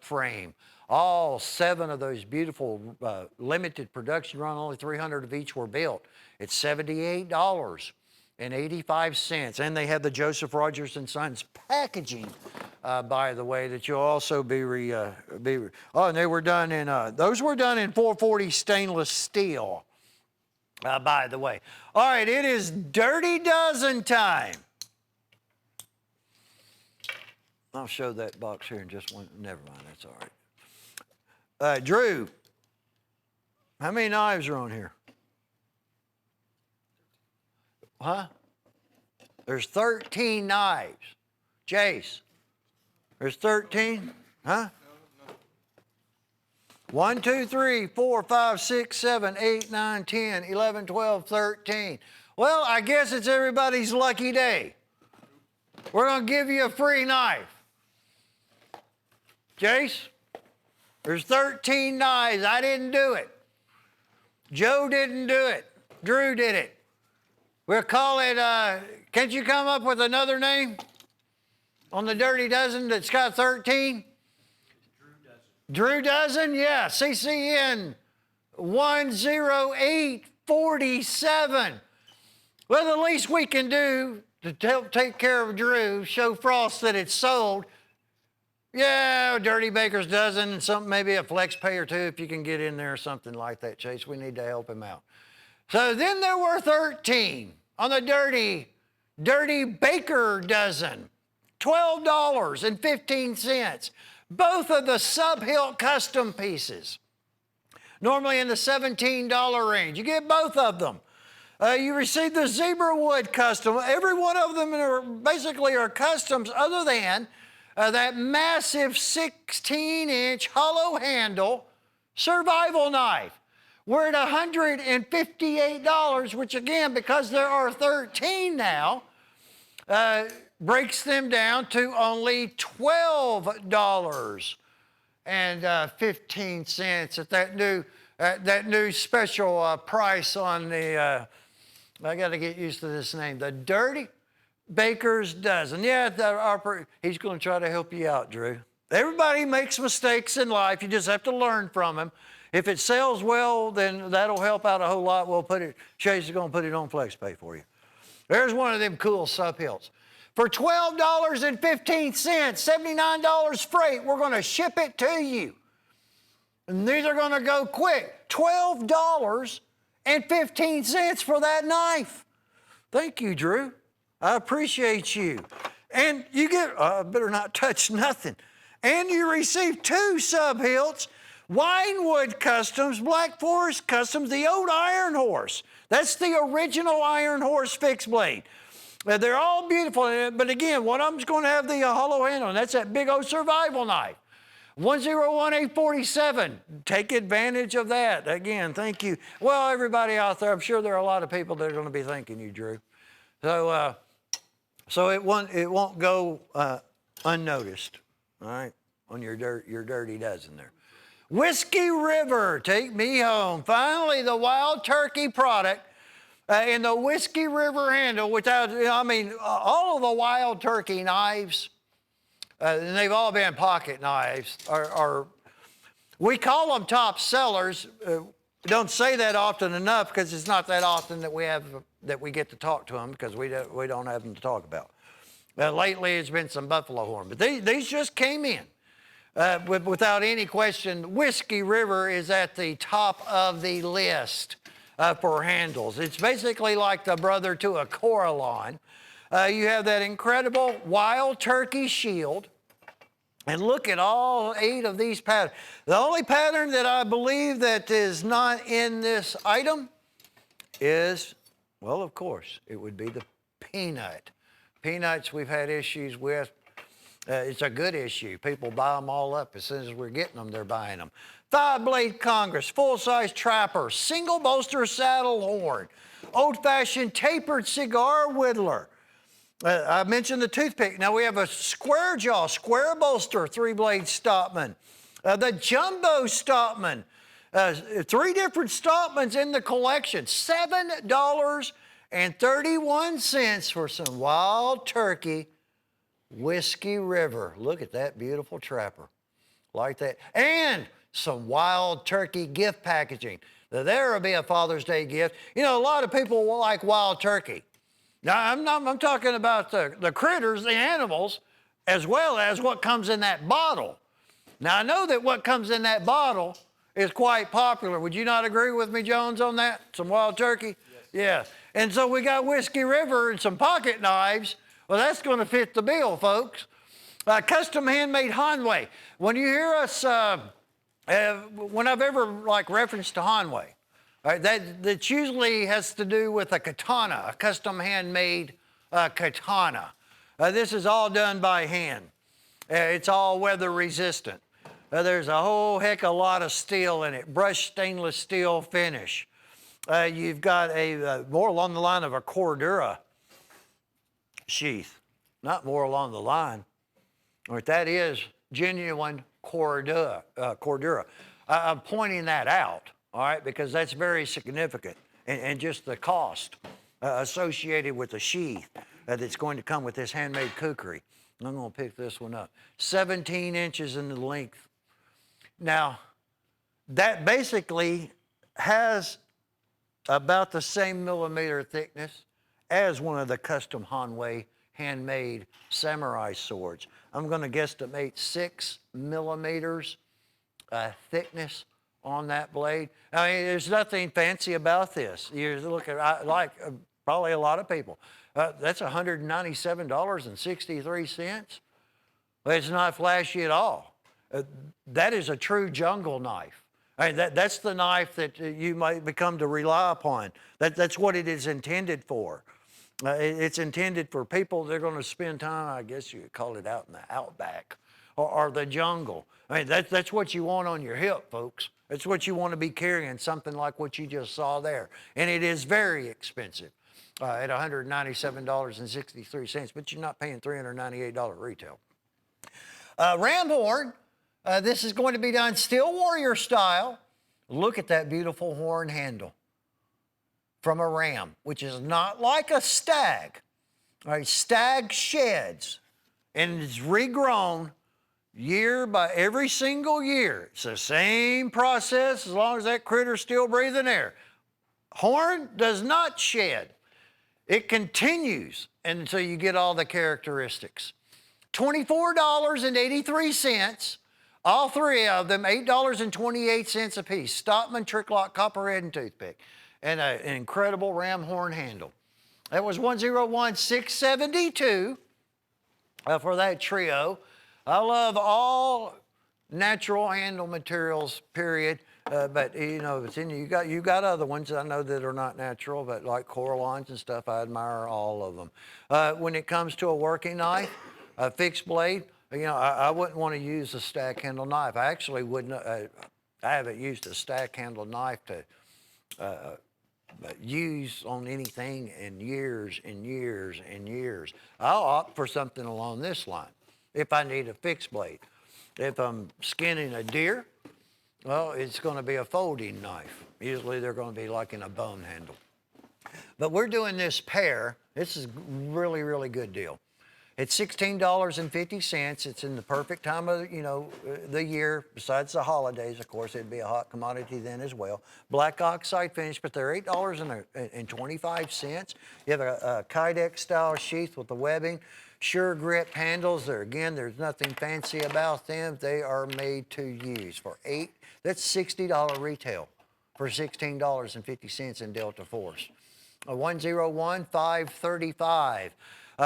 frame. All 7 of those beautiful limited production run, only 300 of each were built. It's $78.85. And they have the Joseph Rogers and Sons packaging, by the way, that you'll also be, oh, and they were done in, those were done in 440 stainless steel, by the way. All right, it is Dirty Dozen time. I'll show that box here in just one. Never mind, that's all right. Drew, how many knives are on here? Huh? There's 13 knives. Jace, there's 13? Huh? 1, 2, 3, 4, 5, 6, 7, 8, 9, 10, 11, 12, 13. Well, I guess it's everybody's lucky day. We're going to give you a free knife. Jace, there's 13 knives. I didn't do it. Joe didn't do it. Drew did it. We'll call it, can't you come up with another name on the Dirty Dozen that's got 13? Drew Dozen, yeah, CCN 10847. Well, the least we can do to take care of Drew, show Frost that it's sold. Yeah, Dirty Baker's Dozen and something, maybe a flex pay or two if you can get in there or something like that, Chase. We need to help him out. So then there were 13 on the Dirty Baker Dozen, $12.15. Both of the sub-hilt custom pieces, normally in the $17 range. You get both of them. You receive the zebra wood custom. Every one of them are basically customs other than that massive 16-inch hollow handle survival knife. We're at $158, which again, because there are 13 now, breaks them down to only $12.15 at that new special price on the, I got to get used to this name, the Dirty Baker's Dozen. Yeah, he's going to try to help you out, Drew. Everybody makes mistakes in life. You just have to learn from them. If it sells well, then that'll help out a whole lot. Chase is going to put it on FlexPay for you. There's one of them cool sub-hilts. For $12.15, $79 freight, we're going to ship it to you. And these are going to go quick. $12.15 for that knife. Thank you, Drew. I appreciate you. And you get, I better not touch nothing. And you receive 2 sub-hilts, Winewood Customs, Black Forest Customs, the old Iron Horse. That's the original Iron Horse fixed blade. They're all beautiful, but again, one of them's going to have the hollow handle, and that's that big old survival knife. 101-847. Take advantage of that. Again, thank you. Well, everybody out there, I'm sure there are a lot of people that are going to be thanking you, Drew. So, it won't go unnoticed. All right, on your Dirty Dozen there. Whiskey River, take me home. Finally, the Wild Turkey product in the Whiskey River handle. All of the Wild Turkey knives, and they've all been pocket knives, we call them top sellers. Don't say that often enough because it's not that often that we get to talk to them because we don't have them to talk about. Lately, it's been some buffalo horn, but these just came in. Without any question, Whiskey River is at the top of the list for handles. It's basically like the brother to a Coralon. You have that incredible Wild Turkey shield. And look at all 8 of these patterns. The only pattern that I believe that is not in this item is, well, of course, it would be the peanut. Peanuts we've had issues with. It's a good issue. People buy them all up. As soon as we're getting them, they're buying them. 5-blade Congress, full-size trapper, single bolster saddle horn, old-fashioned tapered cigar whittler. I mentioned the toothpick. Now we have a square jaw, square bolster, 3-blade Stockman. The jumbo Stockman, 3 different Stockmans in the collection. $7.31 for some Wild Turkey Whiskey River. Look at that beautiful trapper. Like that. And some Wild Turkey gift packaging. Now, there will be a Father's Day gift. You know, a lot of people will like Wild Turkey. Now, I'm talking about the critters, the animals, as well as what comes in that bottle. Now, I know that what comes in that bottle is quite popular. Would you not agree with me, Jones, on that? Some Wild Turkey? Yes. Yeah. And so we got Whiskey River and some pocket knives. Well, that's going to fit the bill, folks. Custom handmade Hanway. When you hear us, when I've ever referenced to Hanway, that usually has to do with a katana, a custom handmade katana. This is all done by hand. It's all weather resistant. There's a whole heck of a lot of steel in it, brushed stainless steel finish. You've got a more along the line of a Cordura sheath, not more along the line. But that is genuine Cordura. I'm pointing that out, all right, because that's very significant, and just the cost associated with the sheath that's going to come with this handmade kukri. I'm going to pick this one up. 17 inches in the length. Now, that basically has about the same millimeter thickness as one of the custom Hanway handmade samurai swords. I'm going to guesstimate 6 millimeters thickness on that blade. I mean, there's nothing fancy about this. You look at, probably a lot of people, that's $197.63. Well, it's not flashy at all. That is a true jungle knife. I mean, that's the knife that you might become to rely upon. That's what it is intended for. It's intended for people that are going to spend time, I guess you could call it, out in the outback or the jungle. I mean, that's what you want on your hip, folks. That's what you want to be carrying, something like what you just saw there. And it is very expensive at $197.63, but you're not paying $398 retail. Ram horn, this is going to be done Steel Warrior style. Look at that beautiful horn handle from a ram, which is not like a stag. All right, stag sheds and it's regrown every single year. It's the same process as long as that critter's still breathing air. Horn does not shed. It continues until you get all the characteristics. $24.83. All 3 of them, $8.28 a piece. Stockman, trick lock, copperhead, and toothpick. And an incredible ram horn handle. That was $101,672 for that trio. I love all natural handle materials, period. But you know, you got other ones I know that are not natural, but like Coralines and stuff, I admire all of them. When it comes to a working knife, a fixed blade, you know, I wouldn't want to use a stack handle knife. I actually wouldn't. I haven't used a stack handle knife to use on anything in years and years and years. I'll opt for something along this line if I need a fixed blade. If I'm skinning a deer, well, it's going to be a folding knife. Usually they're going to be like in a bone handle. But we're doing this pair. This is really, really good deal. It's $16.50. It's in the perfect time of, the year. Besides the holidays, of course, it'd be a hot commodity then as well. Black oxide finish, but they're $8.25. You have a Kydex style sheath with the webbing. Sure grip handles. There's nothing fancy about them. They are made to use. That's $60 retail for $16.50 in Delta Force. 101-535.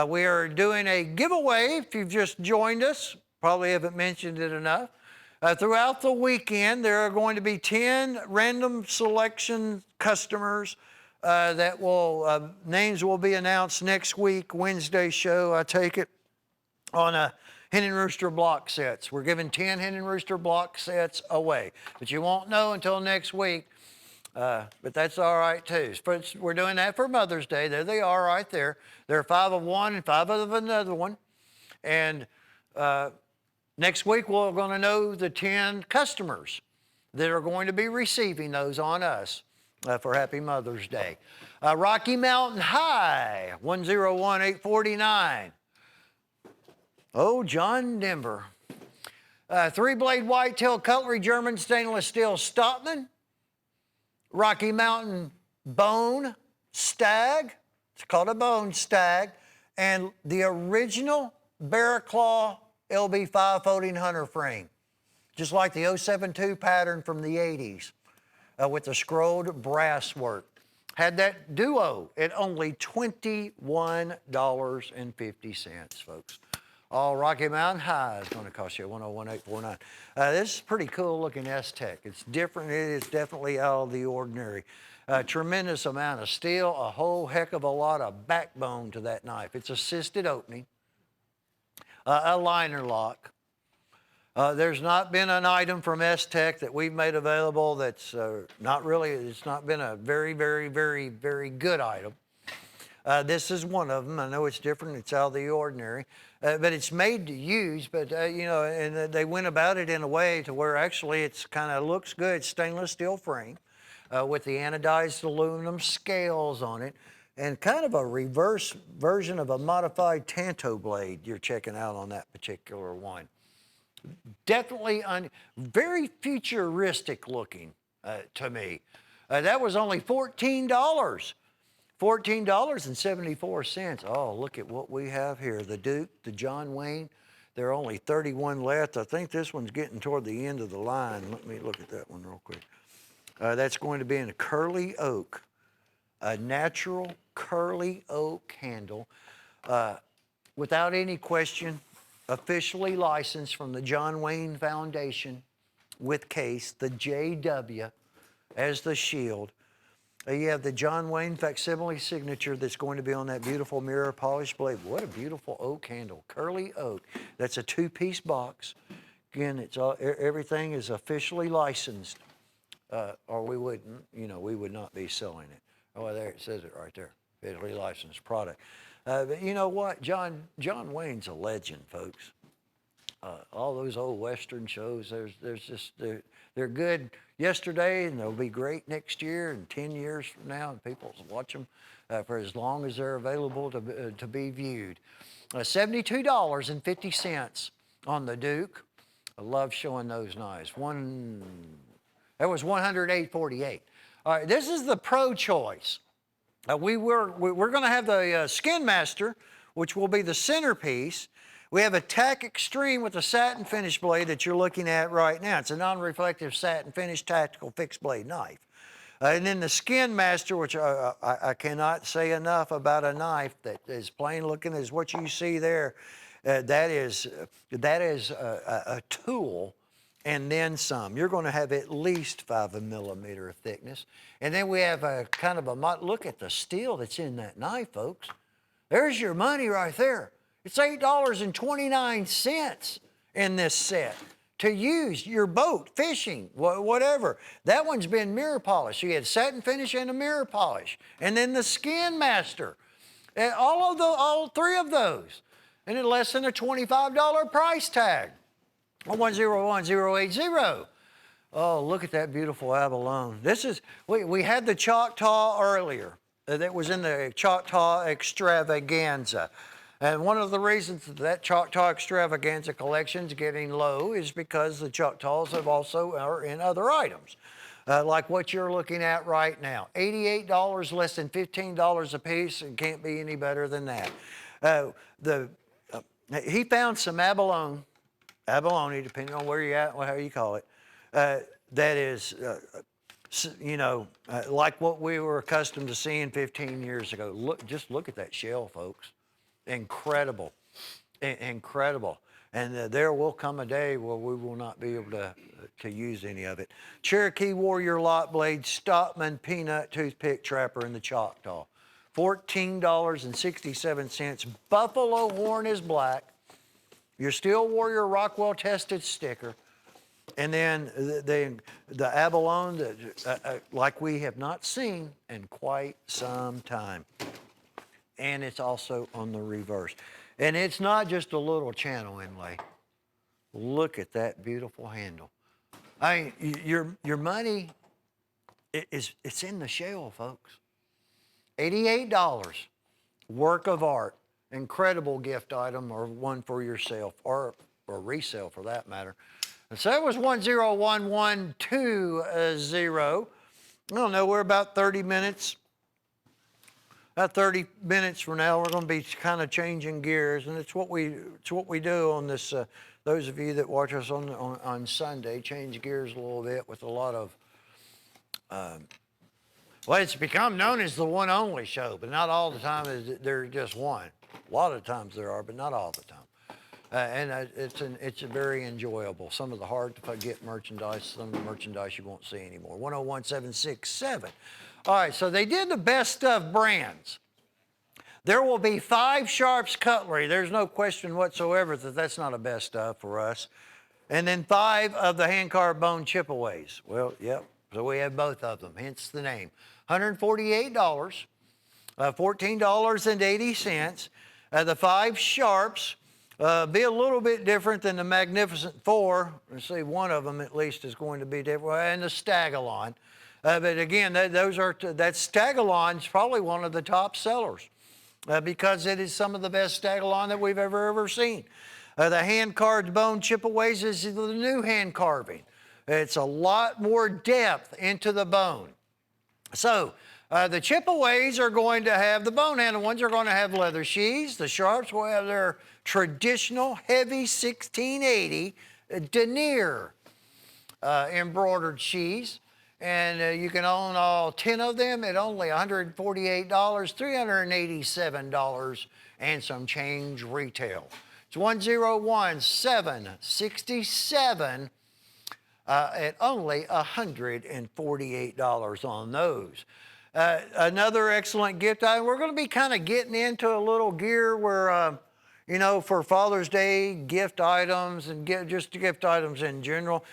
We are doing a giveaway if you've just joined us. Probably haven't mentioned it enough. Throughout the weekend, there are going to be 10 random selection customers that names will be announced next week, Wednesday show, I take it, on hen and rooster block sets. We're giving 10 hen and rooster block sets away, but you won't know until next week. But that's all right too. We're doing that for Mother's Day. There they are right there. There are 5 of one and 5 of another one. And next week we're going to know the 10 customers that are going to be receiving those on us for Happy Mother's Day. Rocky Mountain High, 101849. Oh, John Denver. 3-blade whitetail cutlery German stainless steel Stockman. Rocky Mountain Bone Stag. It's called a Bone Stag. And the original Bear Claw LB5 folding hunter frame. Just like the 072 pattern from the 80s with the scrolled brass work. Had that duo at only $21.50, folks. All Rocky Mountain High is going to cost you $101,849. This is pretty cool looking S-Tech. It's different. It is definitely out of the ordinary. Tremendous amount of steel, a whole heck of a lot of backbone to that knife. It's assisted opening, a liner lock. There's not been an item from S-Tech that we've made available that's not really, it's not been a very, very, very, very good item. This is one of them. I know it's different. It's out of the ordinary. But it's made to use, but, you know, and they went about it in a way to where actually it's kind of looks good. It's stainless steel frame with the anodized aluminum scales on it and kind of a reverse version of a modified Tanto blade you're checking out on that particular one. Definitely very futuristic looking to me. That was only $14. $14.74. Oh, look at what we have here. The Duke, the John Wayne. There are only 31 left. I think this one's getting toward the end of the line. Let me look at that one real quick. That's going to be in a curly oak, a natural curly oak handle. Without any question, officially licensed from the John Wayne Foundation with case, the JW as the shield. You have the John Wayne facsimile signature that's going to be on that beautiful mirror polished blade. What a beautiful oak handle, curly oak. That's a 2-piece box. Again, it's all, everything is officially licensed, or we wouldn't, you know, we would not be selling it. Oh, there it says it right there, officially licensed product. But you know what, John Wayne's a legend, folks. All those old Western shows, they're good yesterday, and they'll be great next year and 10 years from now, and people will watch them for as long as they're available to be viewed. $72.50 on the Duke. I love showing those knives. That was $108.48. All right, this is the Pro Choice. We're going to have the Skin Master, which will be the centerpiece. We have a Tack Extreme with a satin finish blade that you're looking at right now. It's a non-reflective satin finish tactical fixed blade knife. And then the Skin Master, which I cannot say enough about a knife that is plain looking as what you see there. That is a tool and then some. You're going to have at least 5 millimeter of thickness. And then we have a kind of a, look at the steel that's in that knife, folks. There's your money right there. It's $8.29 in this set to use your boat, fishing, whatever. That one's been mirror polished. So you had satin finish and a mirror polish. And then the Skin Master. And all 3 of those. And at less than a $25 price tag. 101080. Oh, look at that beautiful abalone. This is, we had the Choctaw earlier. That was in the Choctaw Extravaganza. And one of the reasons that Choctaw Extravaganza collection is getting low is because the Choctaws have also are in other items, like what you're looking at right now. $88, less than $15 a piece, and can't be any better than that. He found some abalone, depending on where you're at, or how you call it, that is, like what we were accustomed to seeing 15 years ago. Just look at that shell, folks. Incredible, incredible. And there will come a day where we will not be able to use any of it. Cherokee Warrior Lot Blade, Stockman Peanut Toothpick Trapper in the Choctaw. $14.67. Buffalo horn is black. your Steel Warrior Rockwell tested sticker, and then the abalone that, like we have not seen in quite some time. And it's also on the reverse. And it's not just a little channel inlay. Look at that beautiful handle. I mean, your money it's in the shell, folks. $88, work of art, incredible gift item, or one for yourself, or resale for that matter. And so that was 101120. I don't know, we're about 30 minutes. About 30 minutes from now, we're going to be kind of changing gears, and it's what we do on this. Those of you that watch us on Sunday, change gears a little bit with a lot of. Well, it's become known as the one only show, but not all the time is there just one. A lot of times there are, but not all the time. And it's very enjoyable. Some of the hard to get merchandise, some of the merchandise you won't see anymore. 101767. All right, so they did the best of brands. There will be 5 Sharps Cutlery. There's no question whatsoever that that's not a best of for us. And then 5 of the hand-carved bone chip-aways. Well, yep, so we have both of them, hence the name. $148, $14.80. The 5 Sharps be a little bit different than the Magnificent 4. Let's see, one of them at least is going to be different, and the Stagalon. But again, that Stagalon is probably one of the top sellers because it is some of the best Stagalon that we've ever seen. The hand-carved bone chip-aways is the new hand carving. It's a lot more depth into the bone. So the chip-aways are going to have, the bone-handled ones are going to have leather sheaths. The Sharps will have their traditional heavy 1680 denier embroidered sheaths. And you can own all 10 of them at only $148, $387 and some change retail. It's 101767 at only $148 on those. Another excellent gift item. We're going to be kind of getting into a little gear where, you know, for Father's Day gift items and just gift items in general.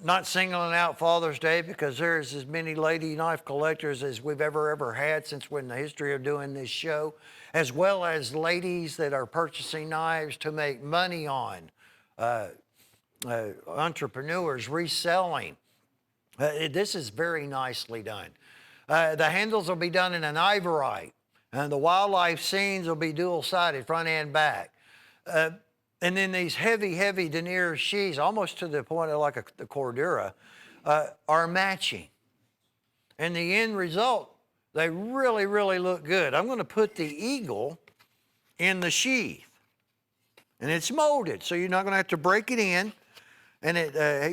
Not singling out Father's Day because there's as many lady knife collectors as we've ever had since we're in the history of doing this show, as well as ladies that are purchasing knives to make money on, entrepreneurs reselling. This is very nicely done. The handles will be done in an ivorite, and the wildlife scenes will be dual-sided, front and back. And then these heavy denier sheaths, almost to the point of like the Cordura, are matching. And the end result, they really look good. I'm going to put the eagle in the sheath. And it's molded, so you're not going to have to break it in. And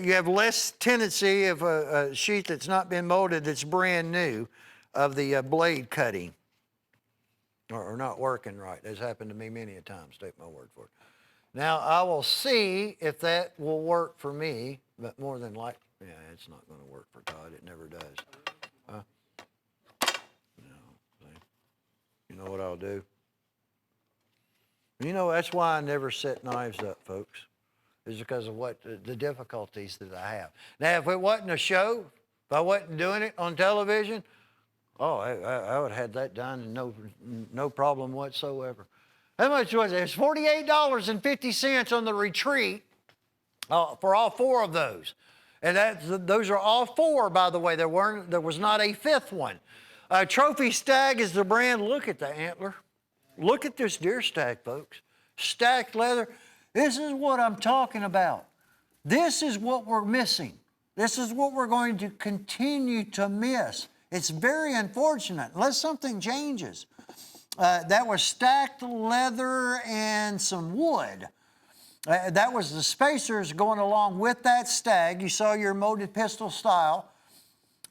you have less tendency of a sheath that's not been molded that's brand new of the blade cutting or not working right. That's happened to me many a time, take my word for it. Now, I will see if that will work for me, but more than likely, yeah, it's not going to work for Todd. It never does. No, you know what I'll do? You know, that's why I never set knives up, folks, is because of what the difficulties that I have. Now, if it wasn't a show, if I wasn't doing it on television, oh, I would have had that done and no problem whatsoever. How much was it? It's $48.50 on the Retreat for all 4 of those. And those are all 4, by the way. There was not a 5th one. Trophy Stag is the brand. Look at the antler. Look at this deer stag, folks. Stacked leather. This is what I'm talking about. This is what we're missing. This is what we're going to continue to miss. It's very unfortunate, unless something changes. That was stacked leather and some wood. That was the spacers going along with that stag. You saw your molded pistol style,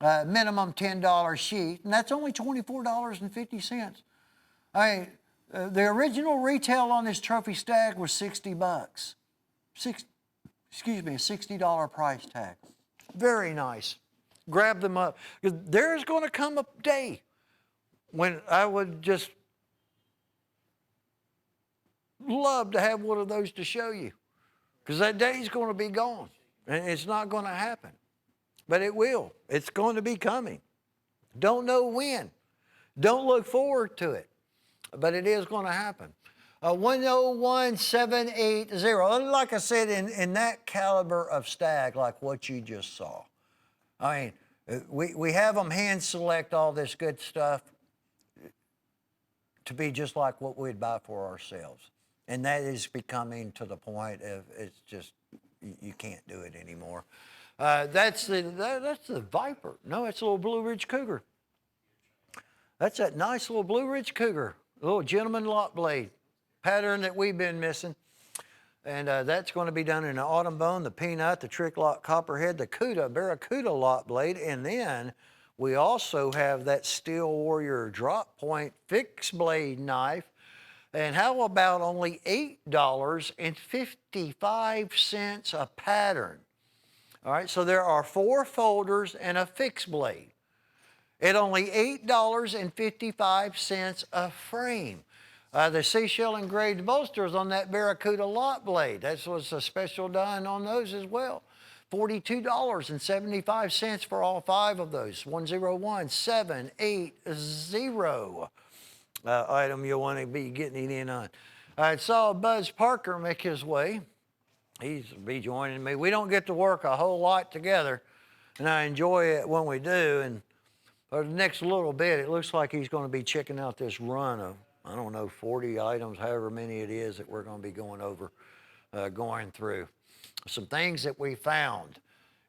minimum $10 sheet, and that's only $24.50. I mean, the original retail on this trophy stag was $60. A $60 price tag. Very nice. Grab them up. Because there's going to come a day when I would just love to have one of those to show you, because that day's going to be gone, and it's not going to happen. But it will. It's going to be coming. Don't know when. Don't look forward to it. But it is going to happen. 101780. And like I said, in that caliber of stag, like what you just saw. I mean, we have them hand select all this good stuff to be just like what we'd buy for ourselves. And that is becoming to the point of it's just, you can't do it anymore. That's the Viper. No, it's a little Blue Ridge Cougar. That's that nice little Blue Ridge Cougar, a little gentleman lock blade pattern that we've been missing. And that's going to be done in the autumn bone, the peanut, the trick lock copperhead, the Barracuda lock blade. And then we also have that Steel Warrior drop point fixed blade knife. And how about only $8.55 a pattern? All right, so there are 4 folders and a fixed blade at only $8.55 a frame. The seashell engraved bolsters on that Barracuda lock blade. That was a special done on those as well. $42.75 for all 5 of those. 101780 item you'll want to be getting it in on. I saw Buzz Parker make his way. He's be joining me. We don't get to work a whole lot together, and I enjoy it when we do. And for the next little bit, it looks like he's going to be checking out this run of, I don't know, 40 items, however many it is that we're going to be going over, going through. Some things that we found,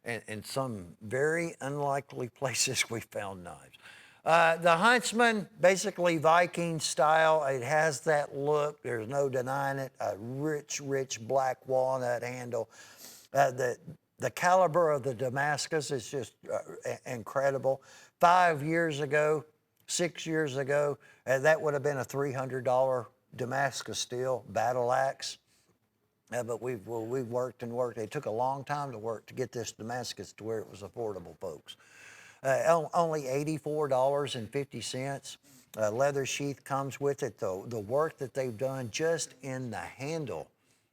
and in some very unlikely places we found knives. The Huntsman, basically Viking style. It has that look. There's no denying it. A rich, rich black walnut handle. The caliber of the Damascus is just incredible. 5 years ago, 6 years ago, that would have been a $300 Damascus steel battle axe. But we've worked and worked. It took a long time to work to get this Damascus to where it was affordable, folks. Only $84.50. Leather sheath comes with it. The work that they've done just in the handle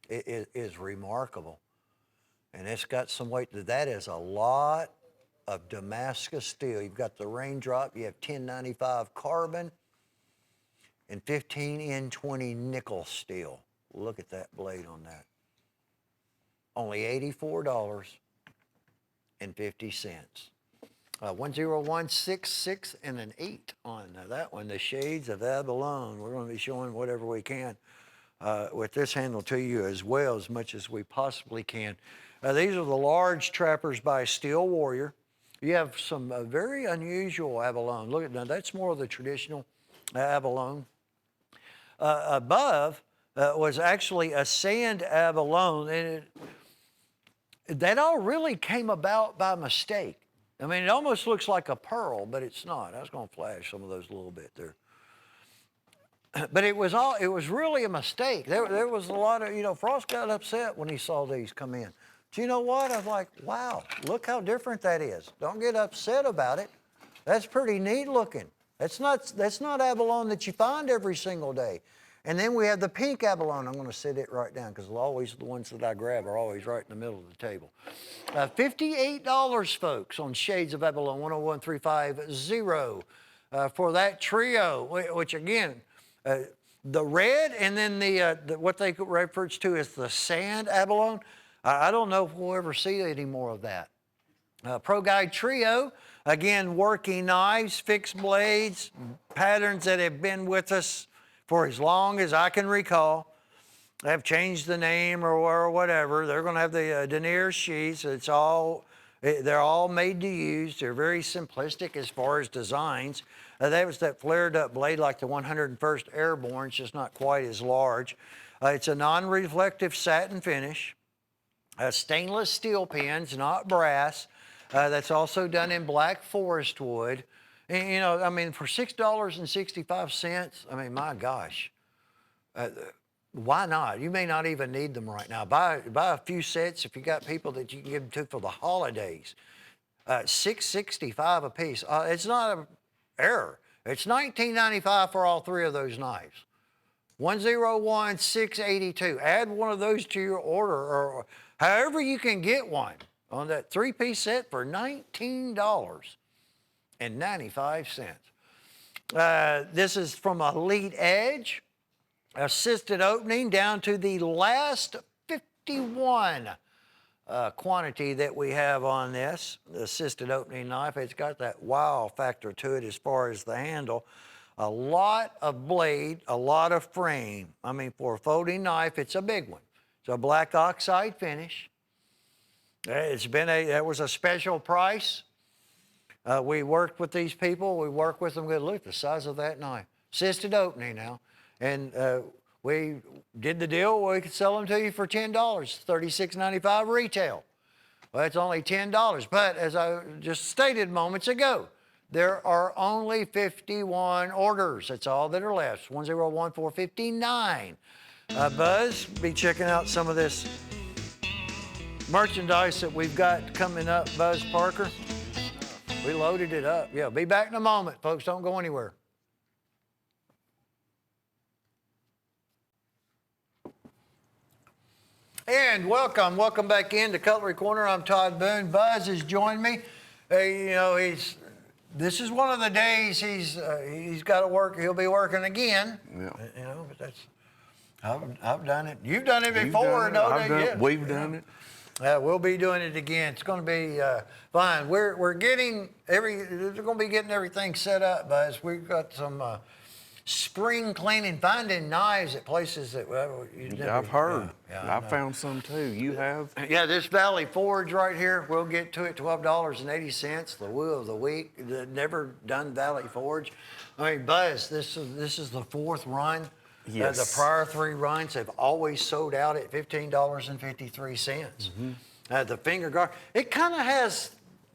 is remarkable. And it's got some weight. That is a lot of Damascus steel. You've got the raindrop. You have 1095 carbon and 15N20 nickel steel. Look at that blade on that. Only $84.50. 10166 and an 8 on that one. The Shades of Abalone. We're going to be showing whatever we can with this handle to you as well, as much as we possibly can. These are the large trappers by Steel Warrior. You have some very unusual abalone. Look at that. That's more of the traditional abalone. Above was actually a sand abalone, and that all really came about by mistake. I mean, it almost looks like a pearl, but it's not. I was going to flash some of those a little bit there. But it was really a mistake. There was a lot of, Frost got upset when he saw these come in. But you know what? I was like, wow, look how different that is. Don't get upset about it. That's pretty neat looking. That's not abalone that you find every single day. And then we have the pink abalone. I'm going to sit it right down because always the ones that I grab are always right in the middle of the table. $58, folks, on Shades of Abalone, 101350 for that trio, which again, the red and then the what they refer to as the sand abalone. I don't know if we'll ever see any more of that. Pro Guide Trio, again, working knives, fixed blades, patterns that have been with us for as long as I can recall. They have changed the name or whatever. They're going to have the denier sheets. They're all made to use. They're very simplistic as far as designs. That was that flared up blade like the 101st Airborne. It's just not quite as large. It's a non-reflective satin finish. Stainless steel pins, not brass. That's also done in black forest wood. And, for $6.65, my gosh, why not? You may not even need them right now. Buy a few sets if you got people that you can give them to for the holidays. $6.65 a piece. It's not an error. It's $19.95 for all 3 of those knives. 101-682. Add one of those to your order, or however you can get one on that 3-piece set for $19.95. This is from Elite Edge. Assisted opening down to the last 51 quantity that we have on this assisted opening knife. It's got that wow factor to it as far as the handle. A lot of blade, a lot of frame. I mean, for a folding knife, it's a big one. It's a black oxide finish. That was a special price. We worked with these people. We work with them good. Look at the size of that knife. Assisted opening now. And we did the deal where we could sell them to you for $10, $36.95 retail. Well, it's only $10. But as I just stated moments ago, there are only 51 orders. That's all that are left. 101-459. Buzz, be checking out some of this merchandise that we've got coming up, Buzz Parker. We loaded it up. Yeah, be back in a moment, folks. Don't go anywhere. And welcome back into Cutlery Corner. I'm Todd Boone. Buzz has joined me. This is one of the days he's got to work. He'll be working again. Yeah. But that's I've done it. You've done it before, We've done it. We'll be doing it again. It's going to be fine. We're going to be getting everything set up, Buzz. We've got some spring cleaning, finding knives at places that I've heard. Yeah, I've found some too. You have? Yeah, this Valley Forge right here, we'll get to it, $12.80. The Woo of the Week, the Never Done Valley Forge. I mean, Buzz, this is the fourth run. Yes. The prior 3 runs have always sold out at $15.53. The finger guard, it kind of has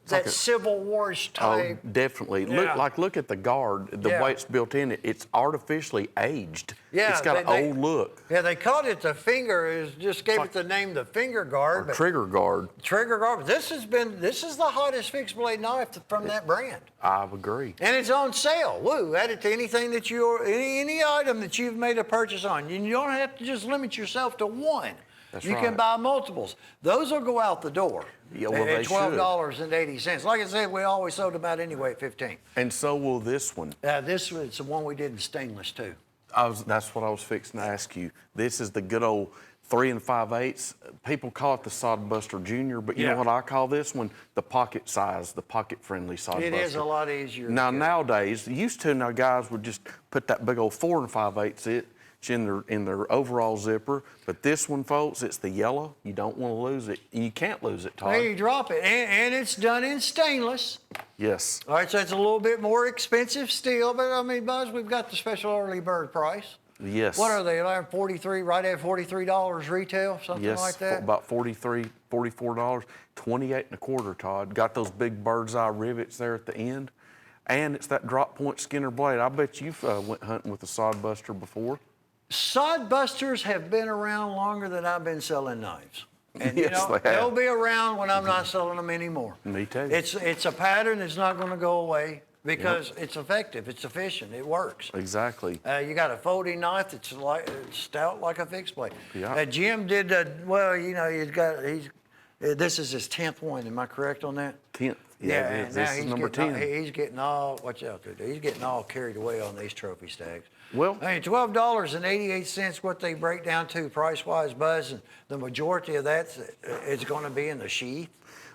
that Civil War-ish type. Oh, definitely. Yeah. Look at the guard, the way it's built in. It's artificially aged. Yeah, it's got an old look. Yeah, they called it the finger. Just gave it the name, the finger guard. Or trigger guard. Trigger guard. But this is the hottest fixed blade knife from that brand. I agree. And it's on sale. Woo! Add it to anything that any item that you've made a purchase on. You don't have to just limit yourself to one. That's you right. can buy multiples. Those will go out the door. Yeah, well, at they $12.80. Like I said, we always sold them out anyway at $15. And so will this one. This was the one we did in stainless too. That's what I was fixing to ask you. This is the good old 3 5/8. People call it the Sod Buster Junior, but you know what I call this one? The pocket size, the pocket friendly Sod Buster. It is a lot easier. Now nowadays, guys would just put that big old 4 5/8 in their overall zipper. But this one, folks, it's the yellow. You don't want to lose it. You can't lose it, Todd. Hey, you drop it. And it's done in stainless. Yes. All right, so it's a little bit more expensive steel, but I mean, Buzz, we've got the special early bird price. Yes. What are they? Around $43, right at $43 retail, something like that? Yes, about $43, $44, 28 1/4, Todd. Got those big bird's eye rivets there at the end. And it's that drop point Skinner blade. I bet you've went hunting with a Sod Buster before. Sod Busters have been around longer than I've been selling knives. And Yes, they have. they'll be around when I'm not selling them anymore. Me too. It's a pattern that's not going to go away because it's effective, it's efficient, it works. Exactly. You got a folding knife that's it's stout like a fixed blade. Yeah. Jim did this is his 10th one. Am I correct on that? 10th. Yeah, Yeah, and this now is number 10. He's getting all, watch out there, he's getting all carried away on these trophy stacks. Well, I mean, $12.88, what they break down to price-wise, Buzz, and the majority of that is going to be in the sheath.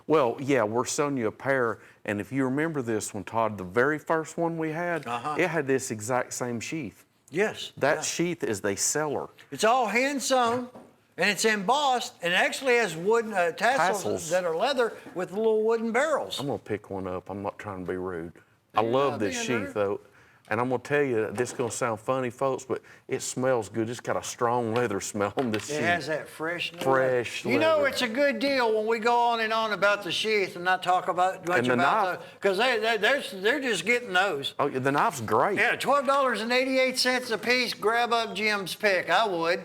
well, yeah, we're selling you a pair, and if you remember this one, Todd, the very first one we had, it had this exact same sheath. Yes. That sheath is the seller. It's all hand-sewn, and it's embossed, and it actually has wooden tassels that are leather with little wooden barrels. I'm gonna pick one up. I'm not trying to be rude. I love this sheath though. And I'm gonna tell you, this is gonna sound funny, folks, but it smells good. It's got a strong leather smell on this sheath. It has that fresh Fresh You know, leather. it's a good deal when we go on and on about the sheath and not talk about much And the about knife. because they're just getting those. Oh, the knife's great. Yeah, $12.88 a piece. Grab up Jim's pick. I would.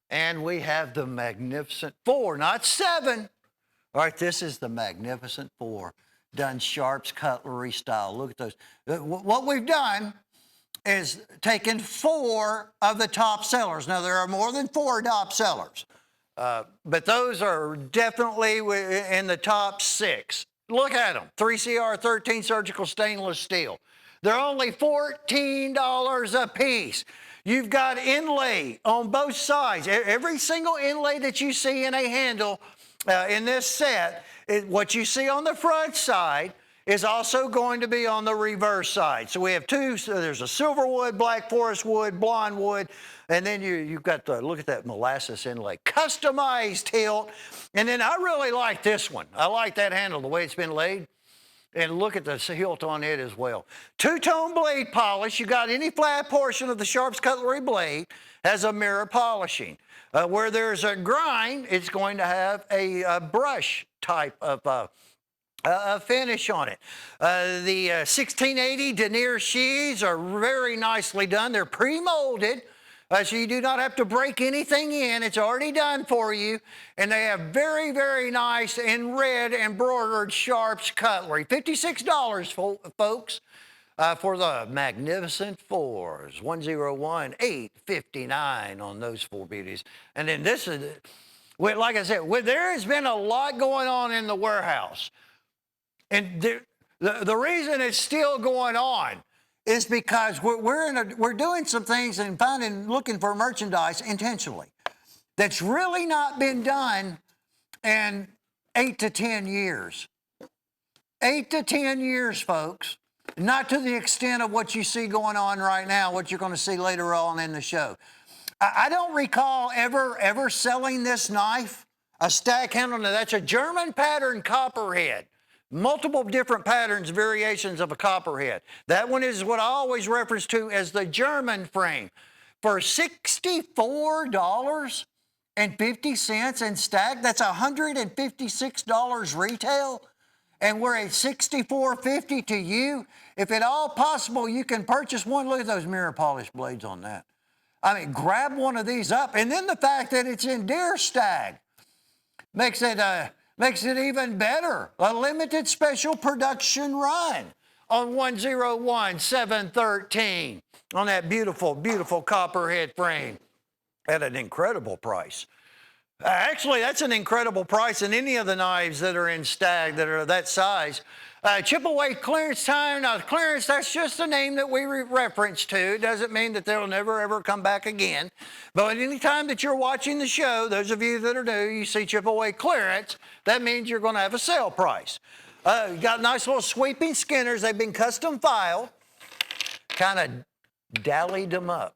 And we have the Magnificent Four, not 7. All right, this is the Magnificent Four. done Sharp's Cutlery style. Look at those. What we've done is taken 4 of the top sellers. Now, there are more than 4 top sellers, but those are definitely in the top 6. Look at them, 3CR13 surgical stainless steel. They're only $14 a piece. You've got inlay on both sides. Every single inlay that you see in a handle in this set, what you see on the front side is also going to be on the reverse side. So we have 2, so there's a silver wood, black forest wood, blonde wood, and then you've got the, look at that molasses inlay, customized hilt. And then I really like this one. I like that handle, the way it's been laid. And look at the hilt on it as well. 2-tone blade polish. You got any flat portion of the Sharp's Cutlery blade has a mirror polishing. Where there's a grind, it's going to have a brush type of finish on it. The 1680 denier sheaths are very nicely done. They're pre-molded, so you do not have to break anything in. It's already done for you. And they have very, very nice in red embroidered Sharp's Cutlery. $56, folks, for the magnificent 4s. 101-859 on those 4 beauties. And then this is, like I said, there has been a lot going on in the warehouse. And the reason it's still going on is because we're doing some things and looking for merchandise intentionally that's really not been done in 8 to 10 years. 8 to 10 years, folks. Not to the extent of what you see going on right now, what you're going to see later on in the show. I don't recall ever selling this knife, a stack handle. Now, that's a German pattern copperhead. Multiple different patterns, variations of a copperhead. That one is what I always reference to as the German frame. For $64.50 in stack, that's $156 retail, and we're at $64.50 to you. If at all possible, you can purchase one. Look at those mirror polish blades on that. I mean, grab one of these up. And then the fact that it's in deer stag makes it even better. A limited special production run on 101-713 on that beautiful, beautiful copperhead frame at an incredible price. Actually, that's an incredible price in any of the knives that are in stag that are that size. Chip away clearance time. Now, clearance, that's just a name that we reference to. It doesn't mean that they'll never, ever come back again. But any time that you're watching the show, those of you that are new, you see chip away clearance, that means you're going to have a sale price. You got nice little sweeping skinners. They've been custom filed. Kind of dallied them up.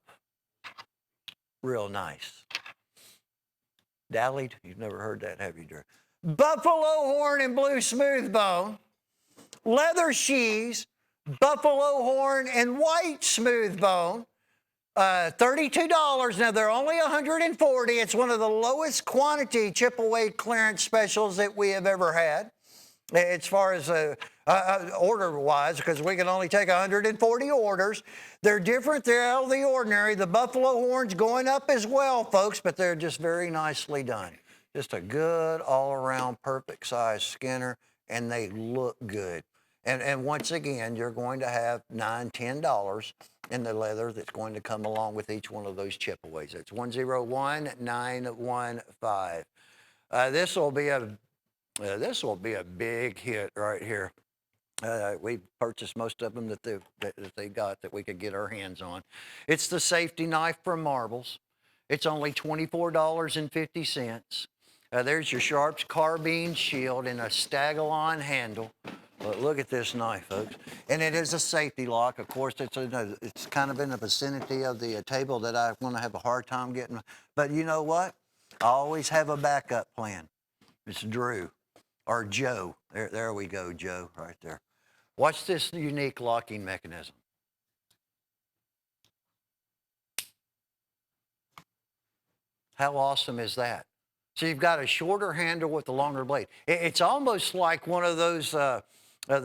Real nice. Dallied? You've never heard that, have you, Drew? Buffalo horn and blue smooth bone. Leather sheaths, buffalo horn and white smooth bone, $32. Now, they're only $140. It's one of the lowest quantity chip away clearance specials that we have ever had, as far as order-wise, because we can only take 140 orders. They're different. They're out of the ordinary. The buffalo horn's going up as well, folks, but they're just very nicely done. Just a good, all-around, perfect-size skinner, and they look good. And once again, you're going to have $9, $10 in the leather that's going to come along with each one of those chipaways. It's 101-915. This will be a big hit right here. We purchased most of them that they got that we could get our hands on. It's the safety knife from Marbles. It's only $24.50. There's your Sharp's carbine shield and a Stagolon handle. Look at this knife, folks. And it is a safety lock. Of course, it's kind of in the vicinity of the table that I'm going to have a hard time getting. But you know what? I always have a backup plan. It's Drew or Joe. There we go, Joe, right there. Watch this unique locking mechanism. How awesome is that? So you've got a shorter handle with a longer blade. It's almost like one of those, the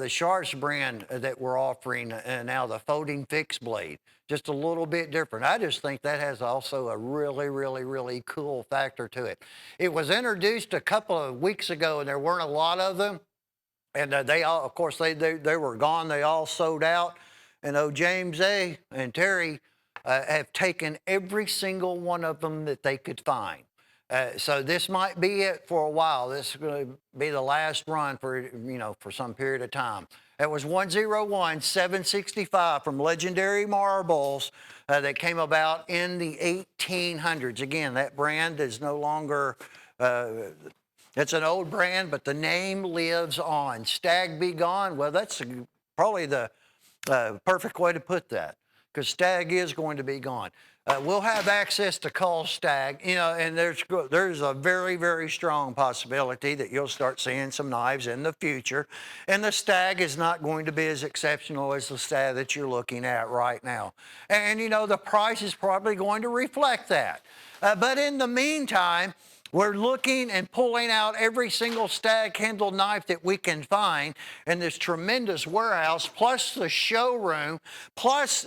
Sharp's brand that we're offering now, the folding fixed blade. Just a little bit different. I just think that has also a really, really, really cool factor to it. It was introduced a couple of weeks ago, and there weren't a lot of them. And they all, of course, they were gone. They all sold out. And James A. and Terry have taken every single one of them that they could find. So this might be it for a while. This is going to be the last run for, for some period of time. It was 101-765 from Legendary Marbles that came about in the 1800s. Again, that brand is no longer, it's an old brand, but the name lives on. Stag Be Gone, well, that's probably the perfect way to put that, because Stag is going to be gone. We'll have access to call Stag, and there's a very, very strong possibility that you'll start seeing some knives in the future. And the Stag is not going to be as exceptional as the Stag that you're looking at right now. And, the price is probably going to reflect that. But in the meantime, we're looking and pulling out every single Stag handle knife that we can find in this tremendous warehouse, plus the showroom, plus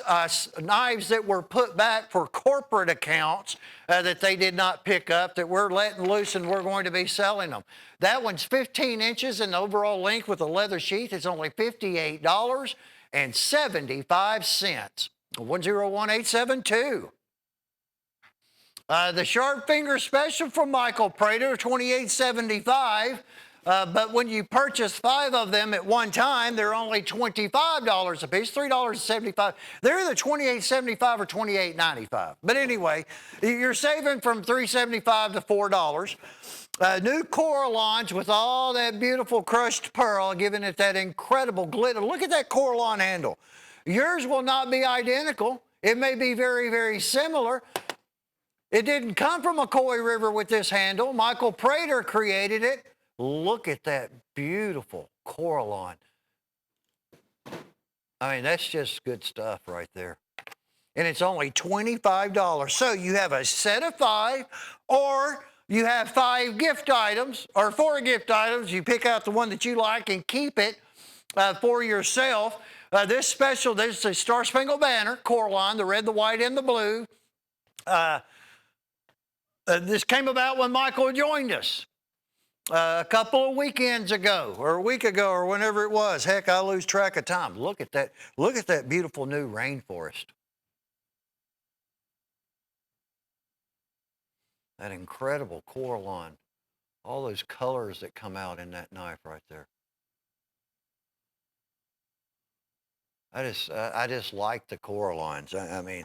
knives that were put back for corporate accounts that they did not pick up, that we're letting loose and we're going to be selling them. That one's 15 inches in overall length with a leather sheath. It's only $58.75. 101872. The Sharp Finger Special from Michael Prater, $28.75. But when you purchase 5 of them at one time, they're only $25 a piece, $3.75. They're either $28.75 or $28.95. But anyway, you're saving from $3.75 to $4. New Coralons with all that beautiful crushed pearl, giving it that incredible glitter. Look at that Coralon handle. Yours will not be identical. It may be very, very similar. It didn't come from McCoy River with this handle. Michael Prater created it. Look at that beautiful Coralon. I mean, that's just good stuff right there. And it's only $25. So you have a set of 5, or you have 5 gift items, or 4 gift items. You pick out the one that you like and keep it for yourself. This is a Star Spangled Banner, Coralon, the red, the white, and the blue. This came about when Michael joined us a couple of weekends ago, or a week ago, or whenever it was. Heck, I lose track of time. Look at that. Look at that beautiful new rainforest. That incredible Coralon. All those colors that come out in that knife right there. I just like the Coralons. I mean,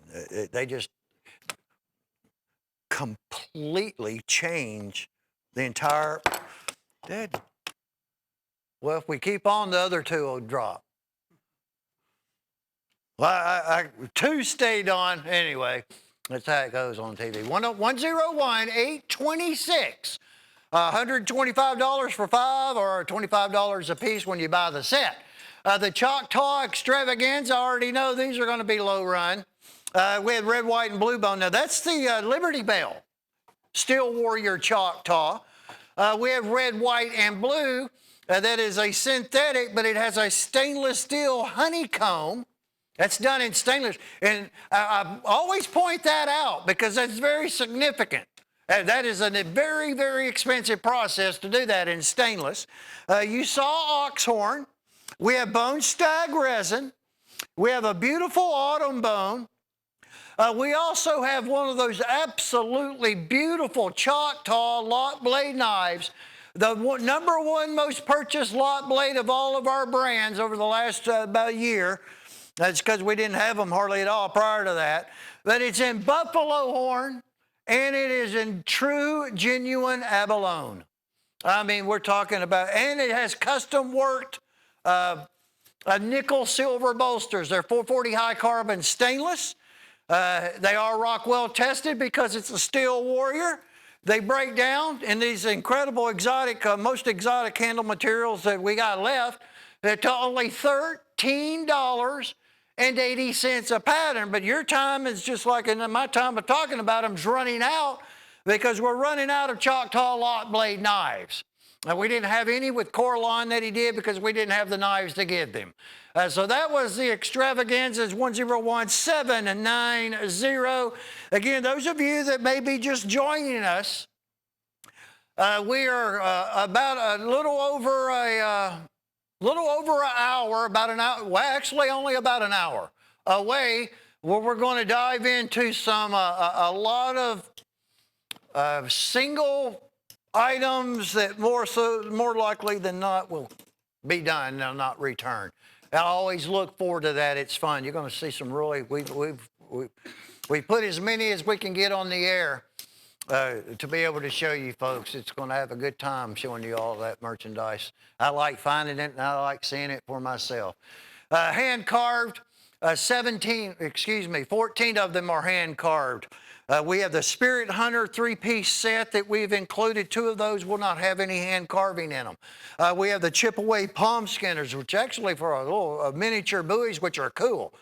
they just completely change the entire. Well, if we keep on, the other 2 will drop. Well, 2 stayed on anyway. That's how it goes on TV. 101-826. $125 for 5, or $25 a piece when you buy the set. The Choctaw Extravaganza, I already know these are going to be low run. We had red, white, and blue bone. Now, that's the Liberty Bell Steel Warrior Choctaw. We have red, white, and blue. That is a synthetic, but it has a stainless steel honeycomb. That's done in stainless. And I always point that out because that's very significant. That is a very, very expensive process to do that in stainless. You saw oxhorn. We have bone stag resin. We have a beautiful autumn bone. We also have one of those absolutely beautiful Choctaw lot blade knives, the number 1 most purchased lot blade of all of our brands over the last about a year. That's because we didn't have them hardly at all prior to that. But it's in buffalo horn, and it is in true, genuine abalone. I mean, we're talking about, and it has custom worked nickel silver bolsters. They're 440 high carbon stainless. They are Rockwell tested because it's a Steel Warrior. They break down in these incredible exotic, most exotic handle materials that we got left, to only $13.80 a pattern. But your time is just like, and my time of talking about them is running out because we're running out of Choctaw lot blade knives. We didn't have any with Coralon that he did because we didn't have the knives to give them. So that was the Extravaganzas 101-790. Again, those of you that may be just joining us, we are about a little over little over an hour, about an hour, well, actually only about an hour away, where we're going to dive into some a lot of single items that more likely than not will be done, they'll not return. I always look forward to that. It's fun. You're going to see some really, we've put as many as we can get on the air to be able to show you folks. It's going to have a good time showing you all that merchandise. I like finding it and I like seeing it for myself. Hand carved, 14 of them are hand carved. We have the Spirit Hunter 3-piece set that we've included. 2 of those will not have any hand carving in them. We have the chip away palm skinners, which actually for a little miniature buoys, which are cool.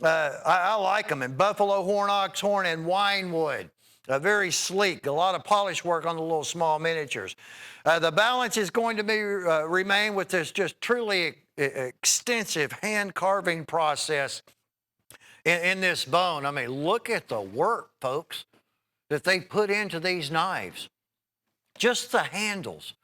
I like them in buffalo horn, ox horn, and wine wood. Very sleek, a lot of polish work on the little small miniatures. The balance is going to be remain with this just truly extensive hand carving process in this bone. I mean, look at the work, folks, that they put into these knives. Just the handles.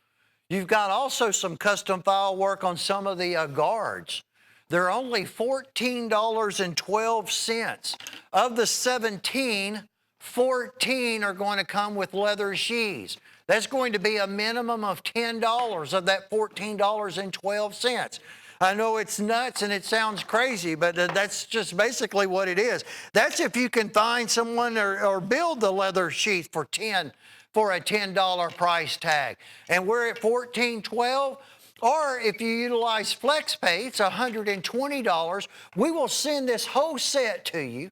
You've got also some custom file work on some of the guards. They're only $14.12. Of the 17, 14 are going to come with leather sheaths. That's going to be a minimum of $10 of that $14.12. I know it's nuts and it sounds crazy, but that's just basically what it is. That's if you can find someone or build the leather sheath for a $10 price tag. And we're at $14.12. Or if you utilize FlexPay, it's $120. We will send this whole set to you.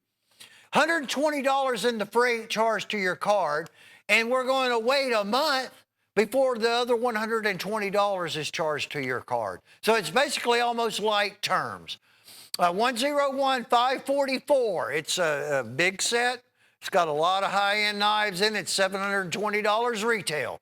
$120 in the freight charge to your card, and we're going to wait a month before the other $120 is charged to your card. So it's basically almost like terms. 101,544. It's a big set. It's got a lot of high-end knives in it. $720 retail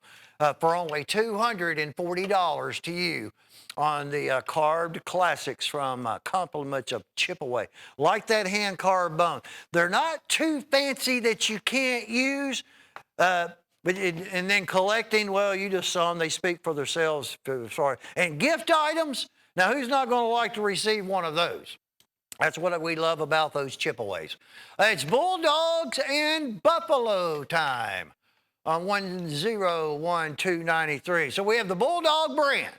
for only $240 to you on the carved classics from Compliments of Chipaway. Like that hand-carved bone. They're not too fancy that you can't use, and then collecting, well, you just saw them. They speak for themselves. Sorry. And gift items, now who's not going to like to receive one of those? That's what we love about those Chipaways. It's Bulldogs and Buffalo time on 101293. So we have the Bulldog brand.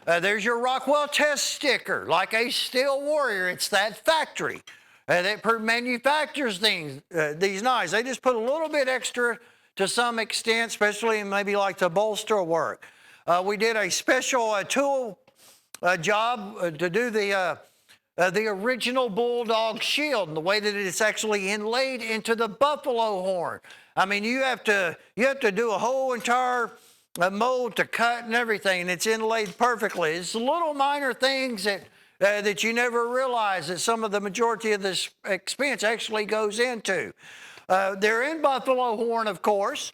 There's your Rockwell test sticker, like a Steel Warrior. It's that factory that manufactures these knives. They just put a little bit extra to some extent, especially in maybe like the bolster work. We did a special tool job to do the original Bulldog shield and the way that it's actually inlaid into the buffalo horn. I mean, you have to do a whole entire mold to cut and everything, and it's inlaid perfectly. It's little minor things that you never realize that some of the majority of this expense actually goes into. They're in buffalo horn, of course.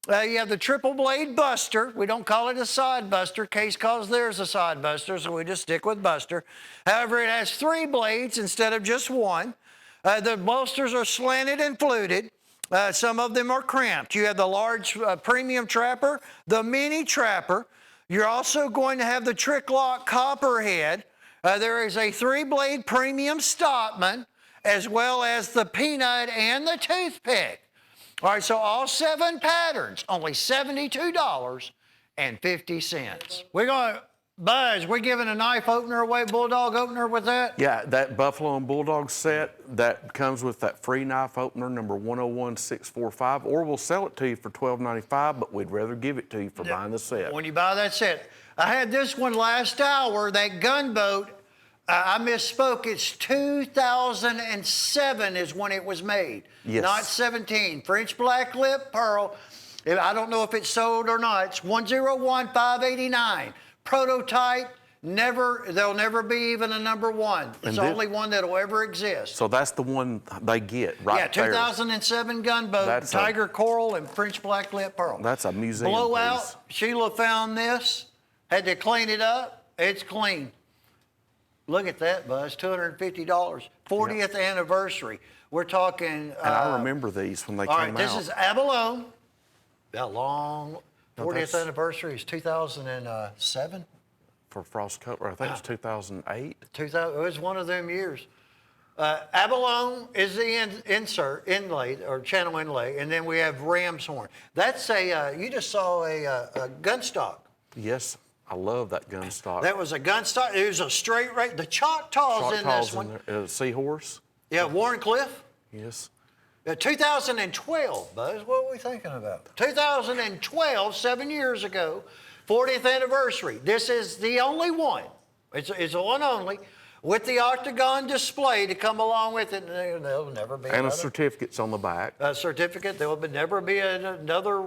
You have the triple blade buster. We don't call it a side buster. Case calls theirs a side buster, so we just stick with buster. However, it has 3 blades instead of just 1. The bolsters are slanted and fluted. Some of them are cramped. You have the large premium trapper, the mini trapper. You're also going to have the trick lock copperhead. There is a 3-blade premium stopman, as well as the peanut and the toothpick. All right, so all 7 patterns, only $72.50. We're going to, Buzz, we're giving a knife opener away, Bulldog opener with that? Yeah, that Buffalo and Bulldog set, that comes with that free knife opener, number 101645, or we'll sell it to you for $12.95, but we'd rather give it to you for buying the set. When you buy that set. I had this one last hour, that gunboat. I misspoke. It's 2007 is when it was made, yes. Not 17. French black lip pearl. I don't know if it's sold or not. It's 101,589. Prototype. There'll never be even a number 1. It's the only one that'll ever exist. So that's the one they get right there. Yeah, 2007 gunboat, tiger coral and French black lip pearl. That's a museum Blowout. piece. Sheila found this. Had to clean it up. It's clean. Look at that, Buzz, $250, 40th anniversary. We're talking... And I remember these when they came out. All right, this is abalone. That long 40th anniversary is 2007? for Frost Cutlery. I think it's 2008. 2000, it was one of them years. Abalone is the inlay or channel inlay, and then we have ram's horn. That's you just saw a gun stock. Yes, I love that gun stock. That was a gun stock. It was a straight rate. The Choctaw's in this one. Seahorse. Yeah, Warncliffe. Yes. 2012, Buzz, what are we thinking about? 2012, 7 years ago, 40th anniversary. This is the only one. It's a one only. With the octagon display to come along with it, there'll never be And another. a certificate's on the back. A certificate. There will never be another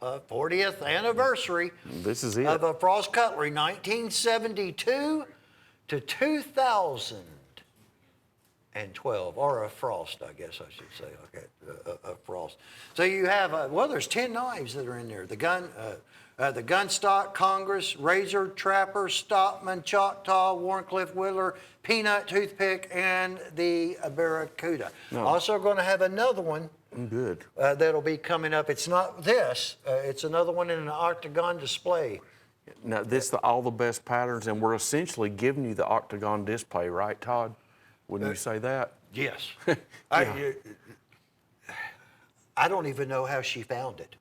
40th anniversary. This is it. Of a Frost Cutlery, 1972 to 2012, or a Frost, I guess I should say. Okay, a Frost. So you have there's 10 knives that are in there. The gun stock, Congress, razor, trapper, Stockman, Choctaw, Warncliffe, Whittler, peanut, toothpick, and the Barracuda. No. Also going to have another one. Good. That'll be coming up. It's not this. It's another one in an octagon display. Now, this is all the best patterns, and we're essentially giving you the octagon display, right, Todd? Wouldn't you say that? Yes. Yeah. I don't even know how she found it.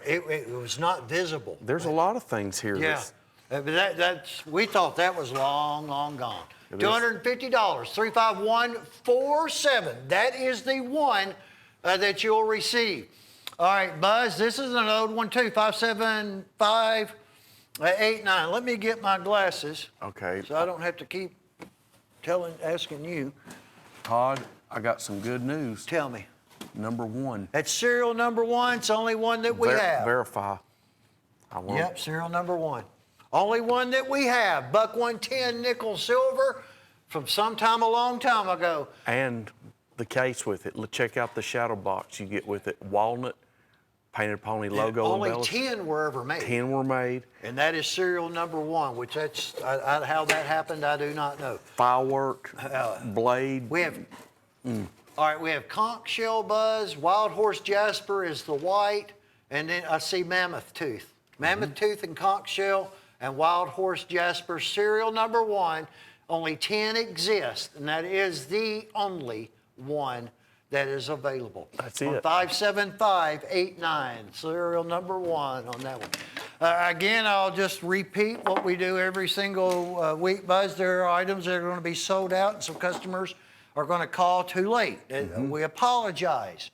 It was not visible. There's a lot of things here. Yeah. We thought that was long, long gone. It is. $250, 35147. That is the one that you'll receive. All right, Buzz, this is an old one too, 57589. Let me get my glasses. Okay. So I don't have to keep asking you. Todd, I got some good news. Tell me. Number one. That's serial number one. It's the only one that we have. Verify. Yep, serial number one. Only one that we have. Buck 110, nickel, silver, from sometime a long time ago. And the case with it. Check out the shadow box you get with it. Walnut, Painted Pony logo. Only embellished. 10 were ever made. 10 were made. And that is serial number one, which how that happened, I do not know. Firework, blade. We have, all right, we have conch shell, Buzz. Wild horse jasper is the white. And then I see mammoth tooth. Mammoth tooth and conch shell and wild horse jasper, serial number one. Only 10 exist, and that is the only one that is available. That's on it. 57589, serial number one on that one. Again, I'll just repeat what we do every single week, Buzz. There are items that are going to be sold out, and some customers are going to call too late. We apologize.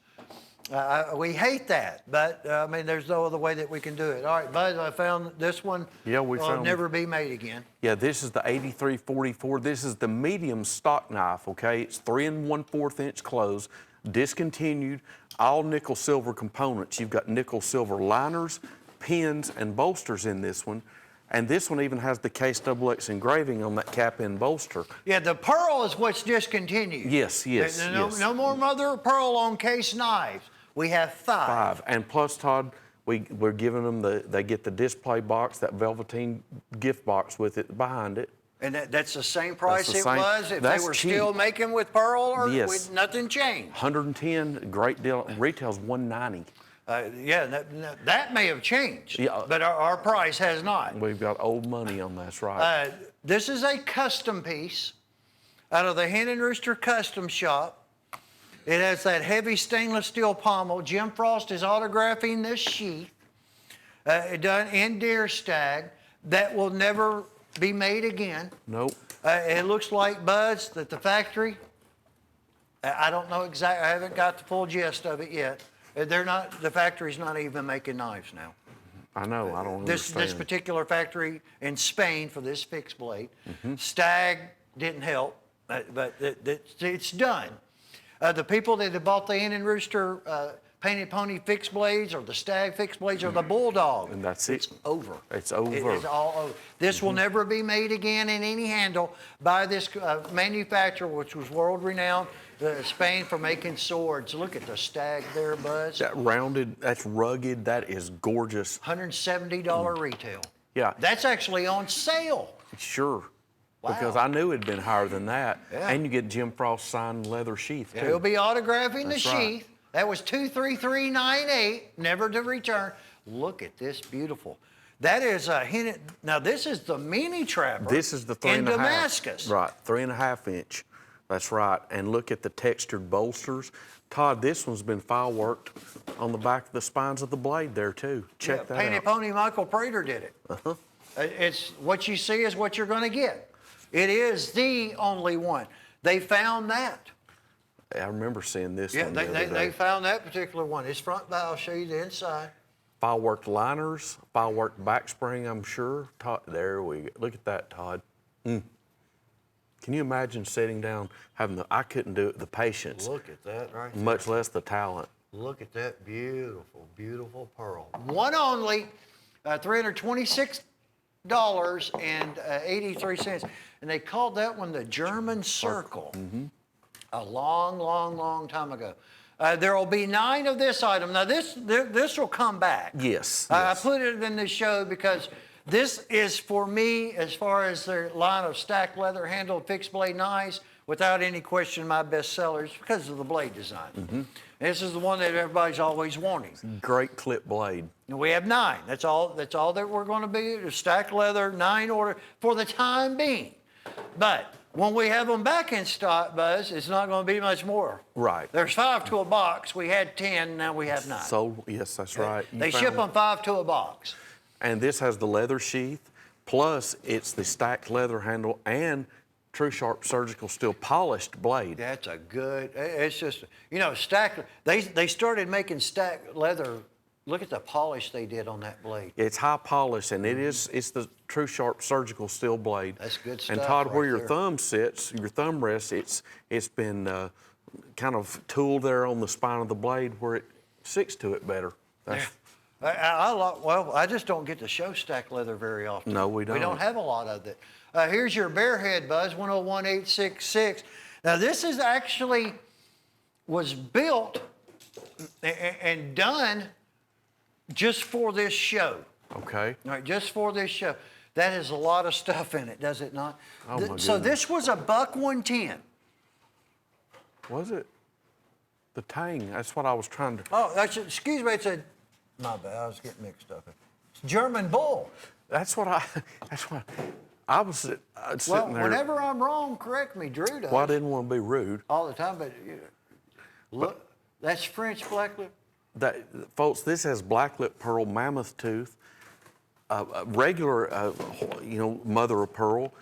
We hate that, but I mean, there's no other way that we can do it. All right, Buzz, I found this one. Yeah, we will found never be made again. Yeah, this is the 8344. This is the medium stock knife, okay? It's 3 1/4 inch close, discontinued, all nickel silver components. You've got nickel silver liners, pins, and bolsters in this one. And this one even has the case XX engraving on that cap end bolster. Yeah, the pearl is what's discontinued. Yes, yes, No, yes. no more mother of pearl on case knives. We have 5. And plus, Todd, we're giving them they get the display box, that velveteen gift box with it behind it. And that's the same price the it same- was if they that's were cheap. still making with pearl, or Yes. nothing changed. 110, great deal. Retail's 190. Yeah, that may have changed, Yeah. but our price has not. We've got old money on that's right. This is a custom piece out of the Hen and Rooster Custom Shop. It has that heavy stainless steel pommel. Jim Frost is autographing this sheath, done in deer stag. That will never be made again. Nope. It looks like, Buzz, that the factory, I don't know exactly, I haven't got the full gist of it yet. The factory's not even making knives now. I know, I don't This understand. particular factory in Spain for this fixed blade. Stag didn't help, but it's done. The people that have bought the Hen and Rooster Painted Pony fixed blades or the Stag fixed blades or the Bulldog. And that's it. It's over. It's over. It's all over. This will never be made again in any handle by this manufacturer, which was world renowned, Spain, for making swords. Look at the Stag there, Buzz. That rounded, that's rugged, that is gorgeous. $170 retail. Yeah. That's actually on sale. Sure. Because Wow. I knew it'd been higher than that. Yeah. And you get Jim Frost signed leather sheath, too. He'll be autographing That's the right. sheath. That was 23398, never to return. Look at this beautiful. That is a hint. Now, this is the mini trapper. This is the 3.5. in Damascus. Right, 3.5 inch. That's right. And look at the textured bolsters. Todd, this one's been file worked on the back of the spines of the blade there too. Check that Painted out. Pony Michael Prater did it. It's what you see is what you're going to get. It is the only one. They found that. I remember seeing this Yeah, one the other day. they found that particular one. This front valve, I'll show you the inside. File worked liners, file worked back spring, I'm sure. Todd, there we go. Look at that, Todd. Can you imagine sitting down, having I couldn't do it, the patience, Look at that right there. much less the talent. Look at that beautiful, beautiful pearl. One only, $326.83. And they called that one the German Circle a long, long, long time ago. There will be 9 of this item. Now, this will come back. Yes. I put it in the show because this is, for me, as far as their line of stacked leather handled fixed blade knives, without any question, my best sellers because of the blade design. This is the one that everybody's always wanting. Great clip blade. And we have 9. That's all that we're going to be. Stacked leather, 9 order for the time being. But when we have them back in stock, Buzz, it's not going to be much more. Right. There's 5 to a box. We had 10. Now we have 9. Sold, yes, that's right. You They found ship them 5 to a box. And this has the leather sheath, plus it's the stacked leather handle and True Sharp surgical steel polished blade. That's a good. It's just, stacked. They started making stacked leather. Look at the polish they did on that blade. It's high polish, and it's the True Sharp surgical steel blade. That's good And stuff Todd, right where your there. thumb sits, your thumb rests, it's been kind of tooled there on the spine of the blade where it sticks to it better. That's, I just don't get to show stacked leather very often. No, we We don't. don't have a lot of it. Here's your bear head, Buzz, 101866. Now, this is actually was built and done just for this show. Okay. All right, just for this show. That is a lot of stuff in it, does it not? Oh, my So goodness. this was a $110. Was it? The tang, that's what I was trying to. Oh, excuse me, it's my bad, I was getting mixed up. It's German bull. That's what I was sitting Well, there. whenever I'm wrong, correct me. Drew does. Well, I didn't want to be rude. All the time, but look, that's French blacklet. Folks, this has blacklit pearl, mammoth tooth, regular, mother of pearl,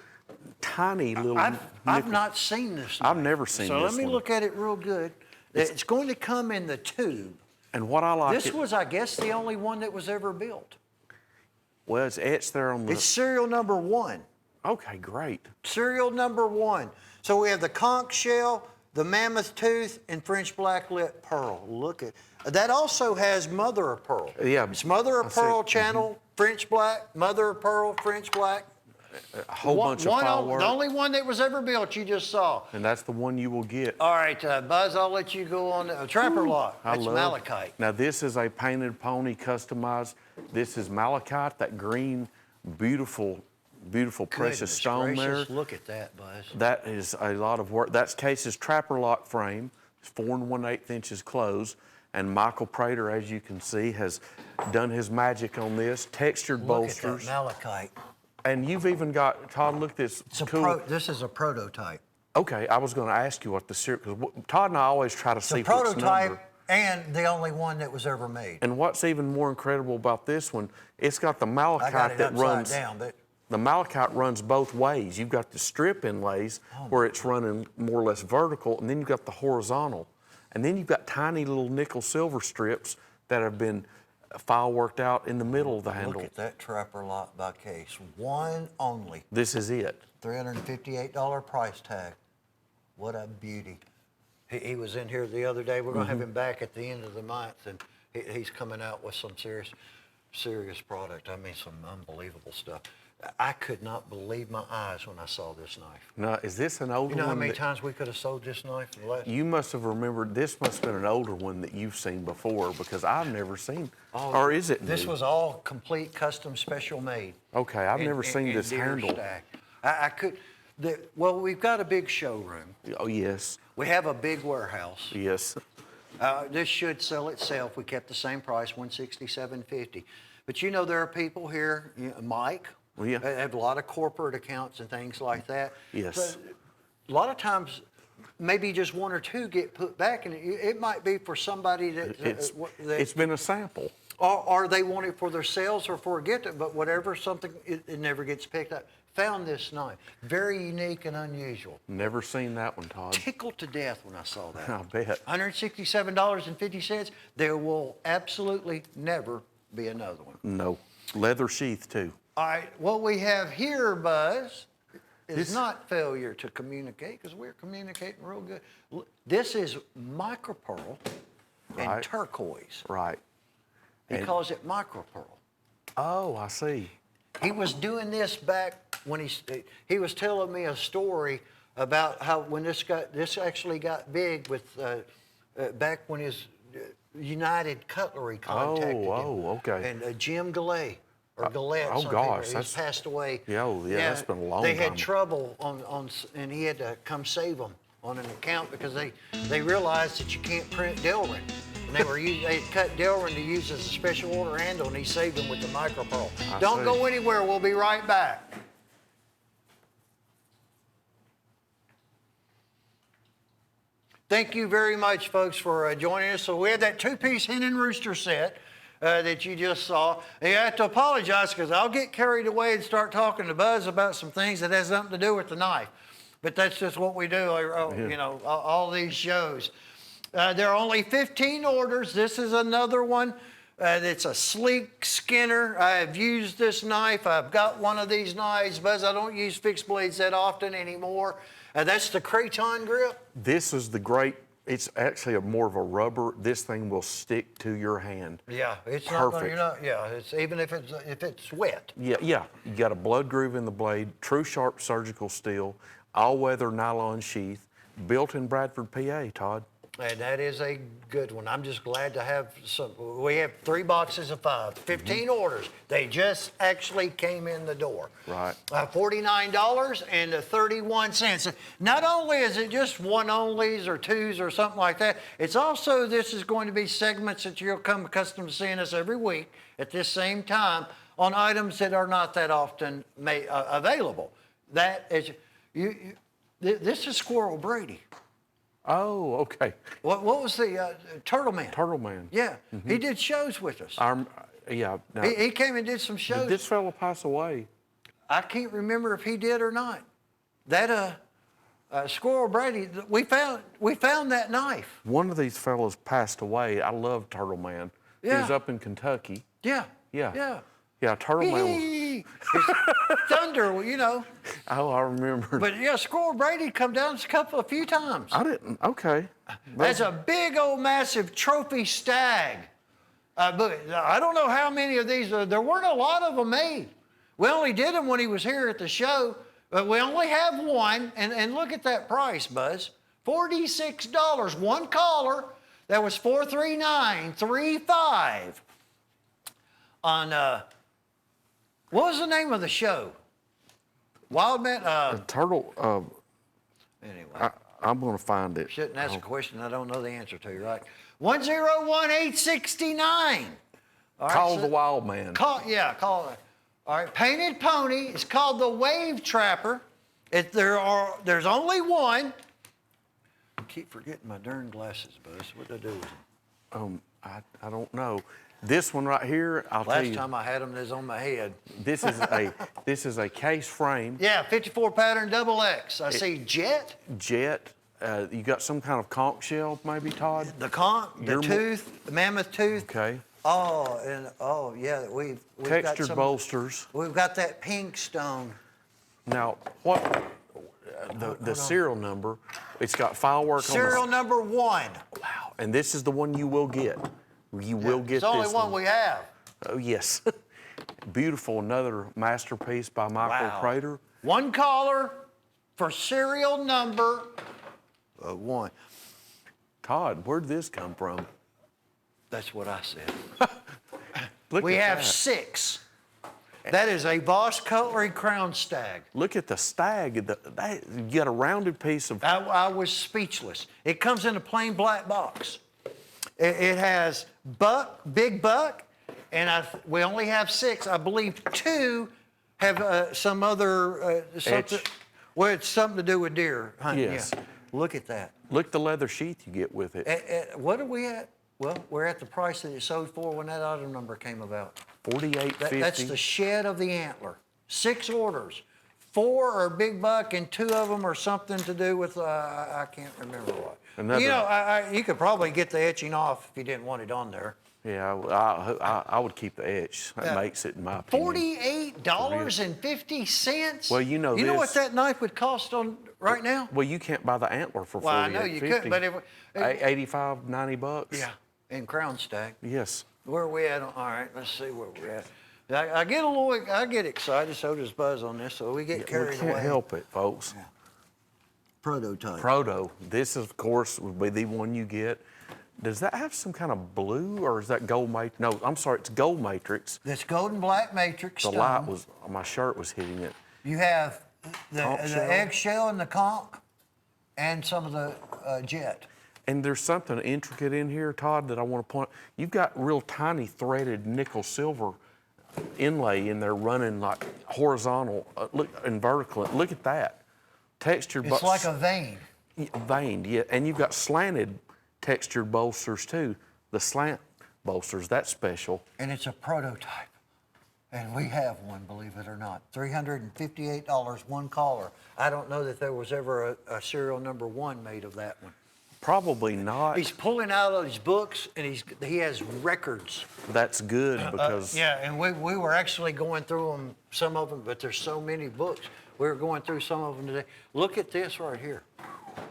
tiny little. I've not seen this. I've knife. never seen so this let me one. look at it real good. It's going to come in the tube. And what I like, This was, I guess, the only one that was ever built. well, it's etched there on the. It's serial number 1. Okay, great. Serial number 1. So we have the conch shell, the mammoth tooth, and French blacklit pearl. Look at that. Also has mother of pearl. Yeah, It's mother I of see. pearl channel, French black, mother of pearl, French black. A whole bunch of file work. The only one that was ever built, you just saw. And that's the one you will get. All right, Buzz, I'll let you go on. Trapper lock. I That's love- malachite. Now this is a painted pony customized. This is malachite, that green, beautiful, beautiful precious Goodness stone gracious, there. Look at that, Buzz. That is a lot of work. That's Case's trapper lock frame. It's 4 1/8 inches closed. And Michael Prater, as you can see, has done his magic on this. Textured Look bolsters. at that malachite. And you've even got, Todd, look at this It's a cool. this is a prototype. Okay, I was going to ask you what the serial, because Todd and I always try to It's see a what's prototype number. and the only one that was ever made. And what's even more incredible about this one, it's got the I got malachite it that upside runs. down, but The malachite runs both ways. You've got the strip inlays where it's running more or less vertical, and then you've got the horizontal. And then you've got tiny little nickel silver strips that have been file worked out in the middle of the handle. look at that trapper lock by Case. One only. This is it. $358 price tag. What a beauty. He was in here the other day. We're going to have him back at the end of the month, and he's coming out with some serious product. I mean, some unbelievable stuff. I could not believe my eyes when I saw this knife. Now, is this an older You know how one? many that- times we could have sold this knife in the last? You must have remembered, this must have been an older one that you've seen before, because I've never seen, or is it This new? was all complete, custom, special made. Okay, I've never seen in this deer handle. stack. I could, well, we've got a big showroom. Oh, yes, We have a big warehouse. yes. This should sell itself. We kept the same price, $167.50. But you know, there are people here, Mike, Well, yeah. that have a lot of corporate accounts and things like that. Yes. So, a lot of times, maybe just one or two get put back, and it might be for somebody that It's been a sample. or they want it for their sales or for a gift, but whatever, something, it never gets picked up. Found this knife. Very unique and unusual. Never seen that one, Todd. Tickled to death when I saw that. I bet. $167.50. There will absolutely never be another one. No. Leather sheath, too. All right, what we have here, Buzz, is not failure to communicate, because we're communicating real good. This is micropearl and Right. turquoise. Right. He calls it micropearl. Oh, I see. He was doing this back when he was telling me a story about how when this actually got big with back when his United Cutlery contacted him. Oh, okay. And Jim Gillette or Gillette. oh, something, gosh, he's that's- passed away. Yeah, that's been a long They time. had trouble and he had to come save them on an account because they realized that you can't print Delrin. And they had cut Delrin to use as a special order handle, and he saved them with the micropearl. Don't see. go anywhere. We'll be right back. Thank you very much, folks, for joining us. So we had that two-piece hen and rooster set that you just saw. And you have to apologize because I'll get carried away and start talking to Buzz about some things that has nothing to do with the knife. But that's just what we do, you know, all these shows. There are only 15 orders. This is another one. It's a sleek Skinner. I have used this knife. I've got one of these knives, Buzz. I don't use fixed blades that often anymore. That's the Craton grip. This is the great, it's actually more of a rubber. This thing will stick to your hand. Yeah, it's Perfect. It's even if it's wet. Yeah. You got a blood groove in the blade, true sharp surgical steel, all-weather nylon sheath, built in Bradford, PA, Todd. And that is a good one. I'm just glad to have some. We have 3 boxes of 5, 15 orders. They just actually came in the door. Right. $49.31. Not only is it just one-onlys or twos or something like that, it's also, this is going to be segments that you'll come accustomed to seeing us every week at this same time on items that are not that often available. That is, this is Squirrel Brady. Oh, okay. What was the Turtle Man? Turtle Man. Yeah, he did shows with us. Yeah. Now, He came and did some shows. did this fella pass away? I can't remember if he did or not. That Squirrel Brady, we found that knife. One of these fellas passed away. I love Turtle Man. He was Yeah. up in Kentucky. Yeah. Yeah. Yeah. Yeah, Turtle Man was, It's thunder, you know. oh, I remember. But yeah, Squirrel Brady come down a few times. I didn't, okay. That's a big old massive trophy stag. But I don't know how many of these, there weren't a lot of them made. We only did them when he was here at the show, but we only have one, and look at that price, Buzz. $46, one collar, that was $439.35 on, what was the name of the show? Wildman, Turtle, anyway. I'm going to find it. Shouldn't ask a question I don't know the answer to, right? 101-869. All right, Call so- the Wild Man. Call it. All right, Painted Pony. It's called the Wave Trapper. There's only one. I keep forgetting my darn glasses, Buzz. What did I do with them? I don't know. This one right here, I'll tell Last you. time I had them, they was on my head. This is a case frame. Yeah, 54 pattern double X. I see Jet, Jet. You got some kind of conch shell, maybe, Todd? the conch, the Your- tooth, the mammoth tooth. Okay. Yeah, we've got Textured some, bolsters. We've got that pink stone. Now, what the serial number? It's got firework Serial on number 1. Wow. And this is the one you will get. You will get It's the only this one we have. Oh yes. Beautiful. Another masterpiece by Michael Wow. Prater. One collar for serial number 1. Todd, where'd this come from? That's what I said. Look We at have that. 6. That is a Boss Cutlery Crown Stag. Look at the stag. You got a rounded piece of. I was speechless. It comes in a plain black box. It has big buck, and we only have 6. I believe 2 have some other something. Etch. Well, it's something to do with deer hunting. Yes. Yeah. Look at that. Look at the leather sheath you get with it. What are we at? Well, we're at the price that it sold for when that item number came about. $48.50. That's the shed of the antler. 6 orders. 4 are big buck, and 2 of them are something to do with I can't remember what. Another- You know, you could probably get the etching off if you didn't want it on there. Yeah, I would keep the etch. That makes it, in my opinion. $48.50. Well, you know You know what this- that knife would cost on right now? Well, you can't buy the antler for Well, I know you could, but if 85, 90 bucks. yeah, in Crown Stack. Yes. Where are we at? All right, let's see where we're at. I get excited. So does Buzz on this. So we get carried We can't away. help it, folks. Prototype. Proto. This, of course, would be the one you get. Does that have some kind of blue, or is that gold matrix? No, I'm sorry, it's gold matrix. This golden black matrix The stone. light was, my shirt was hitting it. You have Conch the shell. eggshell and the conch, and some of the jet. And there's something intricate in here, Todd, that I want to point. You've got real tiny threaded nickel silver inlay in there running like horizontal, look, and vertical. Look at that. Textured. It's like a vein. Veined, yeah. And you've got slanted textured bolsters too. The slant bolsters, that's special. And it's a prototype. And we have one, believe it or not. $358, one collar. I don't know that there was ever a serial number 1 made of that one. Probably not. He's pulling out of his books, and he has records. That's good because Yeah, and we were actually going through them, some of them, but there's so many books. We were going through some of them today. Look at this right here.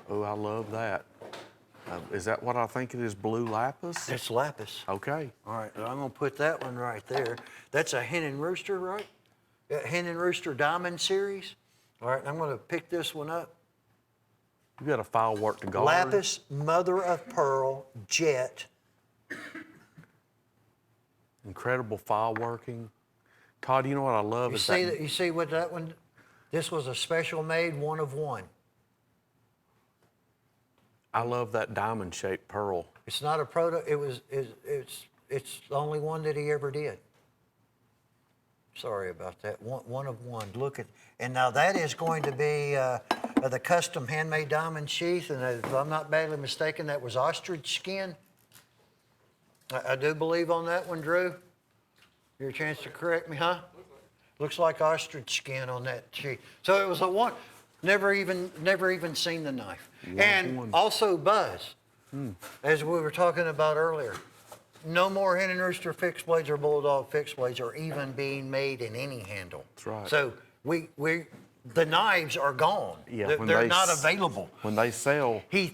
oh, I love that. Is that what I think it is? Blue lapis? It's lapis. Okay. All right, I'm gonna put that one right there. That's a Hen and Rooster, right? Hen and Rooster Diamond Series. All right, I'm gonna pick this one up. You got a file work to guard. Lapis, mother of pearl, jet. Incredible file working. Todd, you know what I love You is see that. that? You see what that one? This was a special made, 1 of 1. I love that diamond shaped pearl. It's not a proto. It's the only one that he ever did. Sorry about that. One of 1. Look at, and now that is going to be the custom handmade diamond sheath. And if I'm not badly mistaken, that was ostrich skin. I do believe on that one, Drew. Your chance to correct me, huh? Looks like ostrich skin on that sheath. So it was a one. Never even seen the knife. And also Buzz, as we were talking about earlier, no more Hen and Rooster fixed blades or Bulldog fixed blades are even being made in any handle. That's right. So the knives are gone. Yeah, They're not available. When they sell, He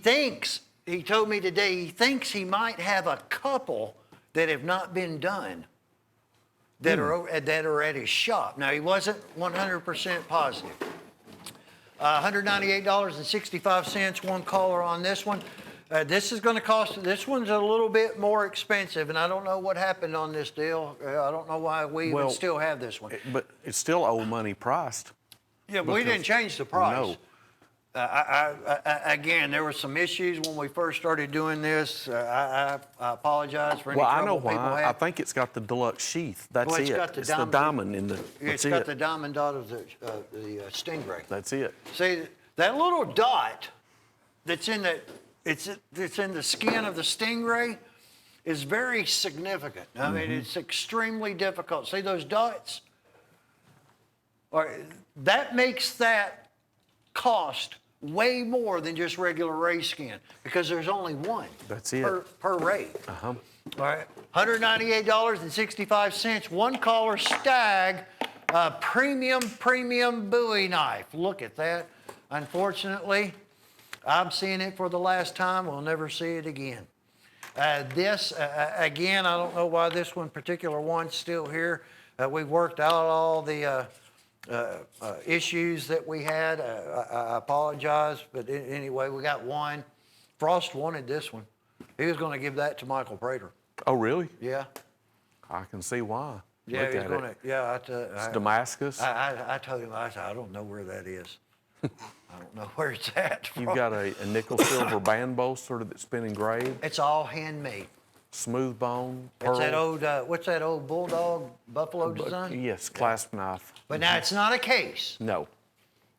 told me today, he thinks he might have a couple that have not been done that are at his shop. Now, he wasn't 100% positive. $198.65, one collar on this one. This is going to cost, this one's a little bit more expensive, and I don't know what happened on this deal. I don't know why we even still have this one. but it's still old money priced. Yeah, we didn't change the price. No. Again, there were some issues when we first started doing this. I apologize for any Well, I trouble know people why. had. I think it's got the deluxe sheath. That's Well, it's it. got the It's the diamond- diamond in the. It's That's got it. the diamond dot of the stingray. That's it. See, that little dot that's in the skin of the stingray is very significant. I mean, it's extremely difficult. See those dots? That makes that cost way more than just regular ray skin because there's only one. That's it. Per ray. Uh-huh. All right, $198.65, one collar stag, premium Bowie knife. Look at that. Unfortunately, I'm seeing it for the last time. We'll never see it again. This, again, I don't know why this one particular one's still here. We've worked out all the issues that we had. I apologize, but anyway, we got one. Frost wanted this one. He was going to give that to Michael Prater. Oh, really? Yeah. I can see why. Yeah, Look he's at going to. it. Yeah, It's Damascus. I told him, I said, I don't know where that is. I don't know where it's at. You've got a nickel silver band bolster that's been engraved. It's all handmade. smooth bone, It's pearl. that old, what's that old bulldog buffalo design? Yes, clasp knife. But now it's not a case. No.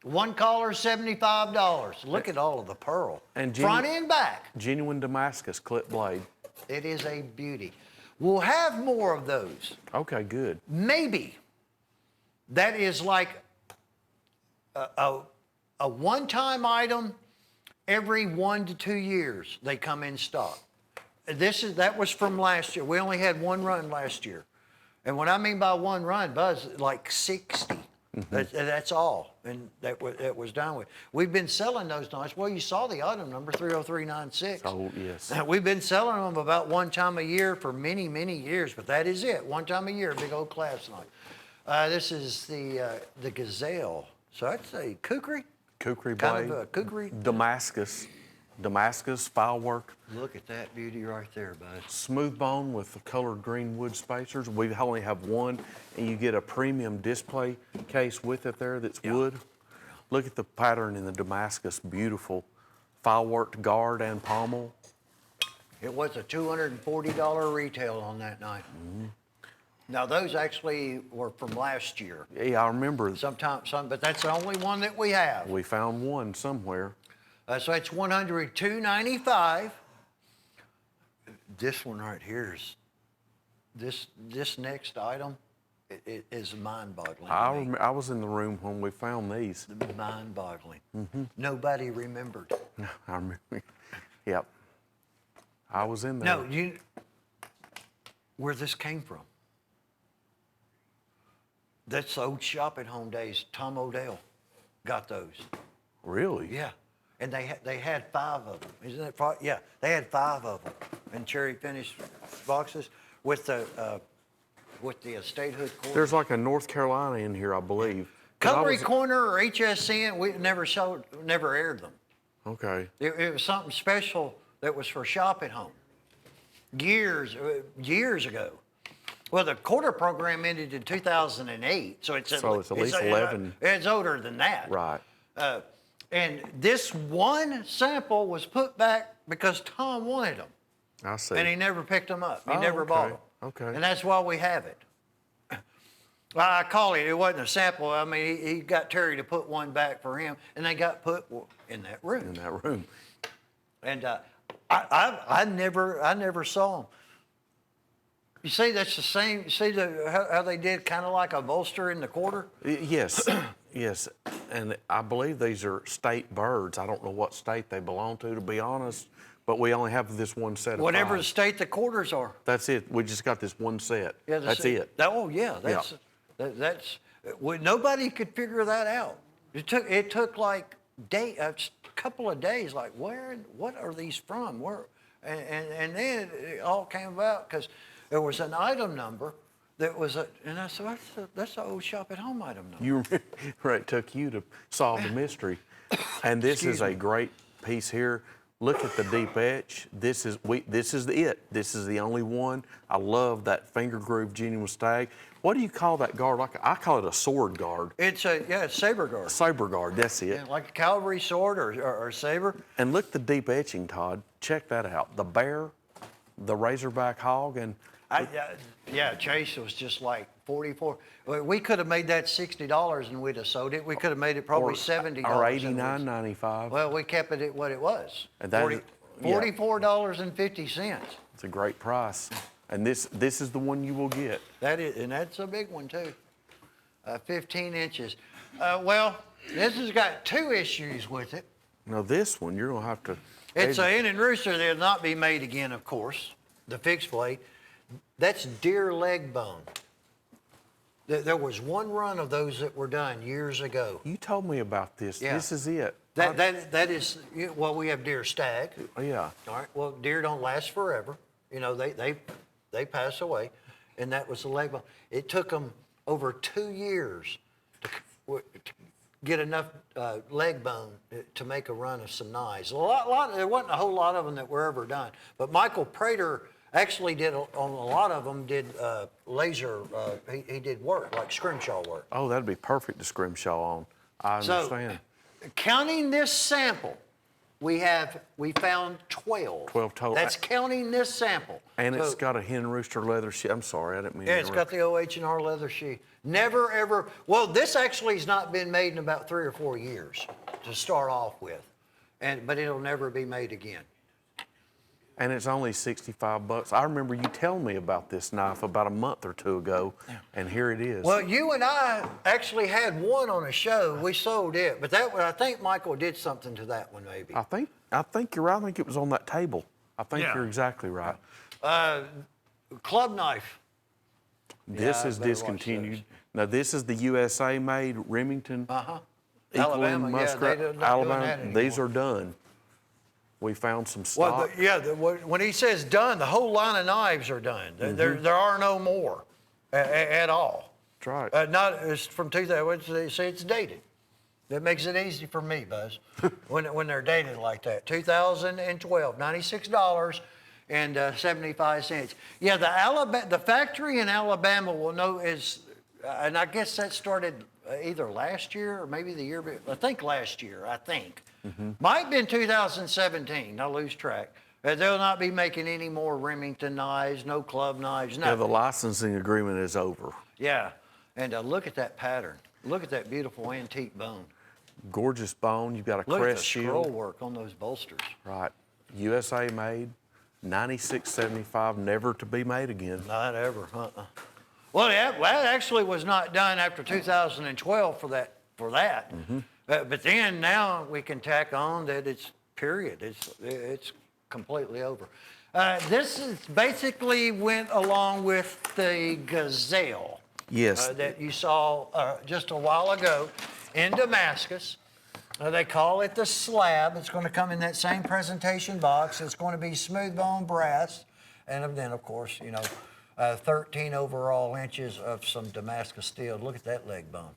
One collar, $75. Look at all of the pearl. And Front and back. Genuine Damascus clip blade. It is a beauty. We'll have more of those. Okay, good. Maybe. That is like a one-time item every 1 to 2 years they come in stock. That was from last year. We only had one run last year. And what I mean by one run, Buzz, like 60. That's all. And that was done with. We've been selling those knives. Well, you saw the item number, 30396. Oh, yes. We've been selling them about one time a year for many, many years, but that is it. One time a year, big old clasp knife. This is the Gazelle. So that's a kukri? Kukri blade. Kind of a kukri? Damascus file work. Look at that beauty right there, bud. Smooth bone with the colored green wood spacers. We only have one, and you get a premium display case with it there that's wood. Look at the pattern in the Damascus, beautiful. File worked guard and pommel. It was a $240 retail on that knife. Now those actually were from last year. Yeah, I remember. But that's the only one that we have. We found one somewhere. So it's $202.95. This one right here is, this next item it is mind-boggling. I was in the room when we found these. Mind-boggling. Nobody remembered. I remember. Yep. I was in there. No, where this came from. That's the old shop at home days. Tom Odell got those. Really? Yeah. And they had 5 of them. Isn't that right? Yeah, they had 5 of them in cherry finished boxes with the statehood cord. There's like a North Carolina in here, I believe. Cutlery Corner or HSN, we never aired them. Okay. It was something special that was for shop at home. Years ago. Well, the quarter program ended in 2008, so it's at least 11. It's older than that. Right. And this one sample was put back because Tom wanted them. I see. And he never picked them up. He Oh, never okay. bought them. Okay. And that's why we have it. I call it wasn't a sample. I mean, he got Terry to put one back for him, and they got put in that room. In that room. And I never saw them. You see, that's the same. You see how they did kind of like a bolster in the quarter? Yes, yes. And I believe these are state birds. I don't know what state they belong to be honest, but we only have this one set of Whatever 5. the state the quarters are. That's it. We just got this one set. Yeah, that's it. Oh, yeah. Nobody could figure that out. It took like a couple of days. Like, what are these from? And then it all came about because there was an item number that was and I said, that's the old shop at home item number. You remember, right? It took you to solve the mystery. And this is a great piece here. Look at the deep etch. This is it. This is the only one. I love that finger groove genuine stag. What do you call that guard? I call it a sword guard. It's saber guard. Saber guard, that's it. Yeah, like a cavalry sword or saber. And look at the deep etching, Todd. Check that out. The bear, the razorback hog, and Chase was just like 44. We could have made that $60 and we'd have sold it. We could have made it probably $70. Or $89.95. Well, we kept it at what it was. And that $44.50. It's a great price. And this is the one you will get. That is, and that's a big one too. 15 inches. Well, this has got 2 issues with it. Now this one, you're gonna have to. It's an Indian Rooster that'll not be made again, of course. The fixed blade. That's deer leg bone. There was one run of those that were done years ago. You told me about this. Yeah. This is it. That is, well, we have deer stag. Yeah. All right, well, deer don't last forever. You know, they pass away. And that was the leg bone. It took them over 2 years to get enough leg bone to make a run of some knives. There wasn't a whole lot of them that were ever done. But Michael Prater actually did, on a lot of them, did laser, he did work, like scrimshaw work. Oh, that'd be perfect to scrimshaw on. I understand. So, counting this sample, we found 12. 12 total. That's counting this sample. And So- it's got a hen rooster leather sheath. I'm sorry, I didn't mean to Yeah, it's got interrupt. the OH&R leather sheath. Never, ever, well, this actually has not been made in about 3 or 4 years to start off with, but it'll never be made again. And it's only 65 bucks. I remember you telling me about this knife about a month or two ago, and here it is. Well, you and I actually had one on a show. We sold it, but that one, I think Michael did something to that one maybe. I think you're right. I think it was on that table. I think Yeah. you're exactly right. Club knife. This I is better watch discontinued. Now, this is the USA made Remington, Uh-huh. Equaling, Alabama, yeah, Muskrat, they don't- not doing that Alabama. These anymore. are done. We found some Well, stock. when he says done, the whole line of knives are done. There are no more at all. That's right. Not it's from 2000. They say it's dated. That makes it easy for me, Buzz, when they're dated like that. 2012, $96 and 75 cents. Yeah, the factory in Alabama will know and I guess that started either last year or maybe the year before. I think last year. Might have been 2017. I lose track. They'll not be making any more Remington knives, no club knives, Yeah, nothing. the licensing agreement is over. Yeah, and look at that pattern. Look at that beautiful antique bone. Gorgeous bone. You've got a Look at the crest scroll shield. work on those bolsters. Right. USA made, 96.75, never to be made again. Not ever. Well, that actually was not done after 2012 for that. But then now we can tack on that it's period. It's completely over. This is basically went along with the Gazelle. Yes. That you saw just a while ago in Damascus. They call it the slab. It's going to come in that same presentation box. It's going to be smooth bone brass. And then, of course, 13 overall inches of some Damascus steel. Look at that leg bone.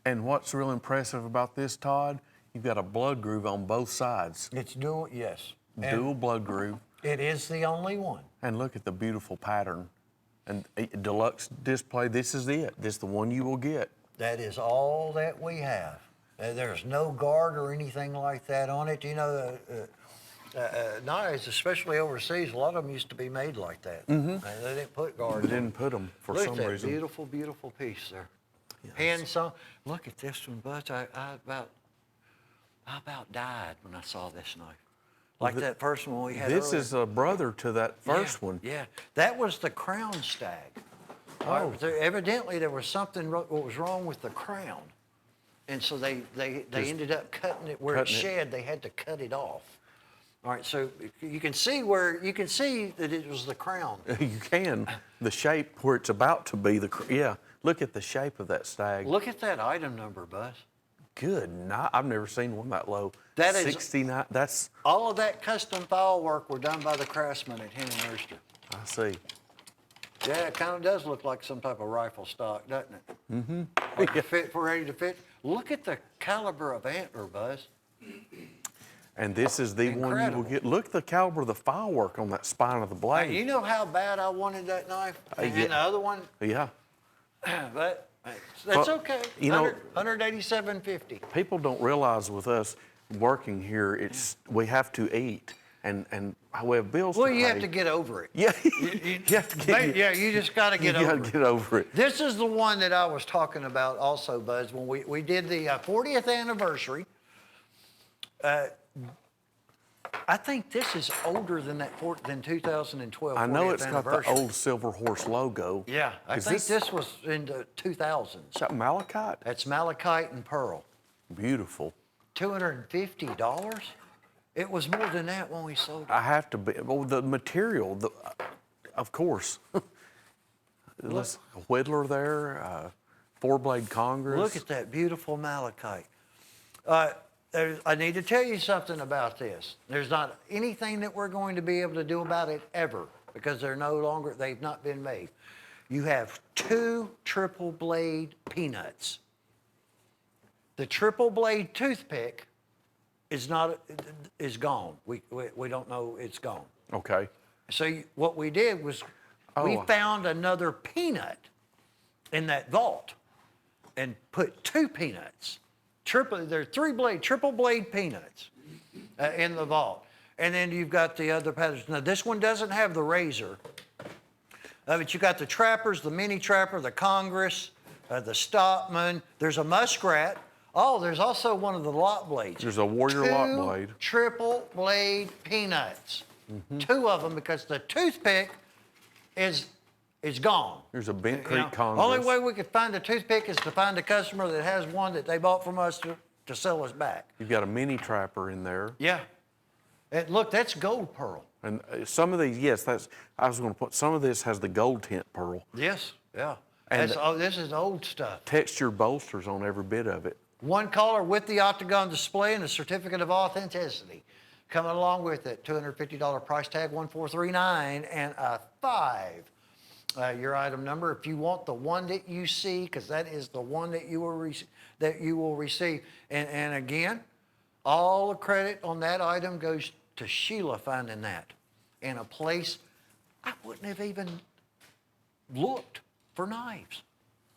And what's real impressive about this, Todd, you've got a blood groove on both sides. It's dual, yes. And Dual blood groove. it is the only one. And look at the beautiful pattern. And deluxe display, this is it. This is the one you will get. That is all that we have. There's no guard or anything like that on it. Knives, especially overseas, a lot of them used to be made like that. They didn't put guards We on. didn't put them for Look some at that reason. beautiful, beautiful piece there. Hand sewn. Look at this one, Butch. I about died when I saw this knife. Like that first one we had This earlier. is a brother to that first one. Yeah, that was the crown stag. Oh. Evidently there was something what was wrong with the crown, and so they ended up cutting it where it cutting it. shed. They had to cut it off. All right, so you can see that it was the crown. You can. The shape where it's about to be yeah. Look at the shape of that stag. Look at that item number, Buzz. Good night. I've never seen one that low. That is 69. That's, all of that custom file work were done by the craftsmen at Hen and Rooster. I see. Yeah, it kind of does look like some type of rifle stock, doesn't it? Mm-hmm. Ready to fit. Look at the caliber of antler, Buzz. And this is the one you will Incredible. get. Look at the caliber of the file work on that spine of the blade. You know how bad I wanted that knife? And yeah. the other one? Yeah. But that's Well, okay. you know- $187.50. People don't realize with us working here, we have to eat and we have bills Well, to pay. you have to get over it. Yeah. You have to get. Yeah, you just got to get you over gotta it. get over it. This is the one that I was talking about also, Buzz, when we did the 40th anniversary. I think this is older than than 2012 I know 40th it's got the anniversary. old Silver Horse logo. Yeah, I Is think this was in the 2000s. Is that malachite? That's malachite and pearl. Beautiful. $250? It was more than that when we sold it. I have to be. Well, the material, of course. There's a whittler there, four-blade Congress. Look at that beautiful malachite. I need to tell you something about this. There's not anything that we're going to be able to do about it ever because they've not been made. You have 2 triple blade peanuts. The triple blade toothpick is gone. We don't know it's gone. Okay. So what we did was we found another peanut in that vault and put 2 peanuts. They're triple blade peanuts. in the vault. And then you've got the other patterns. Now, this one doesn't have the razor, but you got the trappers, the mini trapper, the Congress, the Stockman. There's a muskrat. Oh, there's also one of the lot blades. There's a Warrior lot blade. Triple blade peanuts. 2 of them, because the toothpick is gone. There's a Bent Creek You know, Congress. only way we could find a toothpick is to find a customer that has one that they bought from us to sell us back. You've got a mini trapper in there. Yeah. And look, that's gold pearl. And some of these, yes, I was going to put, some of this has the gold tint pearl. Yes, yeah. And This is old stuff. Textured bolsters on every bit of it. 1 collar with the octagon display and a certificate of authenticity. Coming along with it, $250 price tag, 1439 and a 5. Your item number, if you want the one that you see, because that is the one that you will receive. And again, all the credit on that item goes to Sheila finding that in a place I wouldn't have even looked for knives.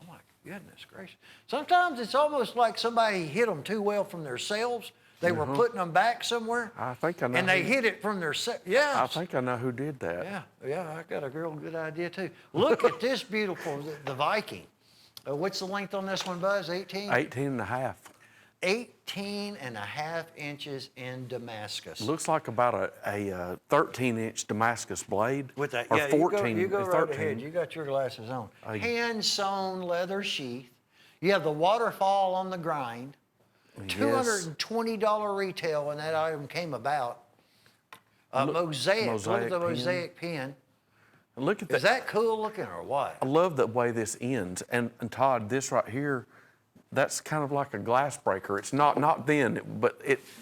Oh my goodness gracious. Sometimes it's almost like somebody hit them too well from themselves. They were putting them back somewhere. I think I know. And they hit it from their yeah. I think I know who did that. Yeah, I got a real good idea too. Look at this beautiful, the Viking. What's the length on this one, Buzz? 18? 18 and a half. 18 and a half inches in Damascus. Looks like about a 13-inch Damascus blade. With that, or yeah, 14, you go or right 13. ahead. You got your glasses on. Hand-sewn leather sheath. You have the waterfall on the grind. Yes. $220 retail when that item came about. Mosaic. Look at the pen. mosaic pen. And look at Is that cool looking or what? I love the way this ends. And Todd, this right here, that's kind of like a glass breaker. It's not then, but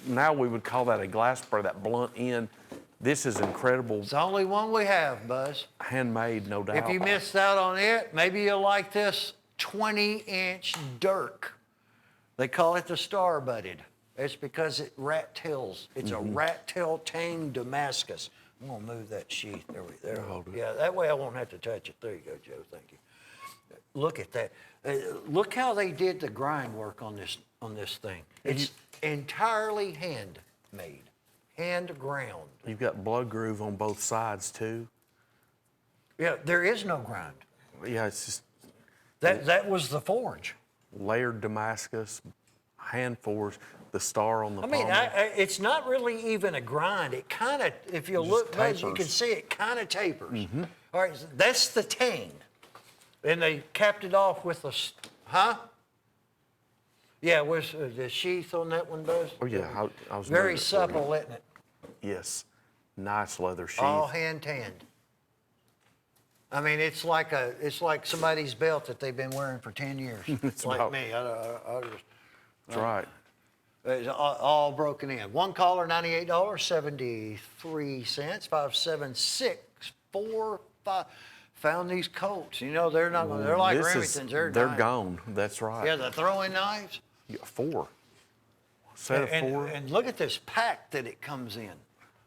now we would call that a glass breaker, that blunt end. This is incredible. It's the only one we have, Buzz. Handmade, no doubt. If you missed out on it, maybe you'll like this 20-inch dirk. They call it the star-butted. It's because it rat tails. It's a rat tail tang Damascus. I'm gonna move that sheath. There. Yeah, that way I won't have to touch it. There you go, Joe. Thank you. Look at that. Look how they did the grind work on this thing. It's entirely handmade, hand ground. You've got blood groove on both sides too. Yeah, there is no grind. Yeah, it's just That was the forge. layered Damascus, hand forged, the star on the I mean, pommel. it's not really even a grind. It kind of, if you look, Buzz, you can tapers. see it kind of tapers. All right, so that's the tang. And they capped it off with a, Yeah, was the sheath on that one, Buzz? Oh yeah, I was Very noting it for you. supple, isn't it? Yes, nice leather sheath. All hand tanned. I mean, it's like somebody's belt that they've been wearing for 10 years. It's like about- me. I just, That's right. it's all broken in. 1 collar, $98.73. 57645. Found these Colts. You know, they're not. They're like This is- Remingtons. They're They're dying. gone. That's right. Yeah, the throwing knives. You got 4. Set of 4. And look at this pack that it comes in.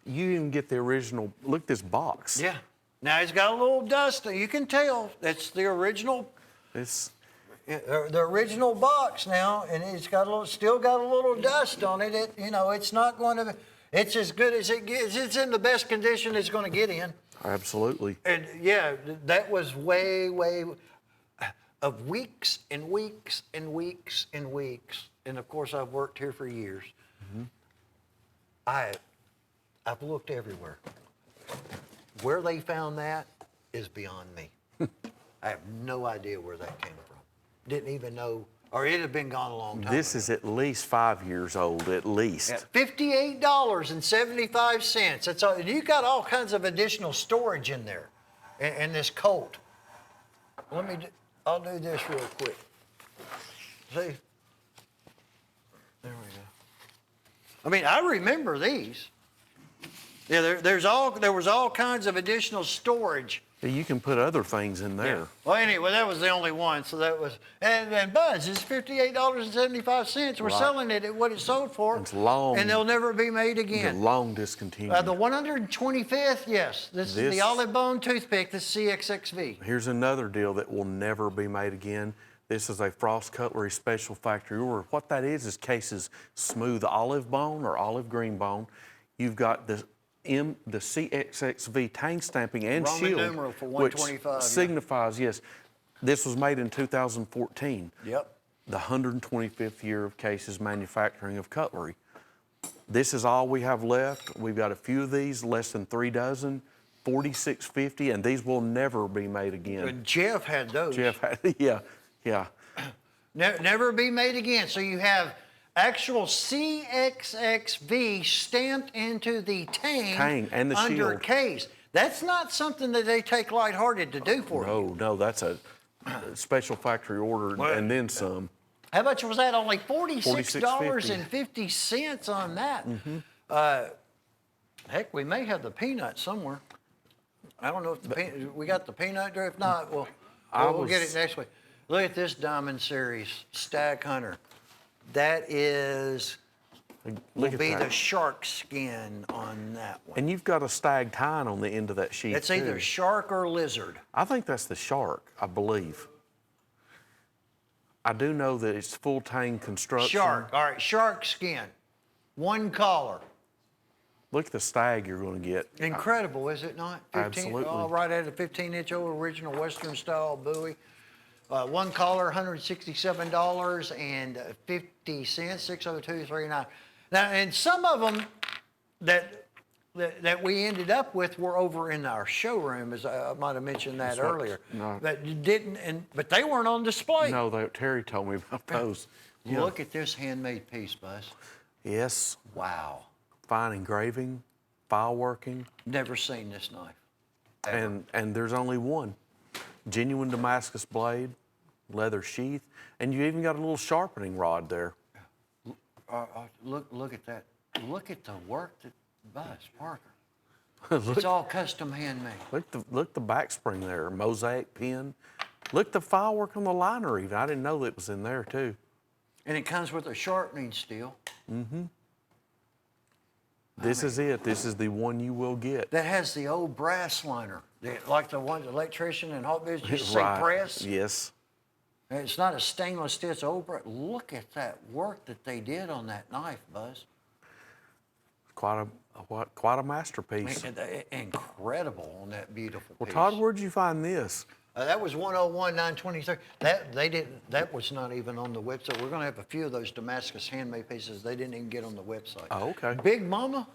You even get the original. Look at this box. Yeah. Now it's got a little dust. You can tell that's the original. It's The original box now, and it's got still got a little dust on it. It's not going to. It's as good as it gets. It's in the best condition it's going to get in. absolutely. And yeah, that was way of weeks and weeks and weeks and weeks. And of course, I've worked here for years. I've looked everywhere. Where they found that is beyond me. I have no idea where that came from. Didn't even know, or it had been gone a long time This ago. is at least 5 years old, at least. Yeah, $58.75. That's all. You got all kinds of additional storage in there, in this Colt. I'll do this real quick. See? There we go. I mean, I remember these. Yeah, there was all kinds of additional storage. You can put other things in there. Well, anyway, that was the only one. So that was, and Buzz, it's $58.75. We're Right. selling it at what it sold for. It's long. And they'll never be made The again. long discontinued. The 125th, yes. This is the olive bone toothpick, the CXXV. Here's another deal that will never be made again. This is a Frost Cutlery special factory order. What that is cases smooth olive bone or olive green bone. You've got the CXXV tang stamping and Roman shield, numeral for which 125, yeah. signifies, yes, this was made in 2014. Yep. The 125th year of Case's manufacturing of cutlery. This is all we have left. We've got a few of these, less than 3 dozen, $46.50, and these will never be made again. But Jeff had those. Jeff had, yeah. Never be made again. So you have actual CXXV stamped into the tang and the under shield. case. That's not something that they take lighthearted to do for you. No, that's a special factory order and then some. How much was that? Only $46.50 on that. Heck, we may have the peanut somewhere. I don't know if we got the peanut there. If not, we'll get it next week. Look at this Diamond Series Stag Hunter. That will be the shark skin on that one. And you've got a stag tine on the end of that sheath. It's either shark or lizard. I think that's the shark, I believe. I do know that it's full tang construction. Shark. All right, shark skin. One collar. Look at the stag you're going to get. Incredible, is it not? 15, Absolutely. Oh, right at a 15-inch old original Western style buoy. One collar, $167.50, 60239. Now, and some of them that we ended up with were over in our showroom, as I might have mentioned that earlier. No. That didn't, but they weren't on display. No, Terry told me about those. Yeah. Look at this handmade piece, Buzz. Yes, Wow. fine engraving, file working, Never seen this knife. Ever. and there's only one. Genuine Damascus blade, leather sheath, and you even got a little sharpening rod there. Look at that. Look at the work that Buzz Parker. Look, It's all custom handmade. look the back spring there, mosaic pin. Look the file work on the liner even. I didn't know that was in there too. And it comes with a sharpening steel. This is it. This is the one you will get. That has the old brass liner, like the one the electrician and hot business used to say Right. press. Yes. And it's not a stainless steel, it's old brass. Look at that work that they did on that knife, Buzz. Quite a masterpiece. Incredible on that beautiful Well, piece. Todd, where'd you find this? That was 101,923. That was not even on the website. We're gonna have a few of those Damascus handmade pieces they didn't even get on the website. Oh, okay. Big Mama?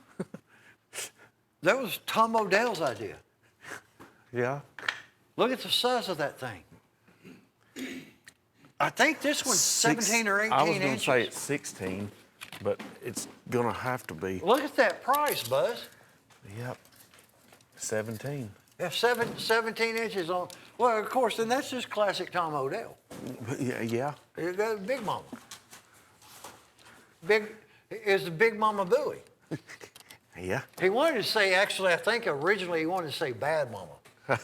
That was Tom Odell's idea. Yeah. Look at the size of that thing. I think this one's 17 or 18 I was going inches. to say it's 16, but it's going to have to be. Look at that price, Buzz. Yep. 17. Yeah, 17 inches on. Well, of course, and that's just classic Tom Odell. Yeah. You got Big Mama. Is the Big Mama buoy. Yeah. He wanted to say, actually, I think originally he wanted to say Bad Mama.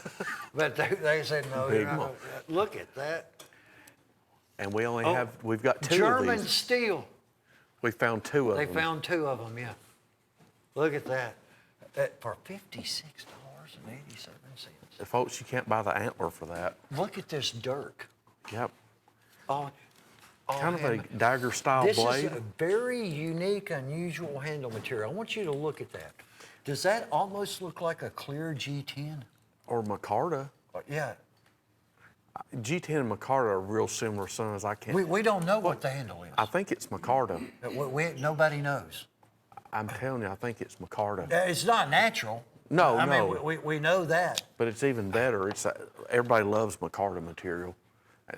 But they said, no, Big you're not. Mama. Look at that. And we've got two German of these. steel. We found two of They them. found two of them, yeah. Look at that. For $56.87. Folks, you can't buy the antler for that. Look at this dirk. Yep. All Kind of a handmade. dagger style This blade. is a very unique, unusual handle material. I want you to look at that. Does that almost look like a clear G10? Or micarta. Yeah. G10 and micarta are real similar size. I can't. We don't know what the handle is. I think it's micarta. Nobody knows. I'm telling you, I think it's micarta. It's not natural. No, I no. mean, we know that. But it's even better. Everybody loves micarta material.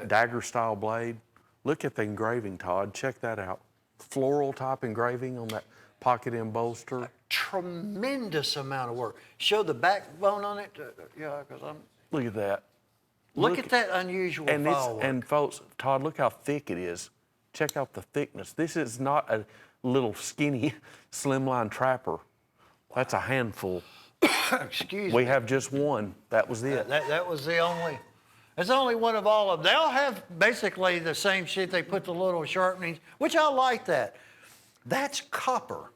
Dagger style blade. Look at the engraving, Todd. Check that out. Floral type engraving on that pocket end bolster. Tremendous amount of work. Show the backbone on it. Yeah, because I'm. Look at that. Look at that unusual file work. And folks, Todd, look how thick it is. Check out the thickness. This is not a little skinny slimline trapper. That's a handful. Excuse We me. have just one. That was it. That was the only. It's only one of all of them. They'll have basically the same shit. They put the little sharpenings, which I like that. That's copper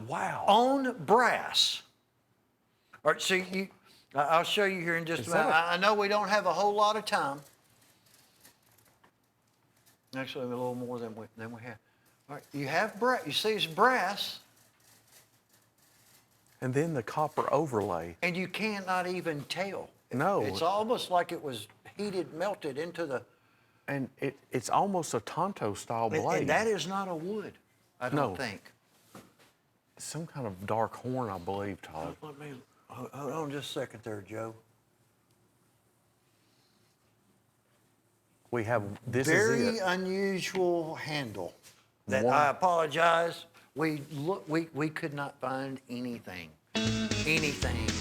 Wow. on brass. All right, so I'll show you here in just a minute. I know we don't have a whole lot of time, Actually, a little more than we have. All right, you have brass. You see, it's brass, And then the copper overlay. and you cannot even tell. No. It's almost like it was heated, melted into the. And it's almost a Tonto style blade. And that is not a wood, I don't No. think. Some kind of dark horn, I believe, Todd. Let me hold on just a second there, Joe. We have, this Very is it. unusual handle. That One- I apologize. We could not find anything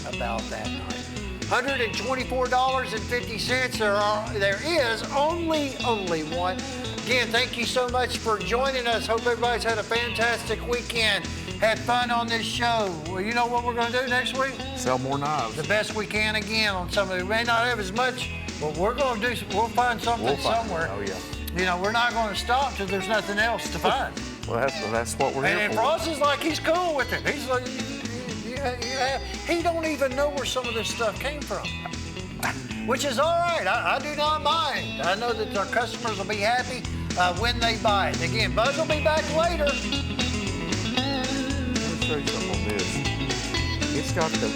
about that knife. $124.50. There is only one. Again, thank you so much for joining us. Hope everybody's had a fantastic weekend. Had fun on this show. Well, you know what we're going to do next week? Sell more knives. The best we can again on some of it. We may not have as much, but we're going to do. We'll find something We'll find it. somewhere. Oh, yeah. You know, we're not going to stop till there's nothing else to find. Well, that's what we're here And for. Frost is like, he's cool with it. He's like, he don't even know where some of this stuff came from. Which is all right. I do not mind. I know that our customers will be happy when they buy it. Again, Buzz will be back later. Let me show you something on this. It's got the